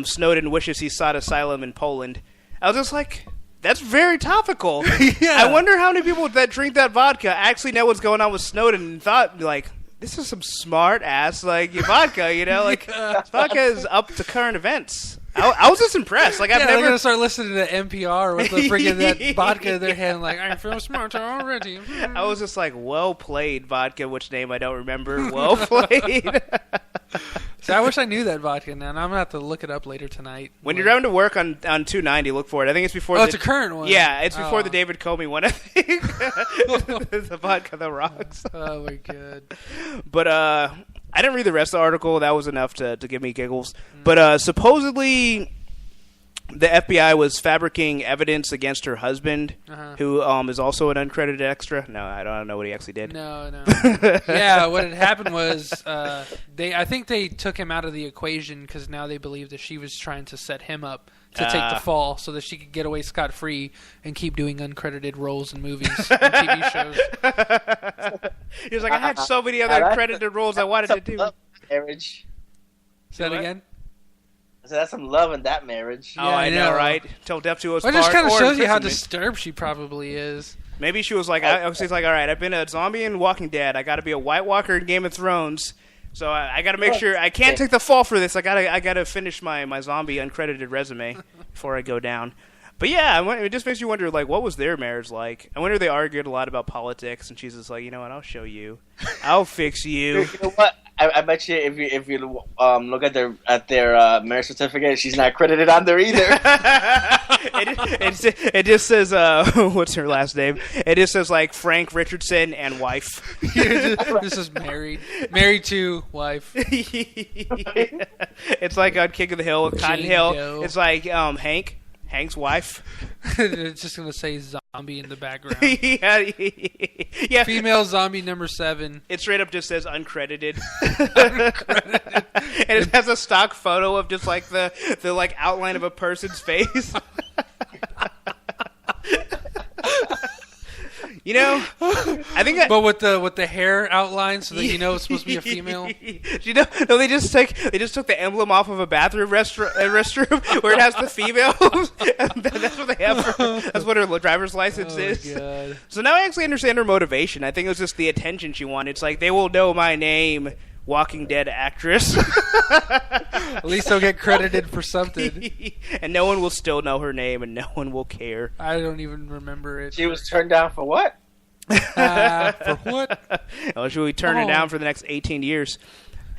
Snowden wishes he sought asylum in Poland. I was just like, that's very topical. I wonder how many people that drink that vodka actually know what's going on with Snowden and thought like, this is some smart ass like vodka, like vodka is up to current events. I was just impressed. Like, I've never. They're gonna start listening to NPR with the freaking that vodka in their hand. Like, I feel smarter already. I was just like, well played, vodka. Which name I don't remember. Well played. So I wish I knew that vodka now. I'm gonna have to look it up later tonight. When you're driving to work on 290, look for it. I think it's before. It's a current one. Yeah, it's before the David Comey one. I think it's the vodka that rocks. Oh my god. But I didn't read the rest of the article. That was enough to give me giggles. But supposedly the FBI was fabricating evidence against her husband, who is also an uncredited extra. No, I don't know what he actually did. No. Yeah, what had happened was I think they took him out of the equation because now they believe that she was trying to set him up to take the fall so that she could get away scot-free and keep doing uncredited roles in movies and TV shows. He was like, I had so many other uncredited roles I wanted to do. Marriage. Say that again? I said, that's some love in that marriage. Oh, I know, right? Till death do us part. It just kind of shows you how disturbed she probably is. Maybe she was like, she's like, all right, I've been a zombie in Walking Dead. I got to be a White Walker in Game of Thrones. So I got to make sure I can't take the fall for this. I gotta finish my zombie uncredited resume before I go down. But yeah, it just makes you wonder, like, what was their marriage like? I wonder if they argued a lot about politics, and she's just like, you know what? I'll show you. I'll fix you. You know what? I bet you if you look at their marriage certificate, she's not credited on there either. It just says what's her last name? It just says like Frank Richardson and wife. This is married to wife. It's like on King of the Hill with Cotton Hill. Doe. It's like Hank's wife. It's just gonna say zombie in the background. Yeah. Female zombie number 7. It straight up just says uncredited. Uncredited. And it has a stock photo of just like the like outline of a person's face. You know, I think but with the hair outline, so that you know it's supposed to be a female. You know, no, they just took the emblem off of a bathroom restroom where it has the females. And that's what they have. That's what her driver's license is. God. So now I actually understand her motivation. I think it was just the attention she wanted. It's like, they will know my name, Walking Dead actress. At least they'll get credited for something. And no one will still know her name, and no one will care. I don't even remember it. She was turned down for what? For what? Oh, she'll be turning down for the next 18 years.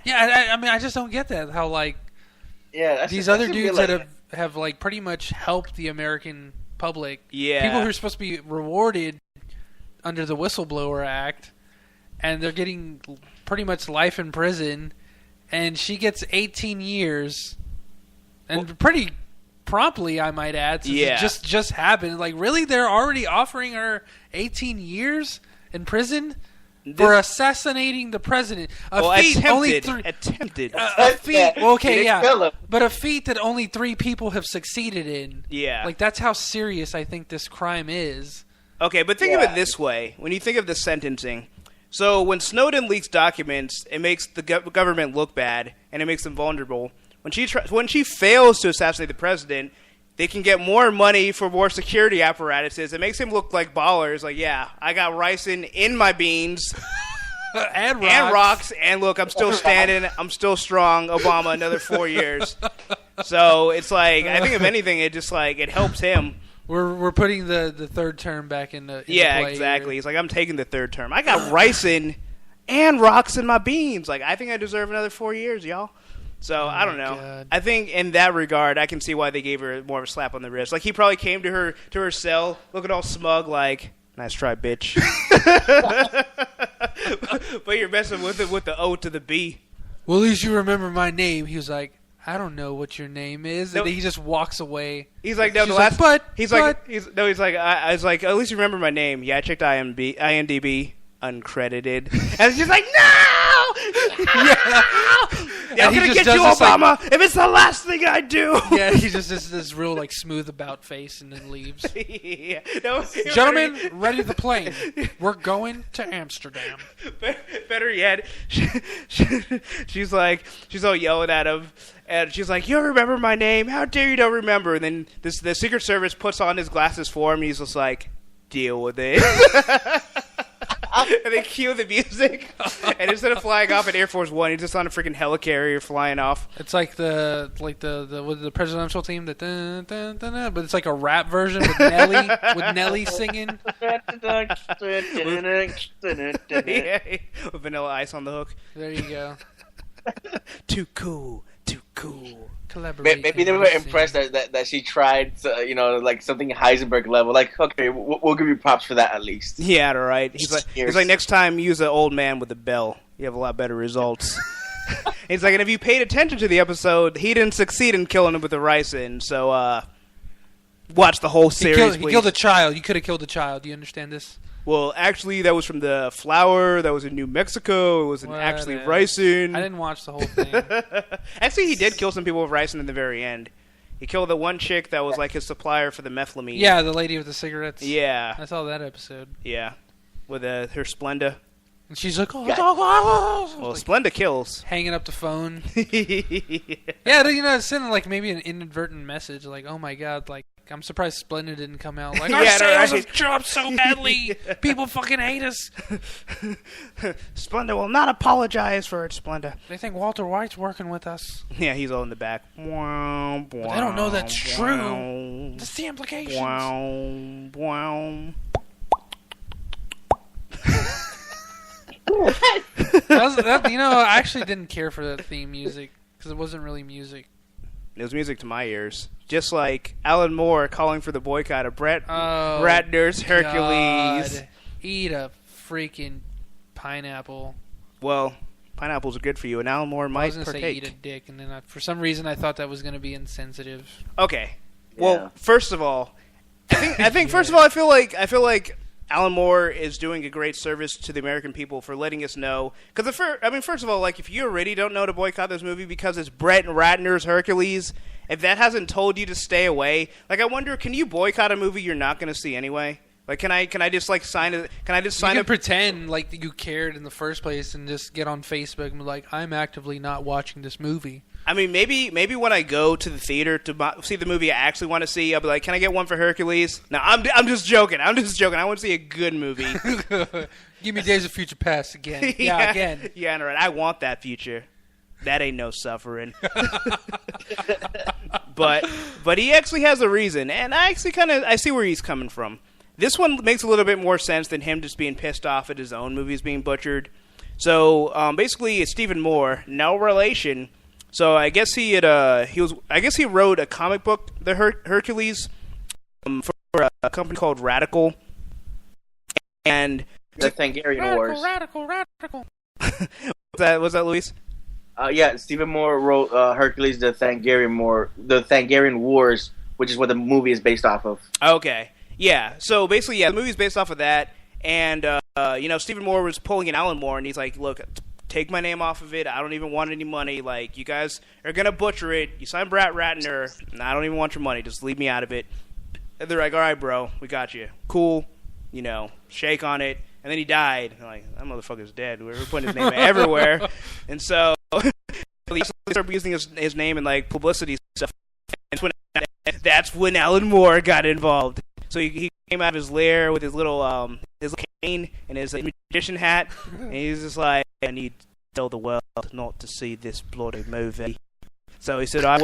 Yeah, I mean, I just don't get that. How, like, these other dudes that have, like, pretty much helped the American public. Yeah. People who are supposed to be rewarded under the Whistleblower Act, and they're getting pretty much life in prison, and she gets 18 years, and pretty promptly, I might add, since it just happened. Like, really? They're already offering her 18 years in prison for assassinating the president? Attempted. A feat. Well, okay, yeah. But a feat that only 3 people have succeeded in. Yeah. Like, that's how serious I think this crime is. Okay, but think of it this way. When you think of the sentencing, so when Snowden leaks documents, it makes the government look bad, and it makes them vulnerable. When she fails to assassinate the president, they can get more money for more security apparatuses. It makes him look like ballers. Like, yeah, I got ricin in my beans. and rocks. And look, I'm still standing. I'm still strong. Obama, another 4 years. So it's like, I think if anything, it just like it helps him. We're putting the third term back into yeah, play exactly. Here. He's like, I'm taking the third term. I got rice and rocks in my beans. Like, I think I deserve another 4 years, y'all. So I don't know. God. I think in that regard, I can see why they gave her more of a slap on the wrist. Like, he probably came to her cell, looking all smug, like, nice try, bitch. But you're messing with it with the O to the B. Well, at least you remember my name. He was like, I don't know what your name is, and he just walks away. He's like, no, the last. He's like, I was like, at least you remember my name. Yeah, I checked IMDb, uncredited, and she's like, no. Yeah, I'm gonna get you, Obama, if it's the last thing I do. Yeah, he just does this real like smooth about face and then leaves. Yeah. No, Gentlemen, ready the plane. We're going to Amsterdam. Better yet, she's all yelling at him, and she's like, "You remember my name? How dare you don't remember?" And then the Secret Service puts on his glasses for him, and he's just like, "Deal with it." And they cue the music, and instead of flying off at Air Force One, he's just on a freaking helicarrier flying off. It's like the presidential team, but it's like a rap version with Nelly singing. Yeah, with Vanilla Ice on the hook. There you go. Too cool. Maybe they were impressed that she tried, like something Heisenberg level. Like, okay, we'll give you props for that at least. Yeah, right. He's like, next time use an old man with a bell. You have a lot better results. He's like, and if you paid attention to the episode, he didn't succeed in killing him with the ricin. So, watch the whole series. He killed a child. You could have killed a child. Do you understand this? Well, actually, that was from the flower. That was in New Mexico. It was actually ricin. I didn't watch the whole thing. Actually, he did kill some people with ricin in the very end. He killed the one chick that was like his supplier for the methylamine. Yeah, the lady with the cigarettes. Yeah. I saw that episode. Yeah. With her Splenda. And she's like, oh, well, like, Splenda kills. Hanging up the phone. Yeah, sending like maybe an inadvertent message like, oh my God, like, I'm surprised Splenda didn't come out. Like, our sales have dropped so badly. People fucking hate us. Splenda will not apologize for it, Splenda. They think Walter White's working with us. Yeah, he's all in the back. But they don't know that's true. That's the implications. I actually didn't care for that theme music because it wasn't really music. It was music to my ears. Just like Alan Moore calling for the boycott of Brett Ratner's Hercules. God. Eat a freaking pineapple. Well, pineapples are good for you, and Alan Moore might partake. I was going to say eat a dick, and then for some reason I thought that was going to be insensitive. Okay. Well, first of all, I think first of all, I feel like Alan Moore is doing a great service to the American people for letting us know. Because first of all, like if you already don't know to boycott this movie because it's Brett Ratner's Hercules, if that hasn't told you to stay away, like I wonder, can you boycott a movie you're not going to see anyway? Like, can I just like sign it? Can I just sign up? Pretend like you cared in the first place and just get on Facebook and be like, I'm actively not watching this movie. I mean, maybe when I go to the theater to see the movie I actually want to see, I'll be like, "Can I get one for Hercules?" No, I'm just joking. I want to see a good movie. Give me Days of Future Past again. Yeah, again. Yeah, right. I want that future. That ain't no suffering. But he actually has a reason, and I actually I see where he's coming from. This one makes a little bit more sense than him just being pissed off at his own movies being butchered. So basically, it's Stephen Moore, no relation. So I guess he wrote a comic book, The Hercules, for a company called Radical, and the Thangarian Wars. Radical. was that Luis? Yeah, Stephen Moore wrote Hercules, the Thangarian Wars, which is what the movie is based off of. Okay, yeah. So basically, the movie is based off of that, and Stephen Moore was pulling an Alan Moore, and he's like, look. Take my name off of it. I don't even want any money. Like, you guys are going to butcher it. You signed Brett Ratner, and I don't even want your money. Just leave me out of it. And they're like, all right, bro, we got you. Cool. Shake on it. And then he died. I'm like, that motherfucker's dead. We're putting his name everywhere. And so they started using his name in, like, publicity stuff. And that's when Alan Moore got involved. So he came out of his lair with his little cane and his magician hat, and he's just like, I need to tell the world not to see this bloody movie. So he said, I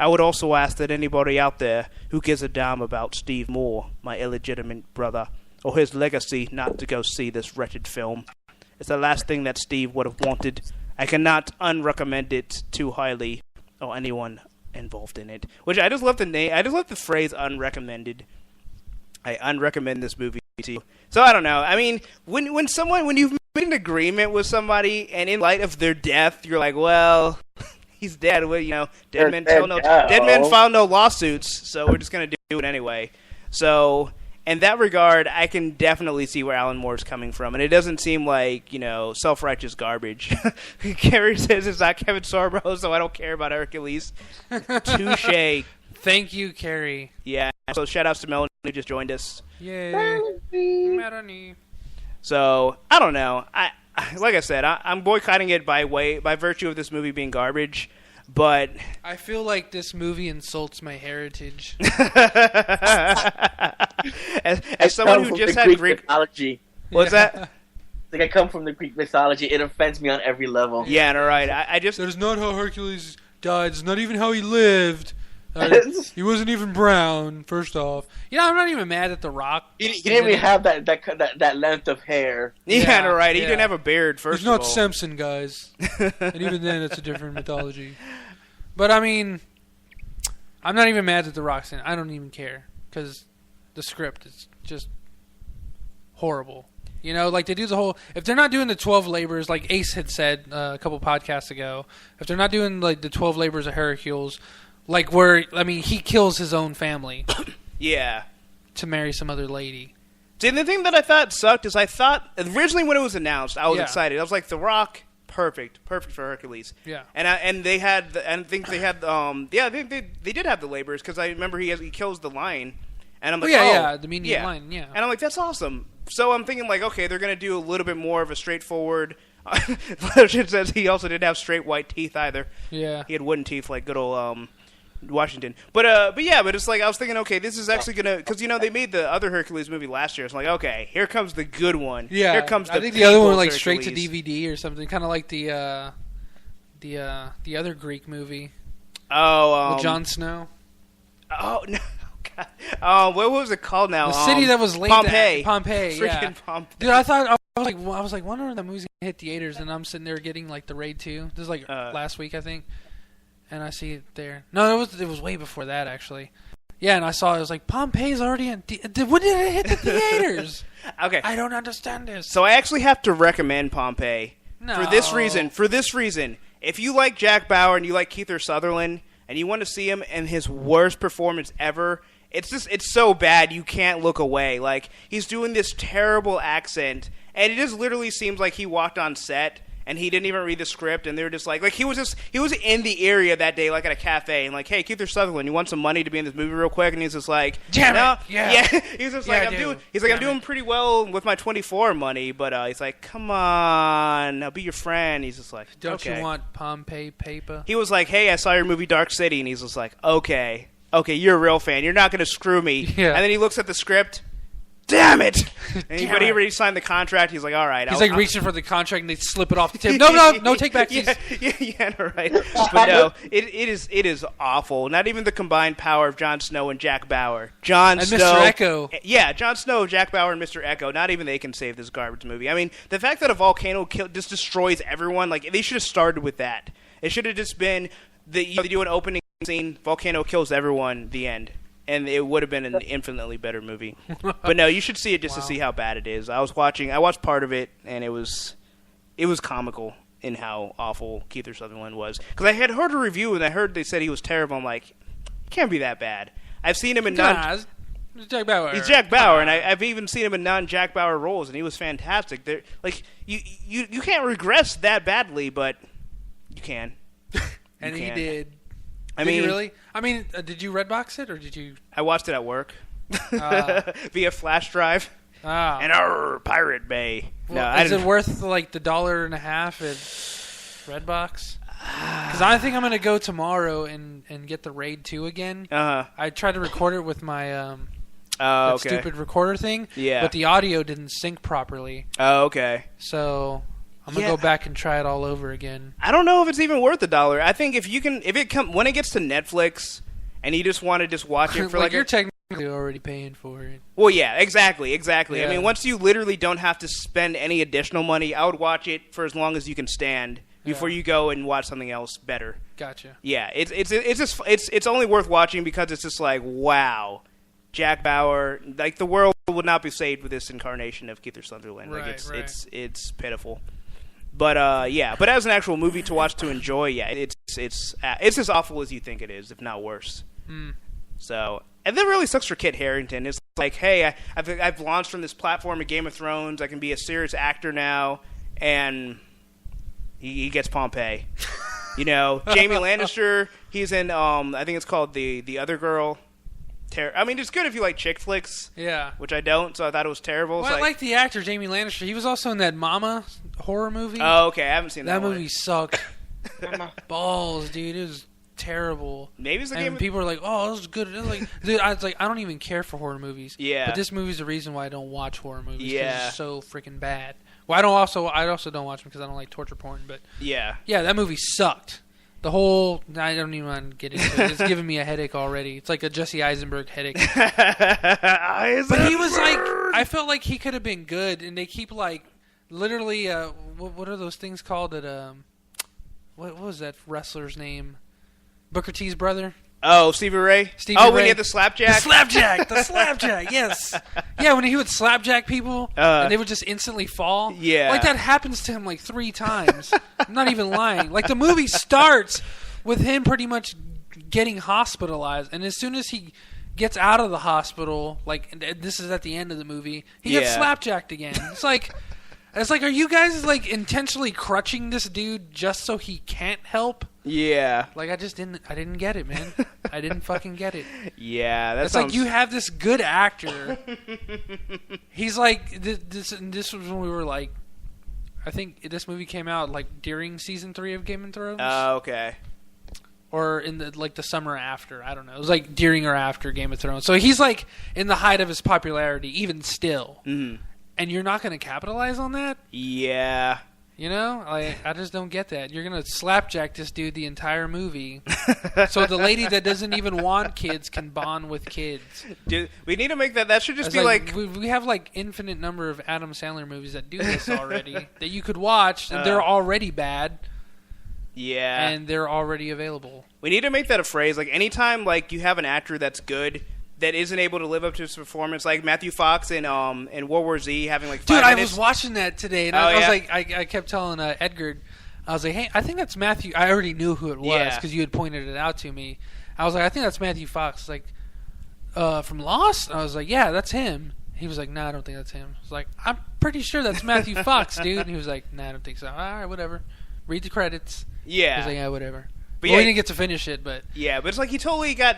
would also ask that anybody out there who gives a damn about Steve Moore, my illegitimate brother, or his legacy, not to go see this wretched film. It's the last thing that Steve would have wanted. I cannot unrecommend it too highly, or anyone involved in it. Which I just love the name. I just love the phrase "unrecommended." I unrecommend this movie to you. So I don't know. I mean, when you've made an agreement with somebody, and in light of their death, you're like, well, he's dead. Well, dead men file no lawsuits, so we're just gonna do it anyway. So in that regard, I can definitely see where Alan Moore's coming from, and it doesn't seem like, self-righteous garbage. Carrie says it's not Kevin Sorbo, so I don't care about Hercules. Touche. Thank you, Carrie. Yeah, so shout-outs to Melanie who just joined us. Yay. Melanie. So, I don't know. Like I said, I'm boycotting it by virtue of this movie being garbage. But I feel like this movie insults my heritage. as someone who just had Greek mythology. What's that? Like I come from the Greek mythology. It offends me on every level. Yeah, no, right. I just... That is not how Hercules died. It's not even how he lived. He wasn't even brown, first off. I'm not even mad at The Rock. He didn't even have that length of hair. Yeah, no, right. He didn't have a beard, first He's not of all. Samson, guys. And even then, it's a different mythology. But, I mean, I'm not even mad at The Rock's in it. I don't even care. Because the script is just horrible. Like they do the whole... If they're not doing the 12 labors, like Ace had said a couple podcasts ago, if they're not doing like the 12 labors of Hercules... Like he kills his own family. Yeah. To marry some other lady. See, the thing that I thought sucked is I thought, originally when it was announced, I was excited. I was like, The Rock, perfect for Hercules. Yeah. And they had, I think they had, they did have the labors, because I remember he kills the lion. And I'm like, the median lion, yeah. And I'm like, that's awesome. So I'm thinking like, okay, they're going to do a little bit more of a straightforward... Legend says he also didn't have straight white teeth either. Yeah. He had wooden teeth like good old, Washington. But it's like, I was thinking, okay, this is actually gonna, because they made the other Hercules movie last year. So I'm like, okay, here comes the good one. Yeah, here comes I think the other one like straight to DVD or something, kind of like the other Greek movie. Oh, with Jon Snow. Oh no, God. What was it called now? The city that was linked Pompeii. Pompeii. Freaking Pompeii. Dude, I was like, wondering when that movie's gonna hit theaters, and I'm sitting there getting like the Raid 2. This is like last week, I think. And I see it there. No, it was way before that, actually. Yeah, and I saw it was like, Pompeii's already in... when did it hit the theaters? Okay. I don't understand this. So I actually have to recommend Pompeii. No. For this reason. If you like Jack Bauer and you like Kiefer Sutherland, and you want to see him in his worst performance ever, it's so bad you can't look away. Like, he's doing this terrible accent, and it just literally seems like he walked on set... And he didn't even read the script, and they were just like he was in the area that day, like at a cafe, and like, hey, Kiefer Sutherland, you want some money to be in this movie real quick? And he's just like, damn it, yeah. He's just like, I'm doing pretty well with my 24 money, but he's like, come on, I'll be your friend. He's just like, don't you want Pompeii paper? He was like, hey, I saw your movie Dark City, and he's just like, okay, you're a real fan, you're not gonna screw me. Yeah. And then he looks at the script. Damn it! But he already signed the contract. He's like, all right. He's reaching for the contract, and they slip it off the table. No, take back. Yeah, right. But no, it is awful. Not even the combined power of Jon Snow and Jack Bauer. And Mr. Echo. Yeah, Jon Snow, Jack Bauer, and Mr. Echo. Not even they can save this garbage movie. I mean, the fact that a volcano just destroys everyone, like, they should have started with that. It should have just been, they do an opening scene, volcano kills everyone, the end. And it would have been an infinitely better movie. But no, you should see it just to see how bad it is. I watched part of it, and it was comical in how awful Kiefer Sutherland was. Because I had heard a review, and I heard they said he was terrible. I'm like, it can't be that bad. I've seen him in Jack Bauer. He's Jack Bauer, and I've even seen him in non-Jack Bauer roles, and he was fantastic. Like, you can't regress that badly, but you can. And he did. Did you really? I mean, did you Redbox it, or did you... I watched it at work. Via flash drive. And our Pirate Bay. Well, is it worth like the $1.50 at Redbox? Because I think I'm going to go tomorrow and get the Raid 2 again. Uh-huh. I tried to record it with my Oh, that stupid recorder thing. Yeah. But the audio didn't sync properly. Oh, okay. So I'm gonna go back and try it all over again. I don't know if it's even worth $1. I think when it gets to Netflix and you just want to just watch it for you're technically already paying for it. Well, yeah, exactly. Yeah. I mean, once you literally don't have to spend any additional money, I would watch it for as long as you can stand before you go and watch something else better. Gotcha. Yeah, it's only worth watching because it's just like, wow, Jack Bauer, like the world would not be saved with this incarnation of Kiefer Sutherland. Right, it's pitiful. But but as an actual movie to watch to enjoy, it's as awful as you think it is, if not worse. So, and that really sucks for Kit Harington. It's like, hey, I've launched from this platform of Game of Thrones. I can be a serious actor now, and he gets Pompeii. You know, Jamie Lannister. He's in I think it's called the Other Girl. I mean, it's good if you like chick flicks. Yeah. Which I don't, so I thought it was terrible. Well, I like the actor Jamie Lannister. He was also in that Mama horror movie. Oh, okay. I haven't seen that one. That movie sucked. Balls, dude. It was terrible. Maybe it's the game. People are like, "Oh, this is good." Like, dude, I was like, I don't even care for horror movies. Yeah. But this movie's the reason why I don't watch horror movies. Yeah. It's so freaking bad. Well, I also don't watch them because I don't like torture porn. But yeah, that movie sucked. The whole, I don't even want to get into it. It's giving me a headache already. It's like a Jesse Eisenberg headache. But he was like, I felt like he could have been good, and they keep like, literally, what are those things called? What was that wrestler's name? Booker T's brother? Oh, Stevie Ray? When he had the slapjack? The slapjack, yes. Yeah, when he would slapjack people, and they would just instantly fall. Yeah. Like, that happens to him, like, 3 times. I'm not even lying. Like, the movie starts with him pretty much getting hospitalized, and as soon as he gets out of the hospital, like, and this is at the end of the movie, he gets slapjacked again. It's like, are you guys, like, intentionally crutching this dude just so he can't help? Yeah. Like, I didn't get it, man. I didn't fucking get it. Yeah, it's like you have this good actor. He's like, this was when we were like, I think this movie came out like during season 3 of Game of Thrones. Oh, okay. Or in the summer after. I don't know. It was like during or after Game of Thrones. So he's like in the height of his popularity, even still. Mm-hmm. And you're not going to capitalize on that? Yeah. You know? Like, I just don't get that. You're going to slapjack this dude the entire movie. So the lady that doesn't even want kids can bond with kids. Dude, we need to make that. That should just be like... We have like infinite number of Adam Sandler movies that do this already. That you could watch. And they're already bad. Yeah. And they're already available. We need to make that a phrase. Like, anytime like you have an actor that's good... that isn't able to live up to his performance, like Matthew Fox in World War Z having like 5 minutes. Dude, I was watching that today, and I was like, I kept telling Edgar, I was like, hey, I think that's Matthew. I already knew who it was because you had pointed it out to me. I was like, I think that's Matthew Fox, like from Lost. I was like, yeah, that's him. He was like, no, I don't think that's him. I was like, I'm pretty sure that's Matthew Fox, dude. And he was like, no, I don't think so. All right, whatever. Read the credits. Yeah. I was like, yeah, whatever. But we didn't get to finish it, but yeah, but it's like he totally got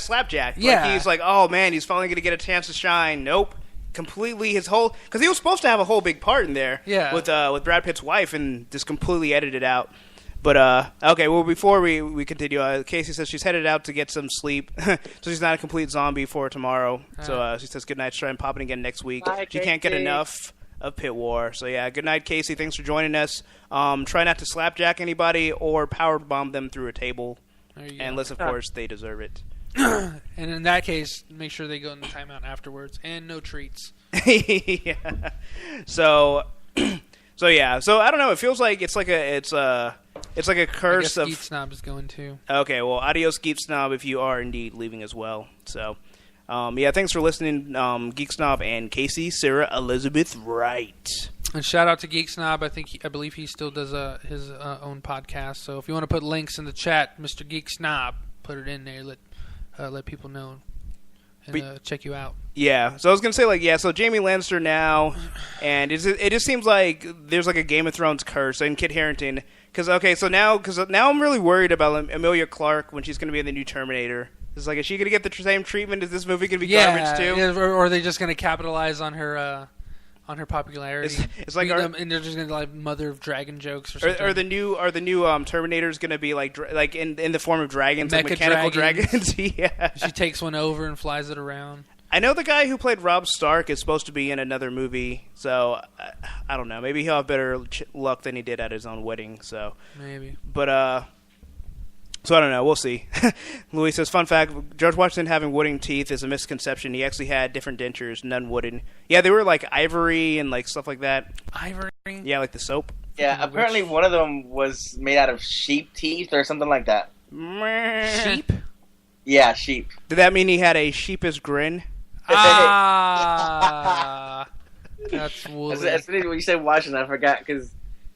slapjacked. Yeah, like, he's like, oh man, he's finally gonna get a chance to shine. Nope, completely his whole because he was supposed to have a whole big part in there. Yeah, with Brad Pitt's wife, and just completely edited out. But okay, well before we continue, Casey says she's headed out to get some sleep, so she's not a complete zombie for tomorrow. So she says good night. Try and pop in again next week. Bye, she can't get enough of Pit War. So yeah, good night, Casey. Thanks for joining us. Try not to slapjack anybody or power bomb them through a table, unless of course they deserve it. And in that case, make sure they go in the timeout afterwards, and no treats. Yeah. So yeah. So I don't know. It feels like it's like a curse of. Geek Snob is going too. Okay. Well, adios, Geek Snob, if you are indeed leaving as well. So. Yeah, thanks for listening, Geek Snob and Casey, Sarah Elizabeth Wright. And shout out to Geek Snob. I believe he still does his own podcast. So if you want to put links in the chat, Mr. Geek Snob, put it in there. Let people know and check you out. Yeah. So I was gonna say so Jamie Lannister now, and it just seems like there's like a Game of Thrones curse and Kit Harington. Because now I'm really worried about Emilia Clarke when she's gonna be in the new Terminator. It's like, is she going to get the same treatment? Is this movie going to be garbage too? Yeah, or are they just going to capitalize on her popularity? It's like, and they're just going to like Mother of Dragon jokes or something. Are the new Terminators going to be like in the form of dragons, like mechanical dragons? Yeah. She takes one over and flies it around. I know the guy who played Robb Stark is supposed to be in another movie, so I don't know. Maybe he'll have better luck than he did at his own wedding. So maybe. But so I don't know. We'll see. Louis says, fun fact, George Washington having wooden teeth is a misconception. He actually had different dentures, none wooden. Yeah, they were like ivory and like stuff like that. Ivory? Yeah, like the soap. Yeah, apparently one of them was made out of sheep teeth or something like that. Sheep? Yeah, sheep. Did that mean he had a sheepish grin? Ah, that's woolly. As soon as when you said Washington, I forgot because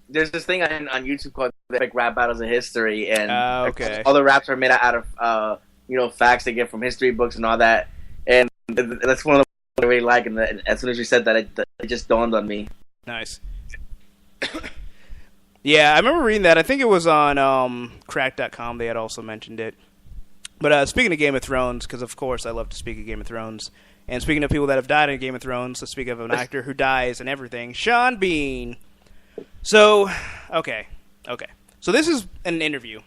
there's this thing on YouTube called Epic Rap Battles of History, and okay. all the raps are made out of facts they get from history books and all that. And that's one of the I really like. And as soon as you said that, it just dawned on me. Nice. Yeah, I remember reading that. I think it was on Crack.com. They had also mentioned it. But speaking of Game of Thrones, because of course I love to speak of Game of Thrones, and speaking of people that have died in Game of Thrones, let's speak of an actor who dies and everything, Sean Bean. So, okay. So this is an interview,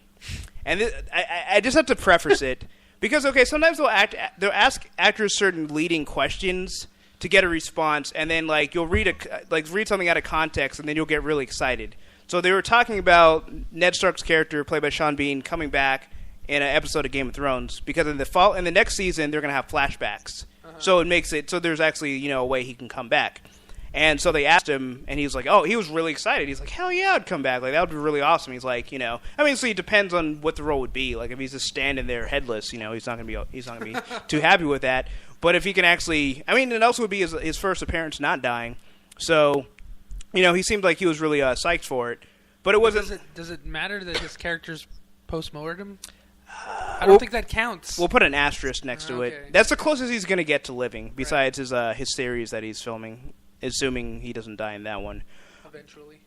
and I just have to preface it because sometimes they'll ask actors certain leading questions to get a response, and then like you'll read something out of context, and then you'll get really excited. So they were talking about Ned Stark's character, played by Sean Bean, coming back in an episode of Game of Thrones because in the next season they're going to have flashbacks. So it makes it so there's actually a way he can come back. And so they asked him, and he was like, "Oh, he was really excited." He's like, "Hell yeah, I'd come back. Like that would be really awesome." He's like, I mean, so it depends on what the role would be. Like if he's just standing there headless, he's not gonna be too happy with that. But if he can actually, I mean, it also would be his first appearance not dying. So, he seemed like he was really psyched for it. But it wasn't. Does it matter that his character's post-mortem? I don't think that counts. We'll put an asterisk next to it. That's the closest he's going to get to living, besides his series that he's filming, assuming he doesn't die in that one. Eventually.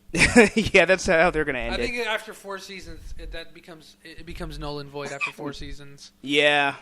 Yeah, that's how they're going to end it. I think after 4 seasons, it becomes null and void after 4 seasons. Yeah.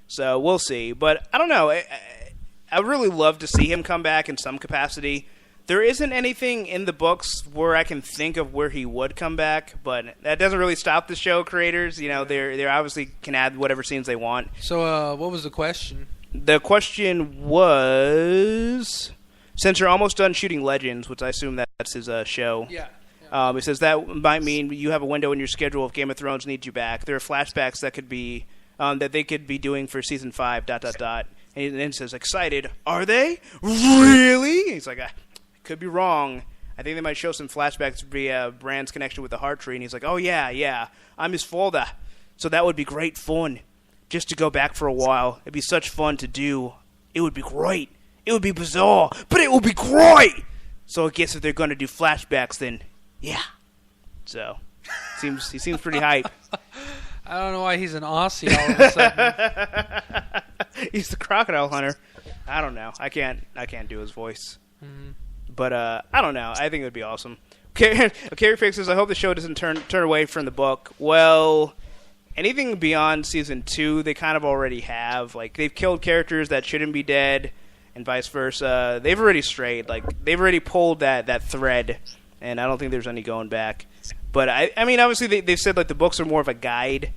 So we'll see. But I don't know. I really love to see him come back in some capacity. There isn't anything in the books where I can think of where he would come back, but that doesn't really stop the show creators. They obviously can add whatever scenes they want. So what was the question? The question was, since you're almost done shooting Legends, which I assume that's his show. Yeah. It says that might mean you have a window in your schedule if Game of Thrones needs you back. There are flashbacks that could be that they could be doing for season 5. ... And then it says, excited. Are they really? He's like, could be wrong. I think they might show some flashbacks via Bran's connection with the Heart Tree. And he's like, oh, yeah, I'm his father. So that would be great fun. Just to go back for a while. It'd be such fun to do. It would be great. It would be bizarre, but it would be great. So I guess if they're going to do flashbacks, then, yeah. So, he seems pretty hype. I don't know why he's an Aussie all of a sudden. He's the crocodile hunter. I don't know. I can't do his voice. Mm-hmm. But I don't know. I think it would be awesome. Carrie Fix says, I hope the show doesn't turn away from the book. Well, anything beyond season 2, they kind of already have. Like, they've killed characters that shouldn't be dead, and vice versa. They've already strayed. Like, they've already pulled that thread, and I don't think there's any going back. But, I mean, obviously, they've said, like, the books are more of a guide,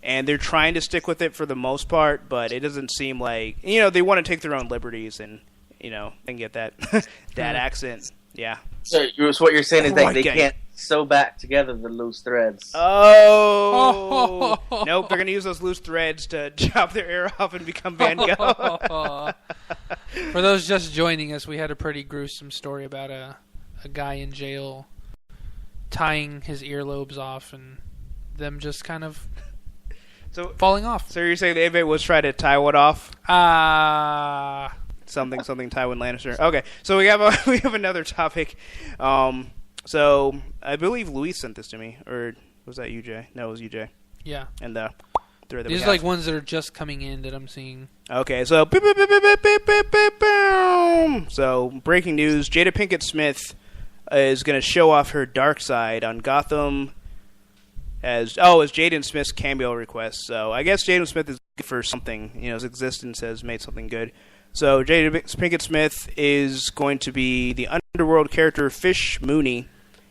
and they're trying to stick with it for the most part, but it doesn't seem like, they want to take their own liberties and, and get that accent. Yeah. So what you're saying is that they can't sew back together the loose threads. Oh. Nope, they're going to use those loose threads to chop their ear off and become Van Gogh. For those just joining us, we had a pretty gruesome story about a guy in jail tying his earlobes off and them just kind of falling off. So you're saying the inmate was trying to tie what off? Something Tywin Lannister. Okay, so we have another topic. So I believe Luis sent this to me, or was that you, Jay? No, it was you, Jay. Yeah. And the thread that these are like ones that are just coming in that I'm seeing. Okay, so so breaking news: Jada Pinkett Smith is going to show off her dark side on Gotham as Jaden Smith's cameo request. So I guess Jaden Smith is good for something. His existence has made something good. So Jada Pinkett Smith is going to be the underworld character Fish Mooney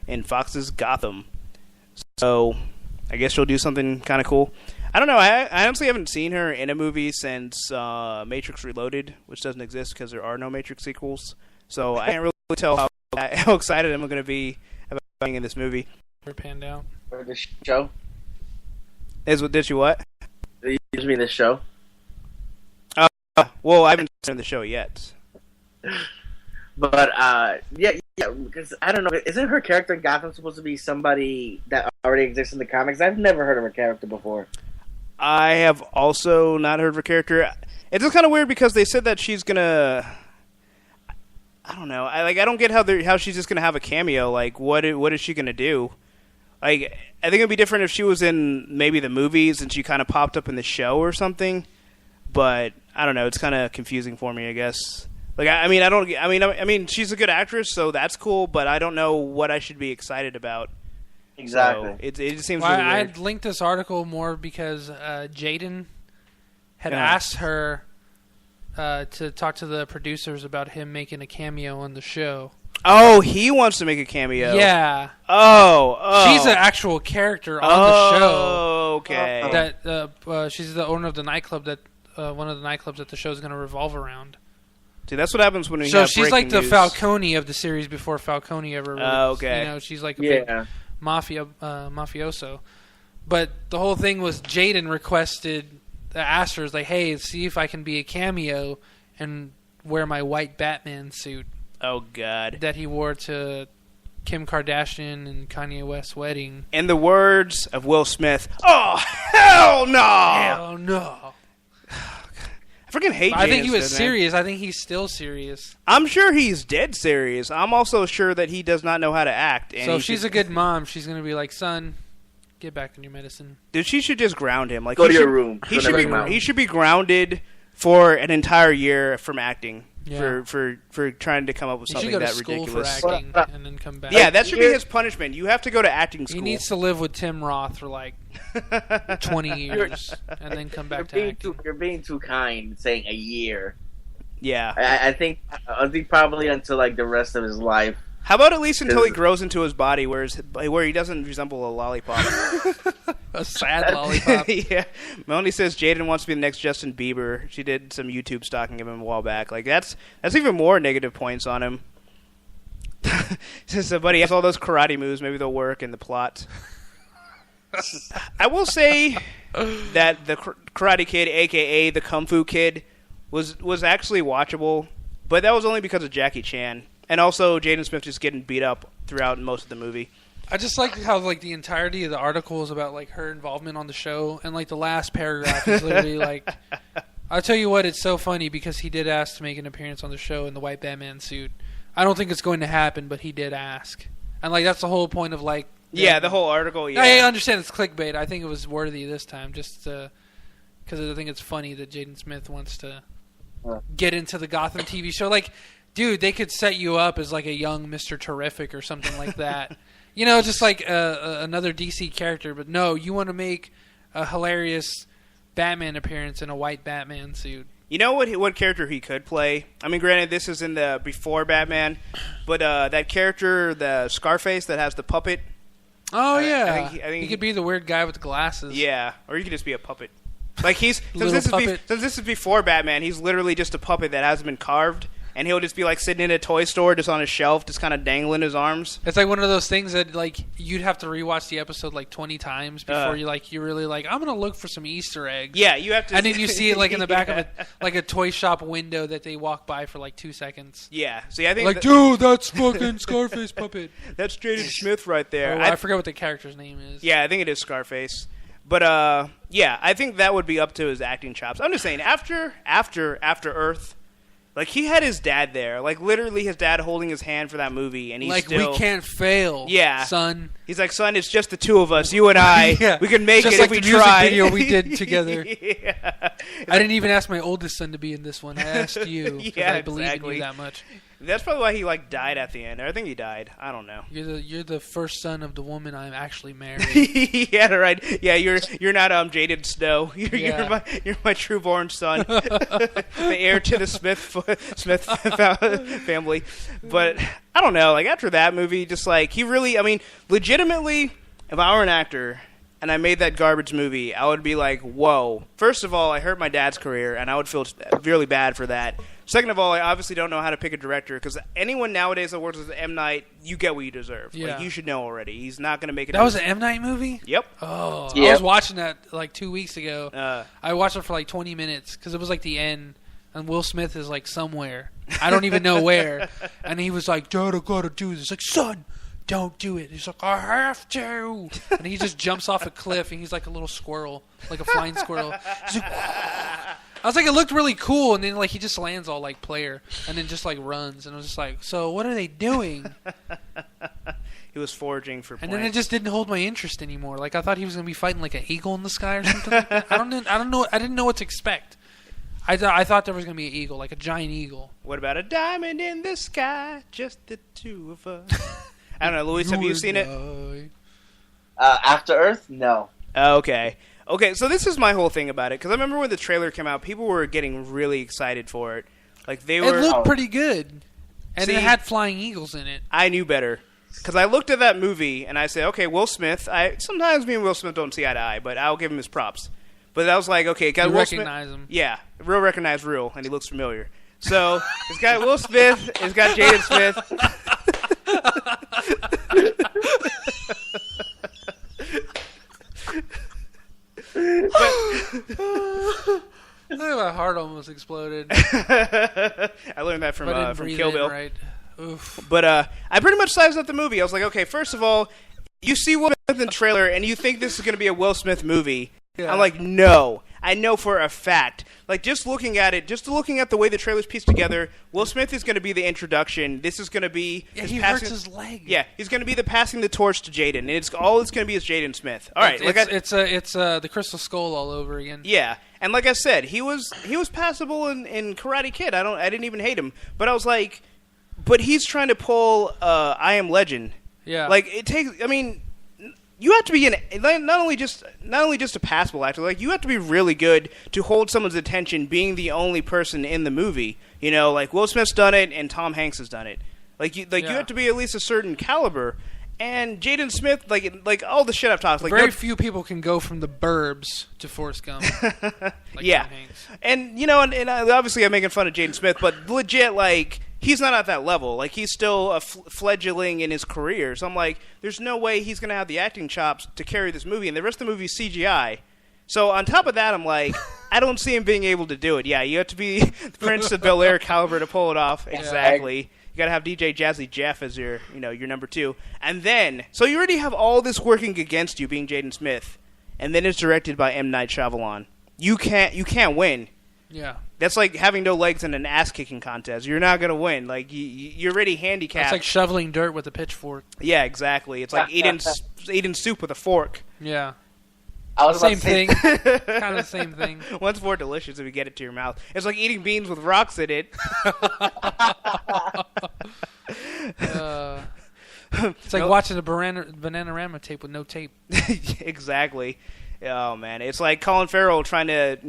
in Fox's Gotham. So I guess she'll do something kind of cool. I don't know. I honestly haven't seen her in a movie since Matrix Reloaded, which doesn't exist because there are no Matrix sequels. So I can't really tell how excited I'm going to be about being in this movie. Panned out. For the show? Did you what? You mean the show? Well, I haven't seen the show yet. But, yeah, because I don't know. Isn't her character in Gotham supposed to be somebody that already exists in the comics? I've never heard of her character before. I have also not heard of her character. It's just kind of weird because they said that she's gonna. I don't know. I don't get how she's just gonna have a cameo. Like, what is she gonna do? Like, I think it'd be different if she was in maybe the movies and she kind of popped up in the show or something. But I don't know. It's kind of confusing for me, I guess. Like, I mean, she's a good actress, so that's cool. But I don't know what I should be excited about. Exactly. So it just seems really weird. I linked this article more because Jaden had asked her to talk to the producers about him making a cameo on the show. Oh, he wants to make a cameo. Yeah. Oh. She's an actual character on the show. Oh, okay. That she's the owner of the nightclub that one of the nightclubs that the show is going to revolve around. See, that's what happens when we So have she's like the news. Falcone of the series before Falcone ever. Okay. You know, she's like a big mafioso. But the whole thing was Jaden asked her, like, hey, see if I can be a cameo and wear my white Batman suit. Oh, God. That he wore to Kim Kardashian and Kanye West's wedding. In the words of Will Smith, oh, hell no! Hell no. I freaking hate I think he was Smith, serious. I think he's still serious. I'm sure he's dead serious. I'm also sure that he does not know how to act. And so if she's a good mom, she's going to be like, son, get back on your medicine. Dude, she should just ground him. Like, Go to your room. He should be grounded for an entire year from acting. Yeah. For trying to come up with something that ridiculous. For acting and then come back. Yeah, that should be his punishment. You have to go to acting school. He needs to live with Tim Roth for like 20 years and then come back to acting. You're being too kind, saying a year. Yeah, I think probably until like the rest of his life. How about at least until he grows into his body, where he doesn't resemble a lollipop? A sad lollipop. Yeah. Melanie says Jaden wants to be the next Justin Bieber. She did some YouTube stalking of him a while back. Like that's even more negative points on him. Says somebody has all those karate moves. Maybe they'll work in the plot. I will say that the Karate Kid, aka the Kung Fu Kid, was actually watchable, but that was only because of Jackie Chan. And also, Jaden Smith just getting beat up throughout most of the movie. I just like how like the entirety of the article is about like her involvement on the show, and like the last paragraph is literally like, I'll tell you what, it's so funny because he did ask to make an appearance on the show in the white Batman suit. I don't think it's going to happen, but he did ask, and like that's the whole point of like. The whole article. Yeah, I understand it's clickbait. I think it was worthy this time, just because I think it's funny that Jaden Smith wants to get into the Gotham TV show, like. Dude, they could set you up as like a young Mr. Terrific or something like that. You know, just like another DC character. But no, you want to make a hilarious Batman appearance in a white Batman suit. You know what character he could play? I mean, granted, this is in the before Batman, but that character, the Scarface that has the puppet. Oh, yeah. I think he could be the weird guy with the glasses. Yeah, or he could just be a puppet. Like since this is before Batman, he's literally just a puppet that hasn't been carved. And he'll just be like sitting in a toy store, just on a shelf, just kind of dangling his arms. It's like one of those things that like you'd have to rewatch the episode like 20 times before you really like. I'm gonna look for some Easter eggs. Yeah, you have to. And then you see it like in the back of a toy shop window that they walk by for like 2 seconds. Yeah, see, I think like, dude, that's fucking Scarface puppet. That's Jaden Smith right there. I forget what the character's name is. Yeah, I think it is Scarface. But yeah, I think that would be up to his acting chops. I'm just saying, after Earth. Like, he had his dad there. Like, literally his dad holding his hand for that movie. And he's like, still... we can't fail, son. He's like, son, it's just the two of us, you and I. Yeah. We can make just it like if we the try. Music video we did together. Yeah. I didn't even ask my oldest son to be in this one. I asked you because I believe in you that much. That's probably why he like died at the end. I think he died. I don't know. You're the first son of the woman I'm actually married. Yeah, right. Yeah, you're not Jaden Snow. You're my trueborn son, the heir to the Smith family. But I don't know. Like after that movie, just like he really, I mean, legitimately, if I were an actor and I made that garbage movie, I would be like, whoa. First of all, I hurt my dad's career, and I would feel really bad for that. Second of all, I obviously don't know how to pick a director, because anyone nowadays that works with M. Night, you get what you deserve. Yeah. Like, you should know already. He's not going to make it. That was an M. Night movie? Yep. Oh, Yep. I was watching that like 2 weeks ago. I watched it for like 20 minutes, because it was like the end, and Will Smith is like somewhere. I don't even know where. And he was like, Dad, I gotta do this. Like, son, don't do it. He's like, I have to. And he just jumps off a cliff, and he's like a little squirrel, like a flying squirrel. He's like, I was like, it looked really cool, and then like he just lands all like player, and then just like runs, and I was just like, so what are they doing? He was foraging for. And then it just didn't hold my interest anymore. Like I thought he was gonna be fighting like an eagle in the sky or something. Like that. I don't know. I didn't know what to expect. I thought there was gonna be an eagle, like a giant eagle. What about a diamond in the sky? Just the two of us. I don't know, Luis. Have you seen it? After Earth? No. Okay. Okay, so this is my whole thing about it, because I remember when the trailer came out, people were getting really excited for it. Like they were. It looked pretty good, and See, it had flying eagles in it. I knew better, because I looked at that movie and I said, okay, Will Smith. Sometimes me and Will Smith don't see eye to eye, but I'll give him his props. But I was like, okay, got Will recognize Smith. him. Yeah, real recognize real, and he looks familiar. So it's got Will Smith. It's got Jaden Smith. My heart almost exploded. I learned that from Kill Bill. Right. Oof. But I pretty much sized up the movie. I was like, okay, first of all, you see Will Smith in the trailer, and you think this is going to be a Will Smith movie. Yeah. I'm like, no. I know for a fact. Like, just looking at it, just looking at the way the trailer's pieced together, Will Smith is going to be the introduction. This is going to be... Yeah, he hurts his leg. Yeah, he's going to be the passing the torch to Jaden. And it's going to be is Jaden Smith. All right. It's the Crystal Skull all over again. Yeah. And like I said, he was passable in Karate Kid. I didn't even hate him. But I was like... But he's trying to pull I Am Legend. Yeah. Like, it takes... I mean... You have to be not only just a passable actor. Like, you have to be really good to hold someone's attention, being the only person in the movie. You know, like Will Smith's done it and Tom Hanks has done it. You have to be at least a certain caliber. And Jaden Smith, like all the shit I've talked, like very few people can go from The Burbs to Forrest Gump. Like yeah, Tom Hanks. And you know, and obviously I'm making fun of Jaden Smith, but legit, like. He's not at that level. Like, he's still a fledgling in his career. So I'm like, there's no way he's going to have the acting chops to carry this movie. And the rest of the movie is CGI. So on top of that, I'm like, I don't see him being able to do it. Yeah, you have to be the Prince of Bel-Air caliber to pull it off. Exactly. You got to have DJ Jazzy Jeff as your number two. And then, so you already have all this working against you being Jaden Smith. And then it's directed by M. Night Shyamalan. You can't win. Yeah. That's like having no legs in an ass-kicking contest. You're not going to win. Like, you're already handicapped. It's like shoveling dirt with a pitchfork. Yeah, exactly. It's like eating soup with a fork. Yeah. Same thing. Kind of the same thing. One's more delicious if you get it to your mouth. It's like eating beans with rocks in it. It's like watching a Bananarama tape with no tape. Exactly. Oh, man. It's like Colin Farrell trying to,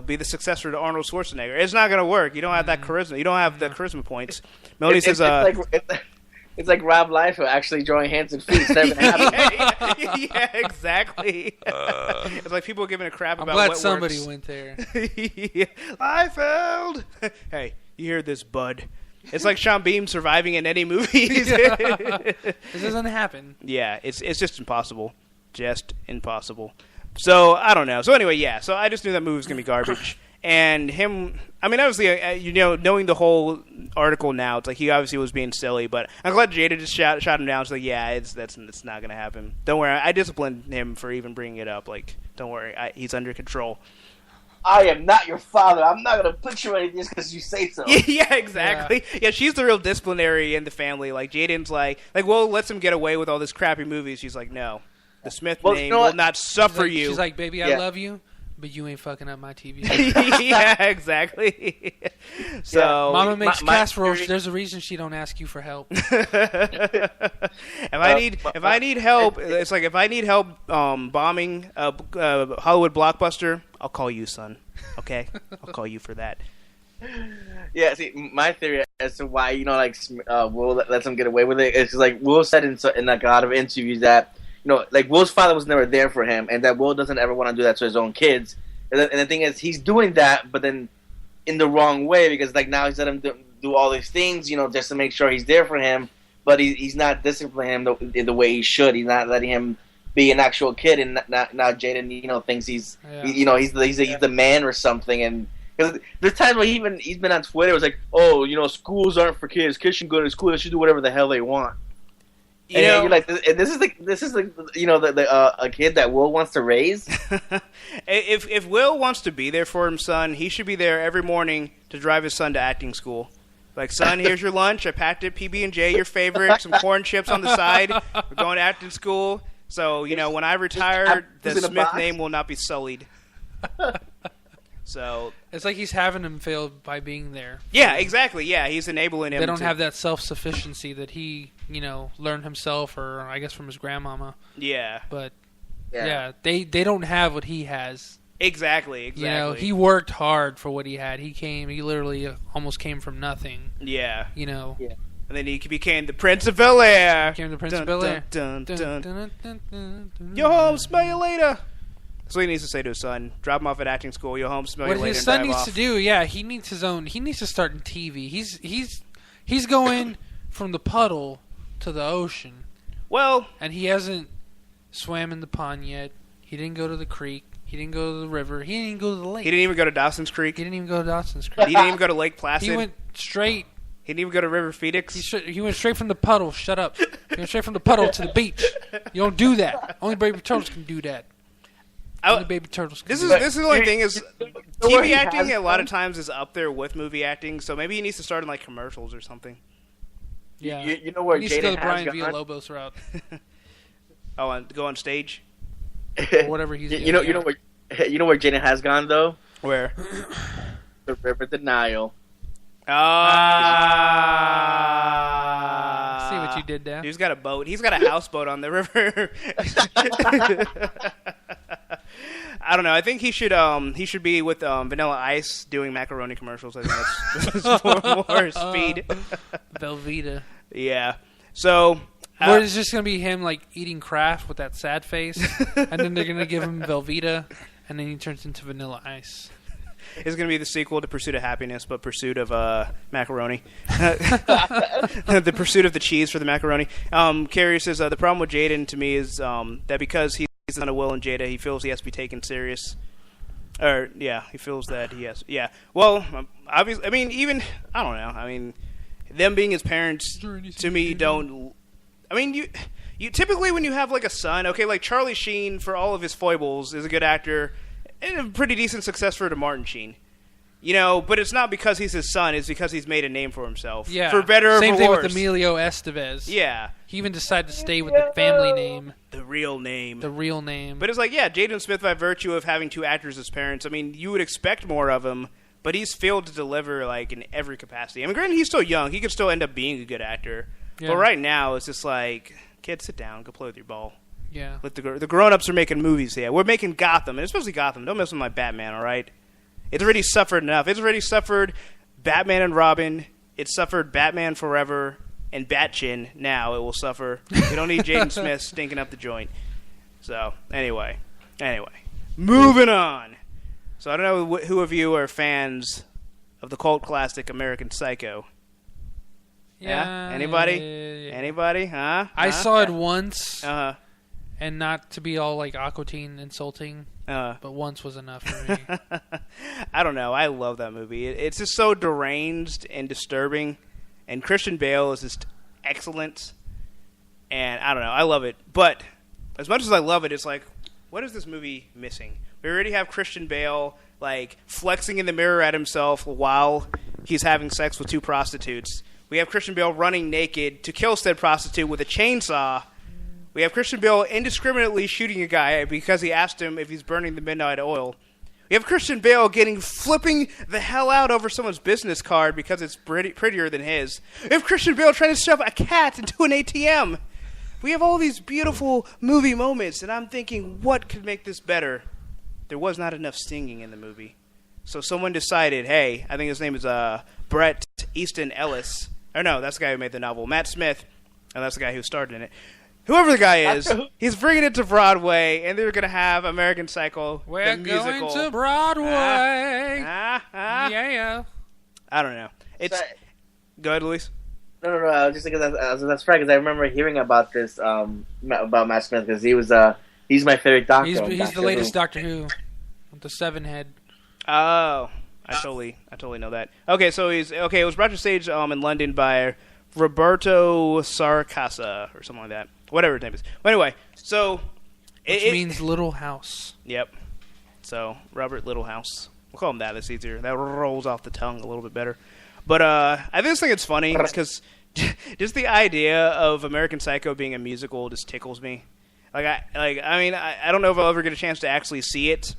be the successor to Arnold Schwarzenegger. It's not going to work. You don't have that charisma. You don't have the charisma points. Melody says... It's like Rob Liefeld actually drawing hands and feet. Yeah, exactly. It's like people giving a crap about what I'm glad works. somebody went there. Liefeld! Hey, you hear this, bud. It's like Sean Bean surviving in any movies. This doesn't happen. Yeah, it's just impossible. Just impossible. So, I don't know. So, anyway, yeah. So, I just knew that movie was going to be garbage. And him, I mean, obviously, knowing the whole article now, it's like he obviously was being silly. But I'm glad Jada just shot him down. It's like, yeah, it's not going to happen. Don't worry. I disciplined him for even bringing it up. Like, don't worry. He's under control. I am not your father. I'm not going to put you in this because you say so. Yeah, exactly. Yeah, she's the real disciplinary in the family. Like, Jaden's like, Will lets him get away with all this crappy movies. She's like, no. The Smith name will not suffer you. She's like, baby, I love you, but you ain't fucking up my TV. Yeah, exactly. So Mama makes casserole. There's a reason she don't ask you for help. If I need help, it's like if I need help bombing a Hollywood blockbuster, I'll call you, son. Okay, I'll call you for that. Yeah, see, my theory as to why Will lets him get away with it is like Will said in like a lot of interviews that like Will's father was never there for him, and that Will doesn't ever want to do that to his own kids. And the thing is, he's doing that, but then in the wrong way, because like now he's let him do all these things, just to make sure he's there for him, but he's not disciplining him the way he should. He's not letting him be an actual kid, and now Jaden, thinks he's the man or something. And there's times where he's been on Twitter. It was like, schools aren't for kids. Kids should go to school. They should do whatever the hell they want. You're like, and this is a kid that Will wants to raise. If Will wants to be there for his son, he should be there every morning to drive his son to acting school. Like, son, here's your lunch. I packed it, PB&J, your favorite, some corn chips on the side. We're going to acting school. So, when I retire, the Smith name will not be sullied. So it's like he's having him fail by being there. Yeah, exactly. Yeah, he's enabling him. They don't have that self-sufficiency that he, learned himself, or I guess from his grandmama. Yeah. But they don't have what he has. Exactly. He worked hard for what he had. He literally almost came from nothing. Yeah. Yeah. And then he became the Prince of Bel-Air. Became the Prince of Bel-Air. Yo home, smell you later. That's what he needs to say to his son. Drop him off at acting school. Yo home, smell you later. What his son needs to do, he needs his own. He needs to start in TV. He's going from the puddle to the ocean. Well, and he hasn't swam in the pond yet. He didn't go to the creek. He didn't go to the river. He didn't even go to the lake. He didn't even go to Dawson's Creek. He didn't even go to Dawson's Creek. He didn't even go to Lake Placid. He went straight. He didn't even go to River Phoenix. He went straight from the puddle. Shut up. He went straight from the puddle to the beach. You don't do that. Only baby turtles can do that. Only baby turtles can do that. This is the only thing is TV acting a lot of times is up there with movie acting, so maybe he needs to start in like commercials or something. Yeah. You know where he needs to go the Brian gone? Villalobos route. Go on stage? Or whatever he's doing. You know where Jaden has gone though? Where? The River Denial. See what you did there. He's got a boat. He's got a houseboat on the river. I don't know. I think he should be with Vanilla Ice doing macaroni commercials. I think that's more speed. Velveeta. Yeah. So. Or it's just gonna be him like eating Kraft with that sad face, and then they're gonna give him Velveeta, and then he turns into Vanilla Ice. It's going to be the sequel to Pursuit of Happiness, but Pursuit of macaroni. The pursuit of the cheese for the macaroni. Carrie says, the problem with Jaden to me is that because he's the son of Will and Jada, he feels he has to be taken serious. He feels that he has. Yeah. Well, obviously, I mean, even, I don't know. I mean, them being his parents, to me, don't... I mean, you typically when you have, like, a son, okay, like Charlie Sheen, for all of his foibles, is a good actor... And a pretty decent success for Martin Sheen. But it's not because he's his son. It's because he's made a name for himself. Yeah. For better or for worse. Same thing with Emilio Estevez. Yeah. He even decided to stay with the family name. The real name. But it's like, Jaden Smith, by virtue of having two actors as parents, I mean, you would expect more of him, but he's failed to deliver, like, in every capacity. I mean, granted, he's still young. He could still end up being a good actor. Yeah. But right now, it's just like, kid, sit down. Go play with your ball. Yeah. But the grown-ups are making movies here. We're making Gotham, and especially Gotham. Don't mess with my Batman, all right? It's already suffered enough. It's already suffered Batman and Robin. It's suffered Batman Forever and Batchin. Now it will suffer. We don't need Jaden Smith stinking up the joint. So, anyway. Moving on. So, I don't know who of you are fans of the cult classic American Psycho. Yeah? Anybody? Yeah. Anybody? Huh? I saw it once. Uh-huh. And not to be all like Aqua Teen insulting, but once was enough for me. I don't know. I love that movie. It's just so deranged and disturbing, and Christian Bale is just excellent. And I don't know. I love it. But as much as I love it, it's like, what is this movie missing? We already have Christian Bale like flexing in the mirror at himself while he's having sex with two prostitutes. We have Christian Bale running naked to kill said prostitute with a chainsaw. We have Christian Bale indiscriminately shooting a guy because he asked him if he's burning the midnight oil. We have Christian Bale flipping the hell out over someone's business card because it's prettier than his. We have Christian Bale trying to shove a cat into an ATM. We have all these beautiful movie moments, and I'm thinking, what could make this better? There was not enough singing in the movie. So someone decided, hey, I think his name is Bret Easton Ellis. Or no, that's the guy who made the novel. Matt Smith, and that's the guy who starred in it. whoever the guy is, he's bringing it to Broadway, and they're gonna have American Psycho, We're the musical. going to Broadway. Yeah. I don't know. It's go ahead, Luis. No. I was just thinking that's right because I remember hearing about this about Matt Smith because he's my favorite Doctor. He's the latest Doctor Who with the 7 head. Oh, I totally know that. Okay, so it was brought to stage in London by Roberto Sarcasa or something like that. Whatever his name is. But anyway, so Which means Little House. Yep. So Robert Littlehouse. We'll call him that. That's easier. That rolls off the tongue a little bit better. But I just think it's funny because just the idea of American Psycho being a musical just tickles me. I don't know if I'll ever get a chance to actually see it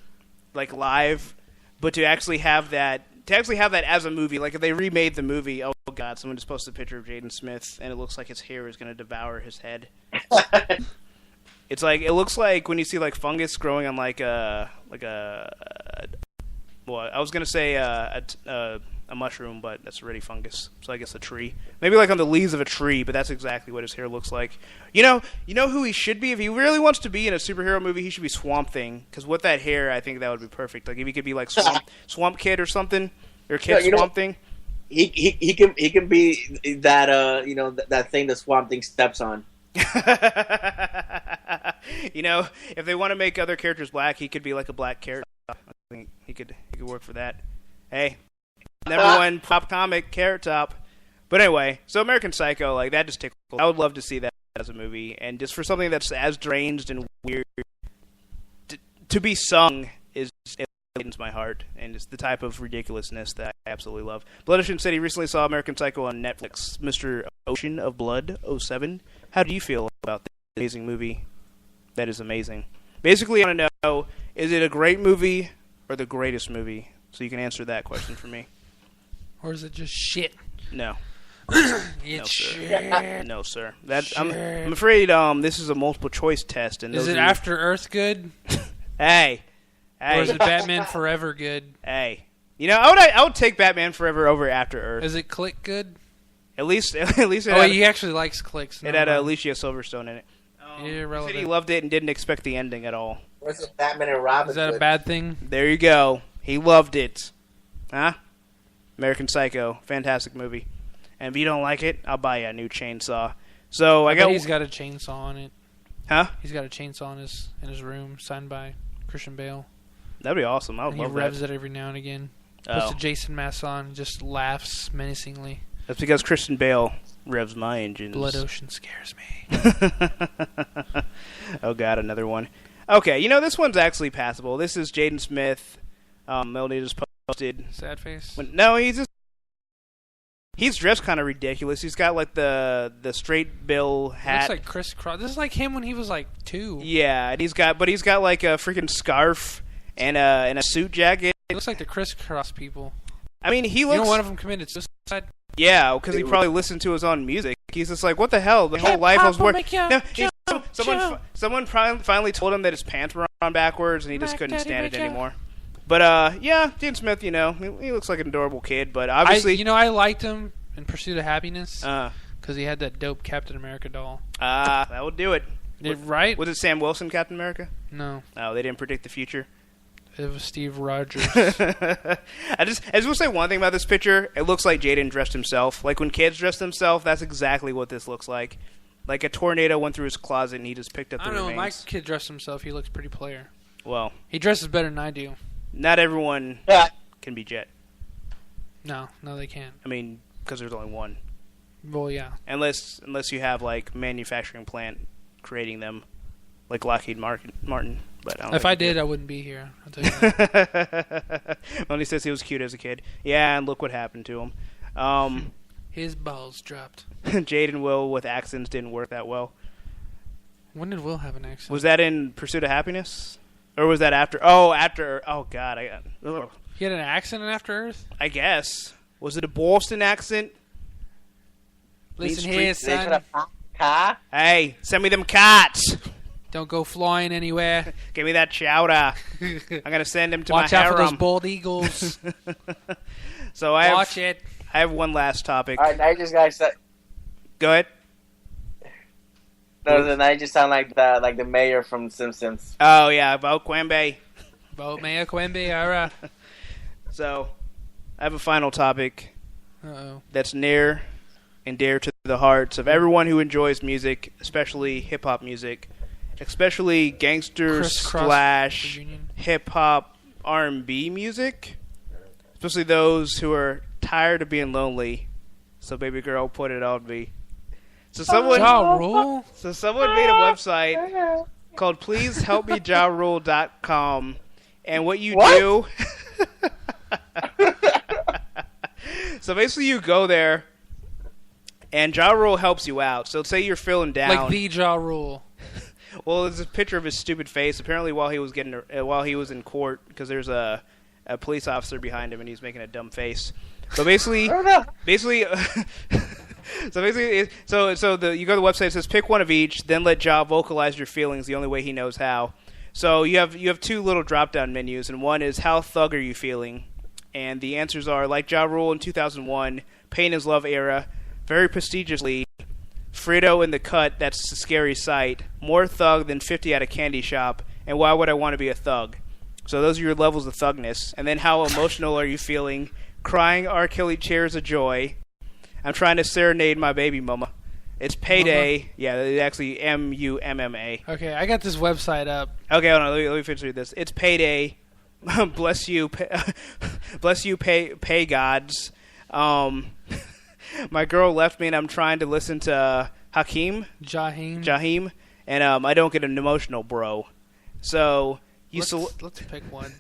like live, but to actually have that as a movie, like if they remade the movie, oh god, someone just posted a picture of Jaden Smith and it looks like his hair is going to devour his head. It's like it looks like when you see like fungus growing on I was going to say a mushroom, but that's already fungus. So I guess a tree. Maybe like on the leaves of a tree, but that's exactly what his hair looks like. You know who he should be? If he really wants to be in a superhero movie, he should be Swamp Thing. Because with that hair, I think that would be perfect. Like if he could be like Swamp Kid or something. Or Swamp Thing. He can be that that thing that Swamp Thing steps on. If they want to make other characters black, he could be like a black character. I think he could work for that. Hey, #1 pop comic, Carrot Top. But anyway, so American Psycho, like that just tickles. I would love to see that as a movie, and just for something that's as deranged and weird to be sung it lightens my heart, and it's the type of ridiculousness that I absolutely love. Blood Ocean City recently saw American Psycho on Netflix. Mr. Ocean of Blood 07. How do you feel about this amazing movie? That is amazing. Basically, I want to know, is it a great movie or the greatest movie? So you can answer that question for me. Or is it just shit? No. It's shit. No, sir. I'm afraid this is a multiple choice test. And is it After Earth good? Hey. Or is it Batman Forever good? Hey. I would take Batman Forever over After Earth. Is it Click good? At least it he actually likes Clicks. It had Alicia Silverstone in it. Irrelevant. He said he loved it and didn't expect the ending at all. Where's the Batman and Robin? Is that a bad thing? There you go. He loved it. Huh? American Psycho. Fantastic movie. And if you don't like it, I'll buy you a new chainsaw. So he's got a chainsaw on it. Huh? He's got a chainsaw in his room, signed by Christian Bale. That'd be awesome. I would love that. He revs it every now and again. Puts a Jason mask on, just laughs menacingly. That's because Christian Bale revs my engines. Blood Ocean scares me. Oh god, another one. Okay, this one's actually passable. This is Jaden Smith. Melanie just posted. Sad face? No, he's dressed kind of ridiculous. He's got like the straight bill hat. Looks like Chris Cross. This is like him when he was like 2. Yeah, and he's got like a freaking scarf and a suit jacket. It looks like the Chris Cross people. I mean, he looks. One of them committed suicide. Yeah, because he probably listened to his own music. He's just like, what the hell? The whole life was work. No, someone finally told him that his pants were on backwards, and he just couldn't stand it anymore. But yeah, Jaden Smith, he looks like an adorable kid. But obviously, I liked him in Pursuit of Happiness because he had that dope Captain America doll. That would do it. Right? Was it Sam Wilson, Captain America? No. Oh, they didn't predict the future. It was Steve Rogers. I just want to say one thing about this picture. It looks like Jaden dressed himself. Like when kids dress themselves, that's exactly what this looks like. Like a tornado went through his closet and he just picked up the remains. I don't know. My kid dressed himself. He looks pretty player. Well, he dresses better than I do. Not everyone can be Jet. No, they can't. I mean, because there's only one. Well, yeah. Unless you have like manufacturing plant creating them, like Lockheed Martin. But if I did, I wouldn't be here. I'll tell you that. Well, he says he was cute as a kid. Yeah, and look what happened to him. His balls dropped. Jade and Will with accents didn't work that well. When did Will have an accent? Was that in Pursuit of Happiness? Or was that after? Oh, after. Oh, God. He had an accent in After Earth? I guess. Was it a Boston accent? Listen here, son. Hey, send me them cats. Don't go flying anywhere. Give me that chowder. I'm going to send him to Watch my out harem. for those bald eagles. So Watch it. I have one last topic. All right, now you just guys said. Go ahead. No, then I just sound like the mayor from Simpsons. Oh yeah, vote Quimby. Vote Mayor Quimby, alright. So, I have a final topic. Uh-oh. That's near and dear to the hearts of everyone who enjoys music, especially hip hop music, especially gangster / hip hop R&B music, especially those who are tired of being lonely. So, baby girl, put it on me. So someone made a website called PleaseHelpMeJaRule.com, and what you do. So basically, you go there, and Ja Rule helps you out. So say you're feeling down, like the Ja Rule. Well, there's a picture of his stupid face. Apparently, while he was in court, because there's a police officer behind him, and he's making a dumb face. But basically, you go to the website. It says pick one of each, then let Ja vocalize your feelings the only way he knows how. So you have two little drop down menus, and one is how thug are you feeling, and the answers are like Ja Rule in 2001, Pain is Love era, very prestigiously, Frito in the Cut, that's a scary sight, more thug than 50 at a candy shop, and why would I want to be a thug? So those are your levels of thugness. And then how emotional are you feeling? Crying R. Kelly Cheers of Joy. I'm trying to serenade my baby mama. It's payday. Mama? Yeah, it's actually MUMMA. Okay, I got this website up. Okay, hold on. Let me finish reading this. It's payday. Bless you. Bless you, pay gods. My girl left me, and I'm trying to listen to Jaheim. And I don't get an emotional, bro. So let's pick one.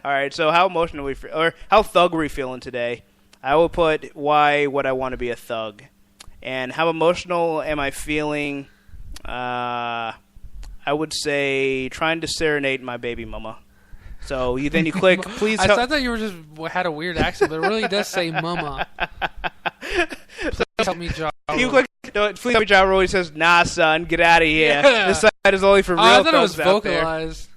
All right. So how emotional or how thug are we feeling today? I will put why would I want to be a thug, and how emotional am I feeling? I would say trying to serenade my baby mama. So you click please. I thought you were just had a weird accent, but it really does say mama. Please help me, Ja Rule. You click please help me, Ja Rule. He says, nah, son, get out of here. Yeah. This site is only for real I thought thugs it was vocalized.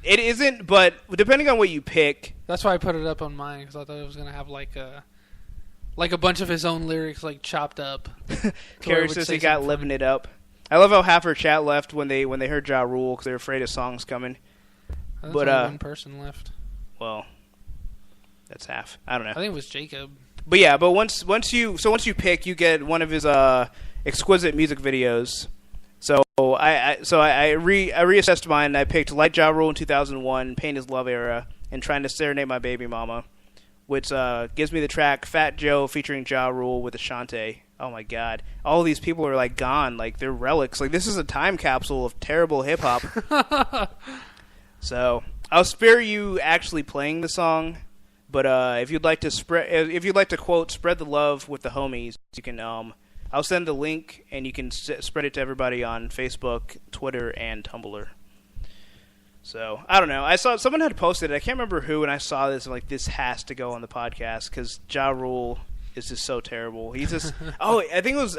It isn't, but depending on what you pick. That's why I put it up on mine, because I thought it was gonna have like a bunch of his own lyrics like chopped up. Carrie says he got living it up. I love how half her chat left when they heard Ja Rule because they're afraid of songs coming. That's only one person left. Well, that's half. I don't know. I think it was Jacob. But yeah, but once you pick, you get one of his exquisite music videos. So I reassessed mine. And I picked Like Ja Rule in 2001, Pain is Love era, and Trying to Serenade My Baby Mama, which gives me the track Fat Joe featuring Ja Rule with Ashanti. Oh my God! All these people are like gone, like they're relics. Like this is a time capsule of terrible hip hop. So I'll spare you actually playing the song, but if you'd like to quote "spread the love with the homies," you can. I'll send the link, and you can spread it to everybody on Facebook, Twitter, and Tumblr. So I don't know. I saw someone had posted it. I can't remember who, and I saw this. And like, this has to go on the podcast because Ja Rule is just so terrible. He's just. Oh, I think it was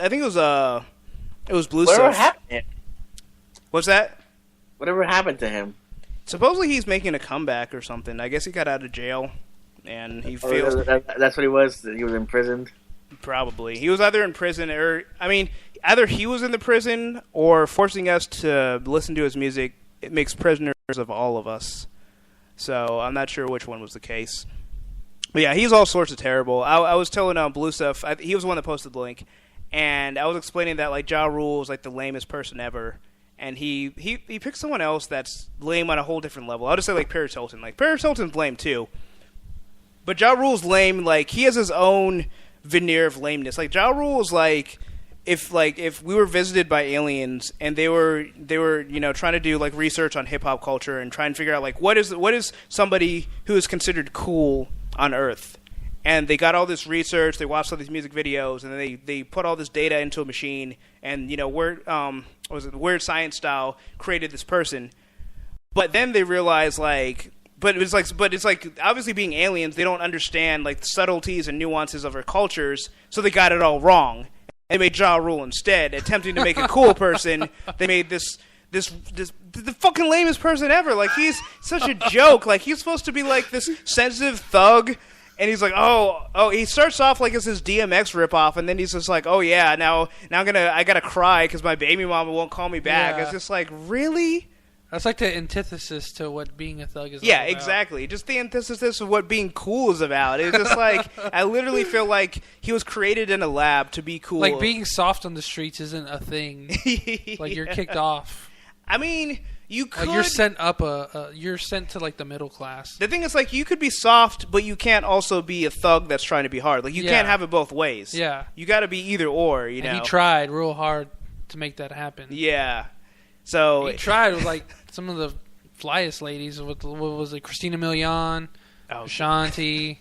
Blue Stuff. Whatever happened to him? What's that? Whatever happened to him? Supposedly he's making a comeback or something. I guess he got out of jail, and he feels... That's what he was? He was imprisoned? Probably. He was either in prison or... I mean, either he was in the prison or forcing us to listen to his music. It makes prisoners of all of us. So I'm not sure which one was the case. But yeah, he's all sorts of terrible. I was telling Blue Stuff... he was the one that posted the link, and I was explaining that like Ja Rule is like the lamest person ever. And he picked someone else that's lame on a whole different level. I'll just say like Paris Hilton. Like Paris Hilton's lame too, but Ja Rule's lame. Like he has his own veneer of lameness. Like Ja Rule's like if we were visited by aliens and they were trying to do like research on hip hop culture and try and figure out like what is somebody who is considered cool on Earth. And they got all this research, they watched all these music videos, and then they put all this data into a machine, and Weird Science style created this person. But then they realized but it's like obviously being aliens, they don't understand like the subtleties and nuances of our cultures, so they got it all wrong. And they made Ja Rule instead, attempting to make a cool person. They made this the fucking lamest person ever. Like he's such a joke. Like he's supposed to be like this sensitive thug. And he's like, he starts off like it's his DMX ripoff, and then he's just like, oh yeah, now I gotta cry because my baby mama won't call me back. Yeah. It's just like, really? That's like the antithesis to what being a thug is. Yeah, all about. exactly. Just the antithesis of what being cool is about. It's just like, I literally feel like he was created in a lab to be cool. Like being soft on the streets isn't a thing. Like you're kicked off. I mean, you could. Like you're sent up you're sent to like the middle class. The thing is, like, you could be soft, but you can't also be a thug that's trying to be hard. Like, you can't have it both ways. Yeah. You got to be either or, you know. And he tried real hard to make that happen. Yeah. So he tried with like some of the flyest ladies. What was it? Christina Milian, Ashanti,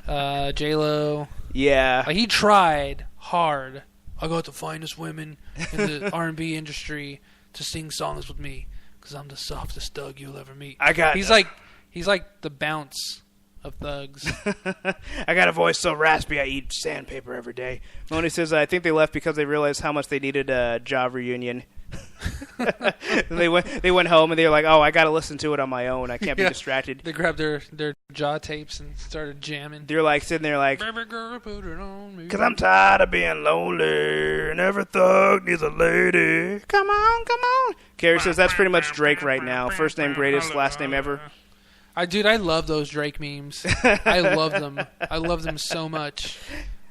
J-Lo. Yeah. Like he tried hard. I got the finest women in the R&B industry to sing songs with me because I'm the softest thug you'll ever meet. He's like the Bounce of thugs. I got a voice so raspy I eat sandpaper every day. Moni says, I think they left because they realized how much they needed a job reunion. They went home and they were like, oh, I got to listen to it on my own. I can't be distracted. They grabbed their jaw tapes and started jamming. They're like sitting there like, baby girl, put it on me. Because I'm tired of being lonely and every thug needs a lady. Come on, come on. Carrie says that's pretty much Drake right now. First name greatest, last name ever. I love those Drake memes. I love them. I love them so much.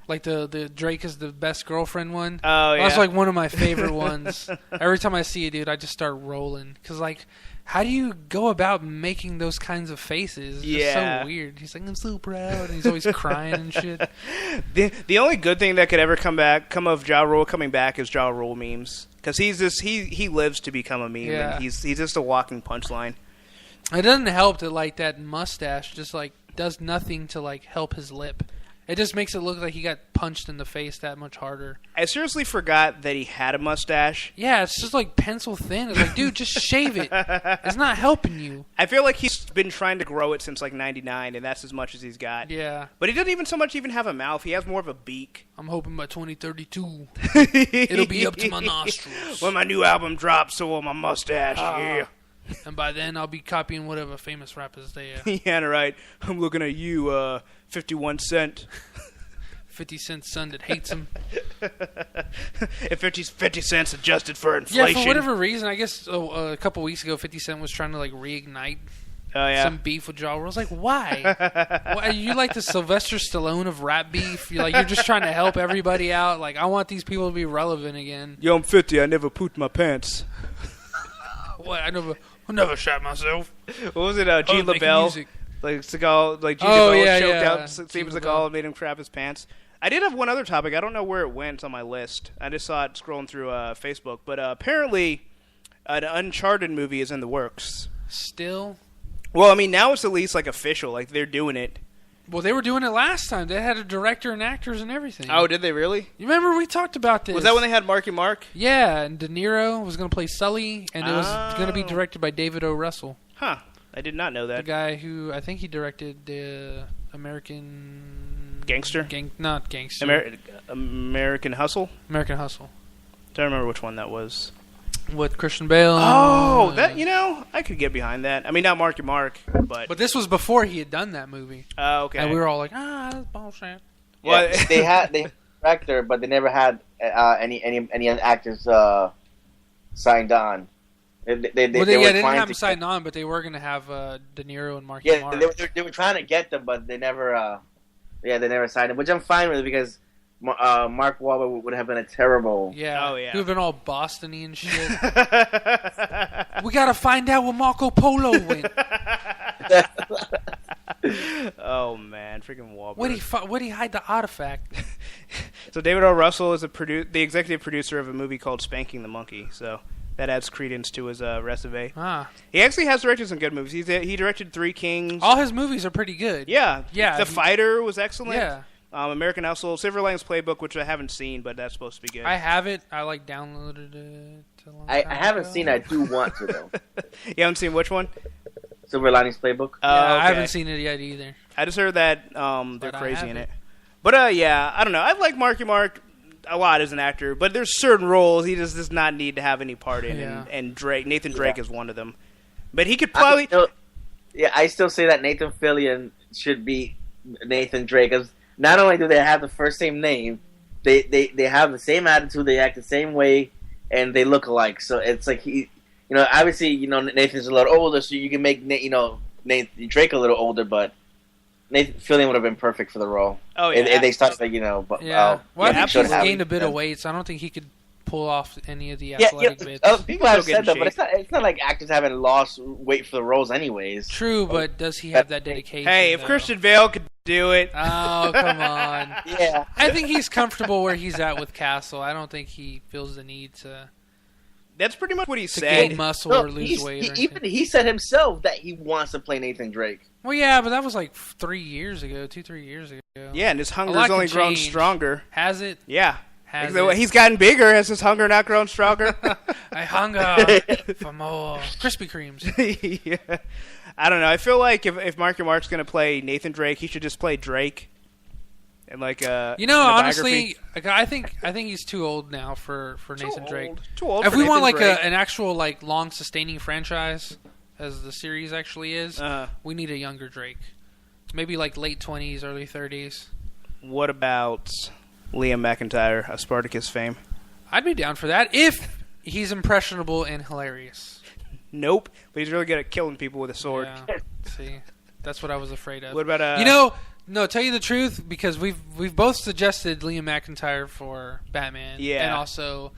Like the Drake is the best girlfriend one. Oh, yeah. That's like one of my favorite ones. Every time I see it, dude, I just start rolling. Because, like, how do you go about making those kinds of faces? It's just so weird. He's like, I'm so proud. And he's always crying and shit. The only good thing that could ever come of Ja Rule coming back is Ja Rule memes. Because he lives to become a meme. Yeah. And he's just a walking punchline. It doesn't help that, like, that mustache just, like, does nothing to, like, help his lip. It just makes it look like he got punched in the face that much harder. I seriously forgot that he had a mustache. Yeah, it's just like pencil thin. It's like, dude, just shave it. It's not helping you. I feel like he's been trying to grow it since like 99, and that's as much as he's got. Yeah. But he doesn't even so much even have a mouth. He has more of a beak. I'm hoping by 2032, it'll be up to my nostrils. When my new album drops, so will my mustache. Yeah. And by then, I'll be copying whatever famous rappers they are. Yeah, right. I'm looking at you, 51 Cent. 50 Cent's son that hates him. If 50 Cent's adjusted for inflation. Yeah, for whatever reason, I guess a couple weeks ago, 50 Cent was trying to like reignite some beef with Ja Rule. I was like, why? Why? You like the Sylvester Stallone of rap beef? You're just trying to help everybody out. Like, I want these people to be relevant again. Yo, I'm 50. I never pooped my pants. What? I never shot myself. What was it? G. LaBelle? Like Seagal, like G. LaBelle choked out Steven Seagal and made him crap his pants. I did have one other topic. I don't know where it went on my list. I just saw it scrolling through Facebook. But apparently, an Uncharted movie is in the works. Still? Well, I mean, now it's at least like official. Like they're doing it. Well, they were doing it last time. They had a director and actors and everything. Oh, did they really? You remember we talked about this? Was that when they had Marky Mark? Yeah, and De Niro was going to play Sully, and it was going to be directed by David O. Russell. Huh. I did not know that. The guy who, I think he directed the American... Gangster? Not Gangster. American Hustle? American Hustle. Don't remember which one that was. With Christian Bale. Oh, that, I could get behind that. I mean, not Marky Mark, but... But this was before he had done that movie. Oh, okay. And we were all like, that's bullshit. Yeah, they had a director, but they never had any actors signed on. They didn't have them signed on, but they were going to have De Niro and Marky Mark. They were trying to get them, but they never signed them, which I'm fine with because Mark Wahlberg would have been a terrible. Yeah. Oh, yeah. He would have been all Boston-y and shit. We got to find out where Marco Polo went. Oh, man. Freaking Wahlberg. Where'd he hide the artifact? So David O. Russell is the executive producer of a movie called Spanking the Monkey, so that adds credence to his resume. He actually has directed some good movies. He directed Three Kings. All his movies are pretty good. Yeah. The Fighter was excellent. Yeah. American Hustle, Silver Linings Playbook, which I haven't seen, but that's supposed to be good. I have it. I downloaded it. I haven't seen it. I do want to, though. You haven't seen which one? Silver Linings Playbook? Yeah, okay. I haven't seen it yet either. I just heard that they're crazy in it. But, yeah, I don't know. I like Marky Mark a lot as an actor, but there's certain roles he just does not need to have any part in, and Nathan Drake is one of them. But he could probably... I still say that Nathan Fillion should be Nathan Drake. Because not only do they have the first same name, they have the same attitude, they act the same way, and they look alike. So it's like obviously, Nathan's a little older, so you can make Nathan Drake a little older, but Nathan Fillion would have been perfect for the role. Oh yeah, and they started but well, I think he's gained a bit of weight, so I don't think he could pull off any of the athletic bits. People have said that, but it's not like actors haven't lost weight for the roles anyways. True, but does he have that dedication? Hey, if Christian Bale could do it. Oh, come on. Yeah. I think he's comfortable where he's at with Castle. I don't think he feels the need to... That's pretty much what he to said. gain muscle or lose weight. Even he said himself that he wants to play Nathan Drake. Well, yeah, but that was like 3 years ago, 2-3 years ago. Yeah, and his hunger's only grown stronger. Has it? Yeah. He's gotten bigger. Has his hunger not grown stronger? I hunger for more Krispy Kremes. Yeah. I don't know. I feel like if Marky Mark's going to play Nathan Drake, he should just play Drake. And honestly, I think he's too old now for Nathan Drake. Too old. If we want an actual long sustaining franchise, as the series actually is, we need a younger Drake. Maybe late 20s, early 30s. What about Liam McIntyre of Spartacus fame? I'd be down for that if he's impressionable and hilarious. Nope, but he's really good at killing people with a sword. Yeah. See, that's what I was afraid of. What about No, tell you the truth, because we've both suggested Liam McIntyre for Batman, and also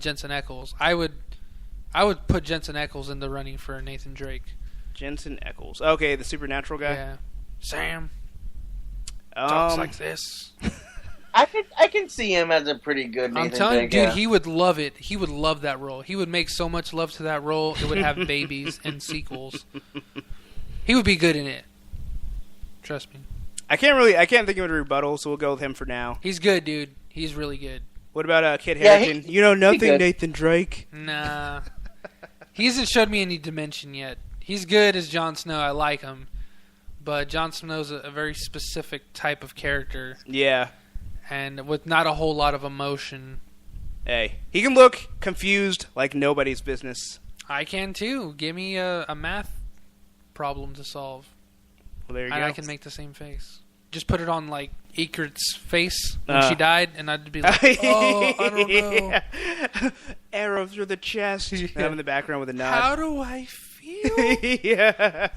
Jensen Ackles. I would put Jensen Ackles in the running for Nathan Drake. Jensen Ackles, okay, the supernatural guy. Yeah, Sam talks like this. I can see him as a pretty good Nathan I'm telling Drake, you, dude, he would love it. He would love that role. He would make so much love to that role. It would have babies and sequels. He would be good in it. Trust me. I can't think of a rebuttal, so we'll go with him for now. He's good, dude. He's really good. What about Kit Harington? You know nothing, Nathan Drake. Nah. He hasn't showed me any dimension yet. He's good as Jon Snow. I like him. But Jon Snow's a very specific type of character. Yeah. And with not a whole lot of emotion. Hey, he can look confused like nobody's business. I can too. Give me a math problem to solve. Well, there you go. I can make the same face. Just put it on like Egret's face when she died, and I'd be like, "Oh, I don't know." Yeah. Arrow through the chest. Yeah. I'm in the background with a nod. How do I feel? Yeah.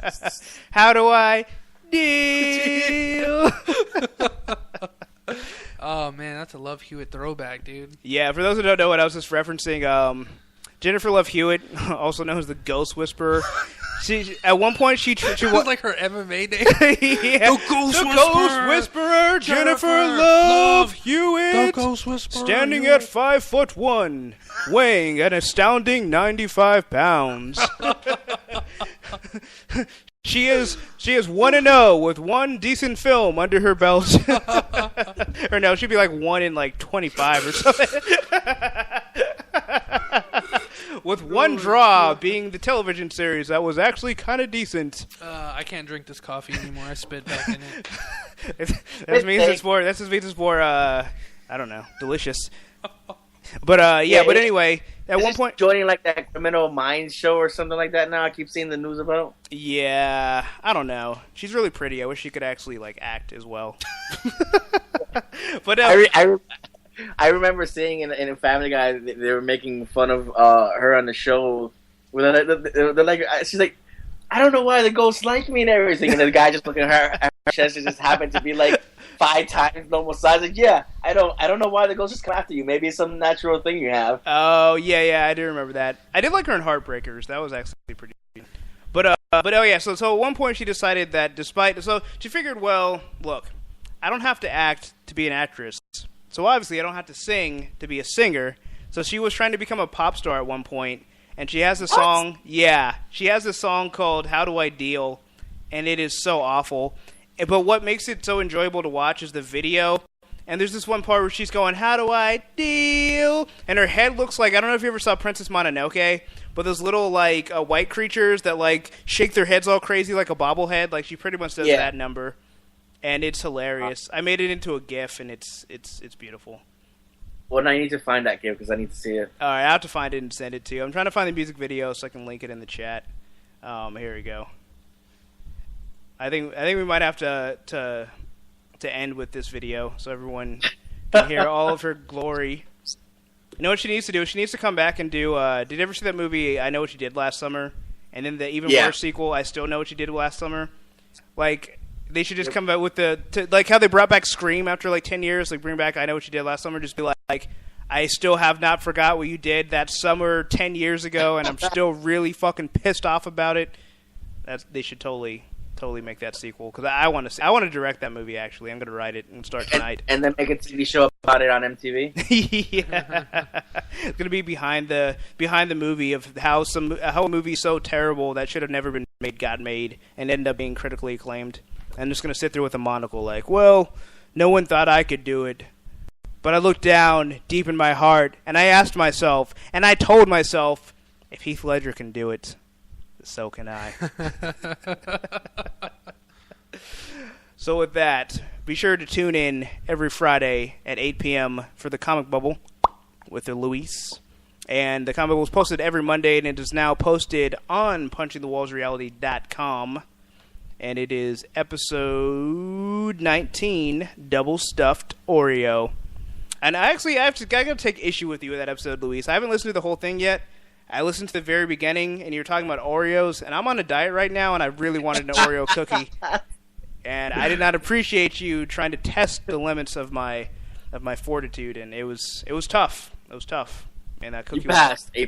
How do I deal? Oh man, that's a Love Hewitt throwback, dude. Yeah. For those who don't know what I was just referencing, Jennifer Love Hewitt, also known as the Ghost Whisperer. At one point, she was like her MMA name. Yeah. The Ghost Whisperer, Jennifer Love Hewitt, the Ghost Whisperer, standing at 5'1", weighing an astounding 95 pounds. She is 1-0 with one decent film under her belt. Or no, she'd be like 1 in 25 or something. With one draw being the television series that was actually kind of decent. I can't drink this coffee anymore. I spit back in it. That means it's more. I don't know, delicious. But yeah. But anyway, at one point, joining like that Criminal Minds show or something like that. Now I keep seeing the news about. Yeah, I don't know. She's really pretty. I wish she could actually act as well. But I remember seeing in Family Guy they were making fun of her on the show. They're like, she's like, I don't know why the ghosts like me and everything, and the guy just looking at her chest, it just happened to be 5 times normal size. Like, yeah, I don't know why the ghosts just come after you. Maybe it's some natural thing you have. Oh yeah, I do remember that. I did like her in Heartbreakers. That was actually pretty good. But oh yeah, so at one point she decided that she figured, well, look, I don't have to act to be an actress. So obviously I don't have to sing to be a singer. So she was trying to become a pop star at one point, and she has a song. Yeah, she has a song called "How Do I Deal," and it is so awful. But what makes it so enjoyable to watch is the video. And there's this one part where she's going, "How do I deal?" And her head looks like, I don't know if you ever saw Princess Mononoke, but those little white creatures that shake their heads all crazy like a bobblehead. She pretty much does that number. And it's hilarious. I made it into a GIF, and it's beautiful. Well, now you need to find that GIF because I need to see it. All right, I have to find it and send it to you. I'm trying to find the music video so I can link it in the chat. Here we go. I think we might have to to end with this video so everyone can hear all of her glory. You know what she needs to do? She needs to come back and do... did you ever see that movie, I Know What You Did Last Summer? And then the even worse sequel, I Still Know What You Did Last Summer? Like, they should just come back with like how they brought back Scream after like 10 years. Like, bring back I Know What You Did Last Summer. Just be like, I still have not forgot what you did that summer 10 years ago, and I'm still really fucking pissed off about it. They should totally make that sequel, because I want to direct that movie. Actually, I'm going to write it and start tonight. And then make a TV show about it on MTV. Yeah, it's going to be behind the movie of how a movie so terrible that should have never been made got made and ended up being critically acclaimed. I'm just going to sit there with a monocle, like, well, no one thought I could do it, but I looked down deep in my heart and I asked myself, and I told myself, if Heath Ledger can do it, so can I. So with that, be sure to tune in every Friday at 8 p.m. for the Comic Bubble with Luis. And the Comic Bubble is posted every Monday, and it is now posted on punchingthewallsreality.com. And it is episode 19, Double Stuffed Oreo. And I got to take issue with you with that episode, Luis. I haven't listened to the whole thing yet. I listened to the very beginning, and you're talking about Oreos, and I'm on a diet right now, and I really wanted an Oreo cookie. And I did not appreciate you trying to test the limits of my fortitude, and it was tough. It was tough. And that cookie you passed A+.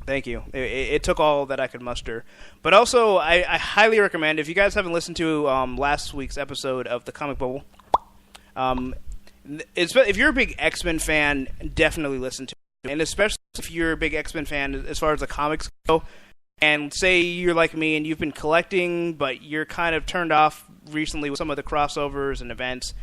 Thank you. It took all that I could muster. But also, I highly recommend, if you guys haven't listened to last week's episode of the Comic Bubble, if you're a big X-Men fan, definitely listen to it. And especially if you're a big X-Men fan as far as the comics go, and say you're like me and you've been collecting, but you're kind of turned off recently with some of the crossovers and events.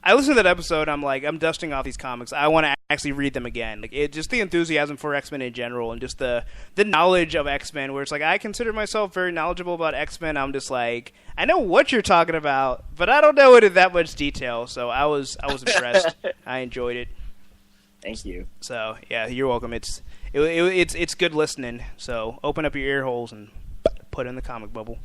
I listened to that episode, I'm like, I'm dusting off these comics. I want to actually read them again. Like, just the enthusiasm for X-Men in general, and just the knowledge of X-Men, where it's like, I consider myself very knowledgeable about X-Men. I'm just like, I know what you're talking about, but I don't know it in that much detail. So I was impressed. I enjoyed it. Thank you. So yeah, you're welcome. It's good listening. So open up your ear holes and put in the comic bubble.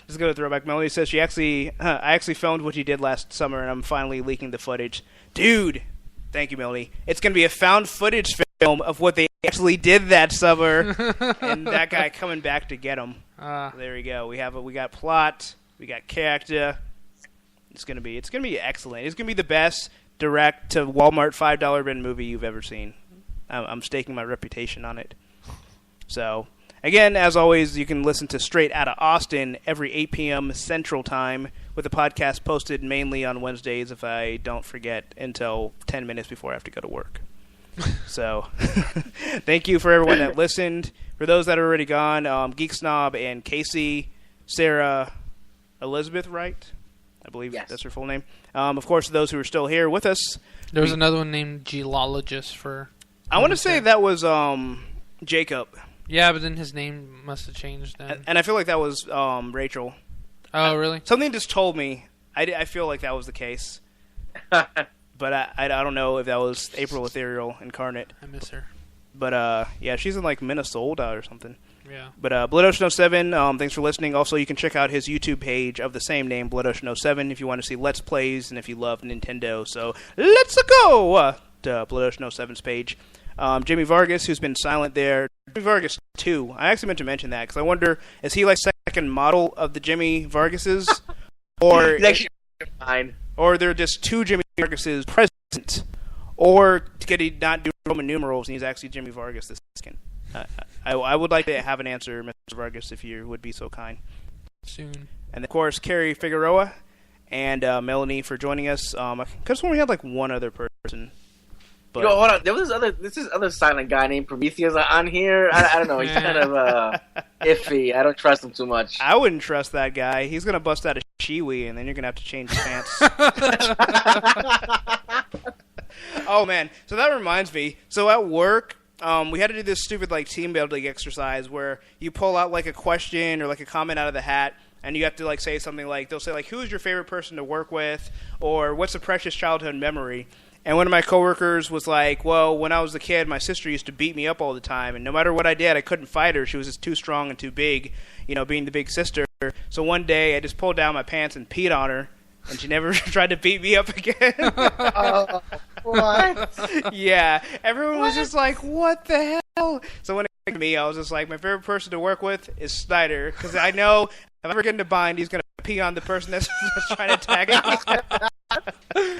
Just go to throwback. Melanie says I actually filmed what you did last summer, and I'm finally leaking the footage. Dude, thank you, Melanie. It's gonna be a found footage film of what they actually did that summer, and that guy coming back to get them. There we go. We got plot. We got character. It's gonna be excellent. It's gonna be the best direct to Walmart $5 bin movie you've ever seen. I'm staking my reputation on it. So, again, as always, you can listen to Straight Outta Austin every 8 p.m. Central Time, with the podcast posted mainly on Wednesdays, if I don't forget, until 10 minutes before I have to go to work. So, thank you for everyone that listened. For those that are already gone, Geek Snob and Casey, Sarah, Elizabeth Wright, I believe that's her full name. Of course, those who are still here with us. There was another one named Geologist for... I want to say that was Jacob. Yeah, but then his name must have changed then. And I feel like that was Rachel. Oh, really? Something just told me. I feel like that was the case. But I don't know if that was April Ethereal Incarnate. I miss her. But yeah, she's in like Minnesota or something. Yeah. But Blood Ocean 07, thanks for listening. Also, you can check out his YouTube page of the same name, Blood Ocean 07, if you want to see Let's Plays and if you love Nintendo. So let's go to Blood Ocean 07's page. Jimmy Vargas, who's been silent there. Jimmy Vargas 2. I actually meant to mention that because I wonder, is he like second model of the Jimmy Vargases? Or fine. Or they're just two Jimmy Vargases present? Or did he not do Roman numerals and he's actually Jimmy Vargas the second? I would like to have an answer, Mr. Vargas, if you would be so kind. Soon. And of course, Carrie Figueroa and Melanie for joining us. I could have sworn we had like one other person. But... Yo, hold on. There was this other silent guy named Prometheus on here. I don't know. He's kind of iffy. I don't trust him too much. I wouldn't trust that guy. He's going to bust out a shiwi, and then you're going to have to change his pants. Oh, man. So that reminds me. So at work... we had to do this stupid like team building exercise where you pull out like a question or like a comment out of the hat, and you have to like say something like, they'll say like, who's your favorite person to work with, or what's a precious childhood memory, And one of my coworkers was like, well, when I was a kid, my sister used to beat me up all the time, and no matter what I did, I couldn't fight her. She was just too strong and too big, being the big sister. So one day, I just pulled down my pants and peed on her, and she never tried to beat me up again. What? Yeah. Everyone was just like, what the hell? So when it came to me, I was just like, my favorite person to work with is Snyder, because I know if I ever get in a bind, he's going to pee on the person that's trying to attack me.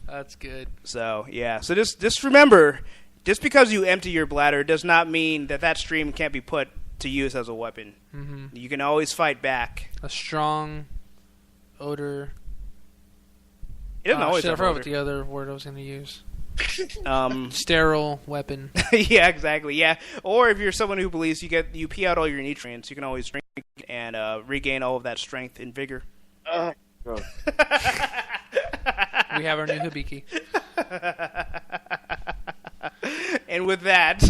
That's good. So, yeah. So just remember, just because you empty your bladder does not mean that stream can't be put to use as a weapon. Mm-hmm. You can always fight back. A strong odor. It doesn't always I have forgot odor. what the other word I was going to use. Sterile weapon. Yeah, exactly. Yeah. Or if you're someone who believes you pee out all your nutrients, you can always drink and regain all of that strength and vigor. Gross. We have our new Hibiki. And with that,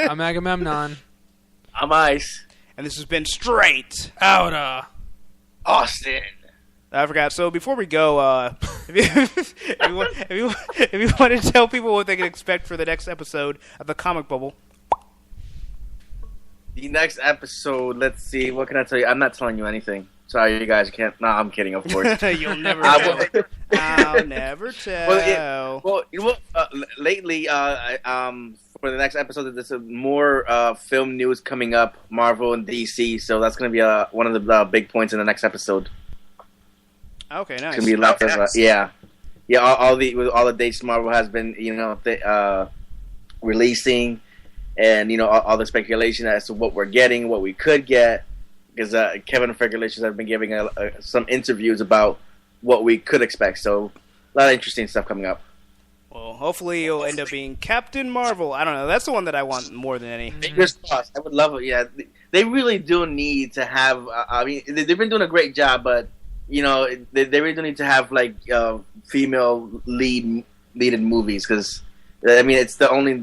I'm Agamemnon. I'm Ice. And this has been Straight Outta Austin. I forgot. So before we go, if you want to tell people what they can expect for the next episode of the Comic Bubble. The next episode, let's see. What can I tell you? I'm not telling you anything. Sorry, you guys can't. No, I'm kidding, of course. You'll never tell. I'll never tell. Lately, for the next episode, there's more film news coming up, Marvel and DC, so that's going to be one of the big points in the next episode. Okay, nice. It's going to be lots of, yeah. All the dates Marvel has been, releasing, and all the speculation as to what we're getting, what we could get. Because Kevin Fregulations have been giving some interviews about what we could expect. So, a lot of interesting stuff coming up. Well, hopefully it'll end up being Captain Marvel. I don't know. That's the one that I want more than any. Fingers crossed. I would love it. Yeah, they really do need to have. I mean, they've been doing a great job, but they really do need to have female lead in movies because. I mean, it's the only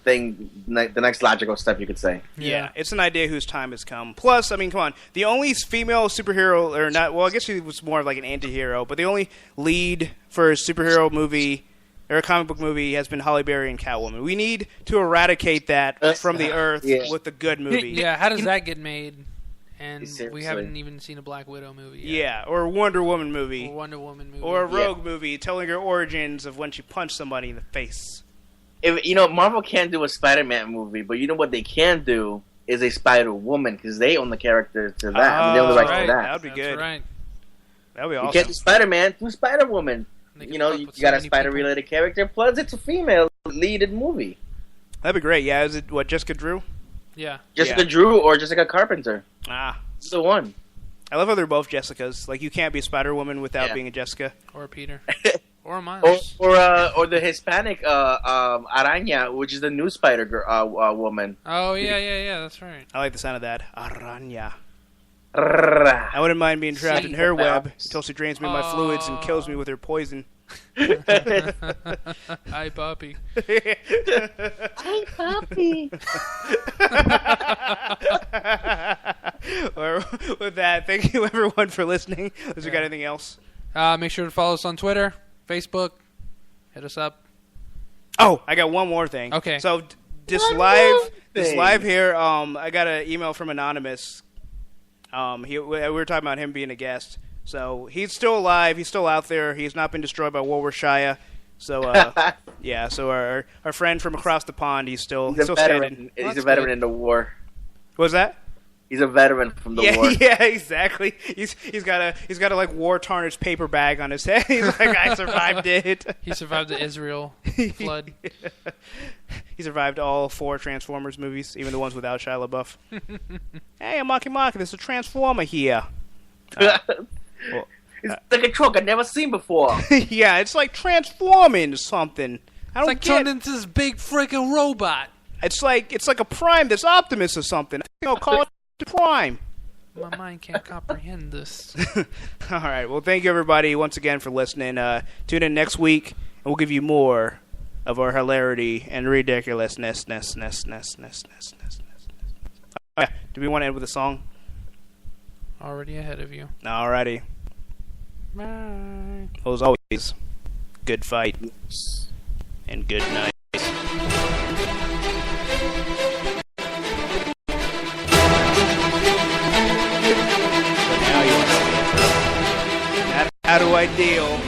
thing, the next logical step you could say. Yeah, it's an idea whose time has come. Plus, I mean, come on, the only female superhero, or not? Well, I guess she was more of like an anti-hero, but the only lead for a superhero movie or a comic book movie has been Halle Berry and Catwoman. We need to eradicate that from the earth with a good movie. Yeah, how does that get made? And Seriously. We haven't even seen a Black Widow movie yet. Yeah, or a Wonder Woman movie. Or a Rogue movie telling her origins of when she punched somebody in the face. If Marvel can't do a Spider-Man movie, but what they can do is a Spider-Woman because they own the character to that. I mean, they own the rights to that. That would be good. Right. That would be awesome. You can't do Spider-Man, do Spider-Woman. You got a Spider-related character, plus it's a female lead in movie. That'd be great. Yeah, is it Jessica Drew? Yeah. Jessica Drew or Jessica Carpenter. It's the one. I love how they're both Jessicas. Like, you can't be a Spider-Woman without being a Jessica. Or a Peter. Or a Miles. Or the Hispanic Araña, which is the new Spider-Woman. Oh, yeah, that's right. I like the sound of that. Araña. I wouldn't mind being trapped in her web until she drains me of my fluids and kills me with her poison. Hi, Poppy. Hi, Poppy. Or with that, thank you everyone for listening. Has we got anything else? Make sure to follow us on Twitter, Facebook. Hit us up. Oh, I got one more thing. Okay. So this live here, I got an email from Anonymous. We were talking about him being a guest. So he's still alive. He's still out there. He's not been destroyed by World War Shia. So yeah. So our friend from across the pond, he's still veteran. He's a veteran in the war. What was that? He's a veteran from the war. Yeah, exactly. He's got a like war tarnished paper bag on his head. He's like, I survived it. He survived the Israel flood. He survived all 4 Transformers movies, even the ones without Shia LaBeouf. Hey, I'm Maki. There's a Transformer here. It's like a truck I've never seen before. Yeah, it's like transforming something. It's like turned into this big freaking robot. It's like a Prime that's Optimus or something. Call it Prime. My mind can't comprehend this. All right. Well, thank you everybody once again for listening. Tune in next week, and we'll give you more of our hilarity and ridiculousness. Oh, yeah. Do we want to end with a song? Already ahead of you. Alrighty. Bye. Well, as always, good fight and good night. Now you want to see it. How do I deal